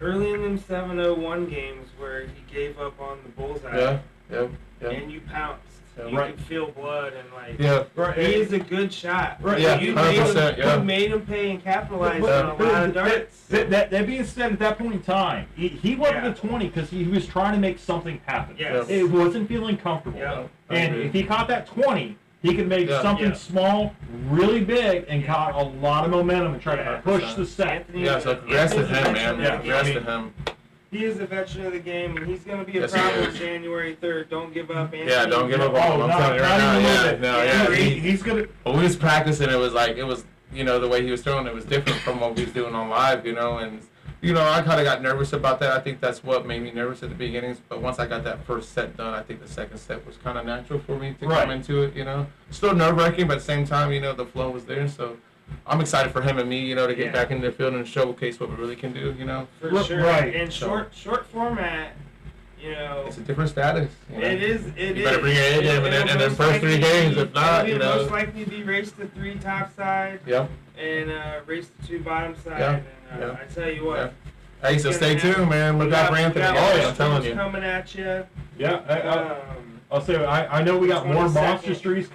early in them 7-0-1 games where he gave up on the bullseye. Yeah. And you pounced. Yeah, You right. could feel blood and like. Yeah. He is a good shot. Right. Yeah, You 100%, yeah. You made him pay and capitalize on a lot of darts. That being said, at that point in time, he wasn't Yeah. a 20 because he was trying to make something happen. Yes. It wasn't feeling comfortable. Yeah. And if he caught that 20, he could make Yeah. something Yeah. small really big and caught a lot of momentum and try to 100%. push the set. Anthony, Yeah, so congrats to Anthony's a him, veteran man. of the Congrats game. to him. He is a veteran of the game, and he's going to be a Yes, he problem is. January 3rd. Don't give up, Anthony. Yeah, don't give up Oh, on him. I'm not- telling you right not even now. a little Yeah, bit. no, yeah. He's gonna. When we was practicing, it was the way he was throwing, it was different from what we was doing on live, and I kind of got nervous about that. I think that's what made me nervous at the beginnings. But once I got that first set done, I think the second set was kind of natural for me to Right. come into it. Still nerve-wracking, but at the same time, the flow was there. So I'm excited for him and me, to get Yeah. back into the field and showcase what we really can do. For sure. Right. And So- short format, It's a different status. it is. It You better bring your A game in It'll the most first 3 likely games. be- If not, it'll most likely be race to 3 top side Yep. and race to 2 bottom side. Yeah. And Yeah. I tell you what. Yeah. Hey, so it's stay gonna happen. tuned, man. Look out for Anthony. We got Oh, more I'm telling you. coming at you. Yeah. I'll say I know we got more 22nd. monster streets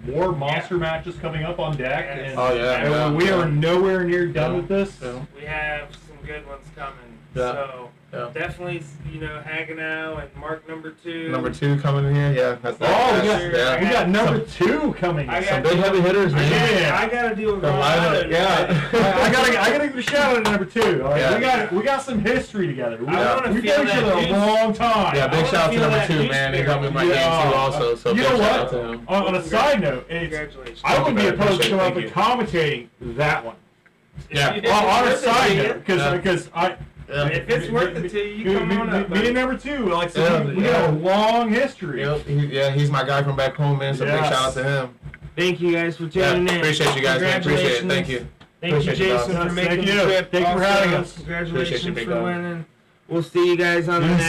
more monster matches coming up on deck, Yes. and Oh, yeah, and yeah, we yeah. are nowhere near done Yeah. with this. Yeah. We have some good ones coming. Yeah. So Yeah. definitely, Hagenow and Mark number 2. Number 2 coming in here. Yeah. That's Oh, we got, yeah. we got number 2 coming. I Some got- big heavy hitters, man. Yeah. I gotta deal with From Rhode Island, Island. yeah. I gotta give a shout out to number 2. All right? Yeah. We got some history together. We, I wanna we've feel known each that other a juice. long time. Yeah, big wanna shout out to feel number that 2, juice man. He there. helped me with my Yeah. game too, also. So You big know shout what? out to him. On a side note, Congratulations. I wouldn't be Thank you, man. opposed to coming up and Appreciate commentating that one. Yeah. If On a it's worth it side to you, note, because I. Yeah. If it's worth it to you, you come on up. Me and number 2, like I said, Yeah, we got a yeah. long history. Yeah, he's my guy from back home, man. So big Yes. shout out to him. Thank you guys for Yeah, tuning in. appreciate you guys, man. Appreciate it. Thank you. Thank you, Appreciate you, Jason, boss. for Yes, making thank the you. trip. Thank you for Also, having us. Congratulations Appreciate you, big for dog. winning. We'll see you guys on the Yes. next.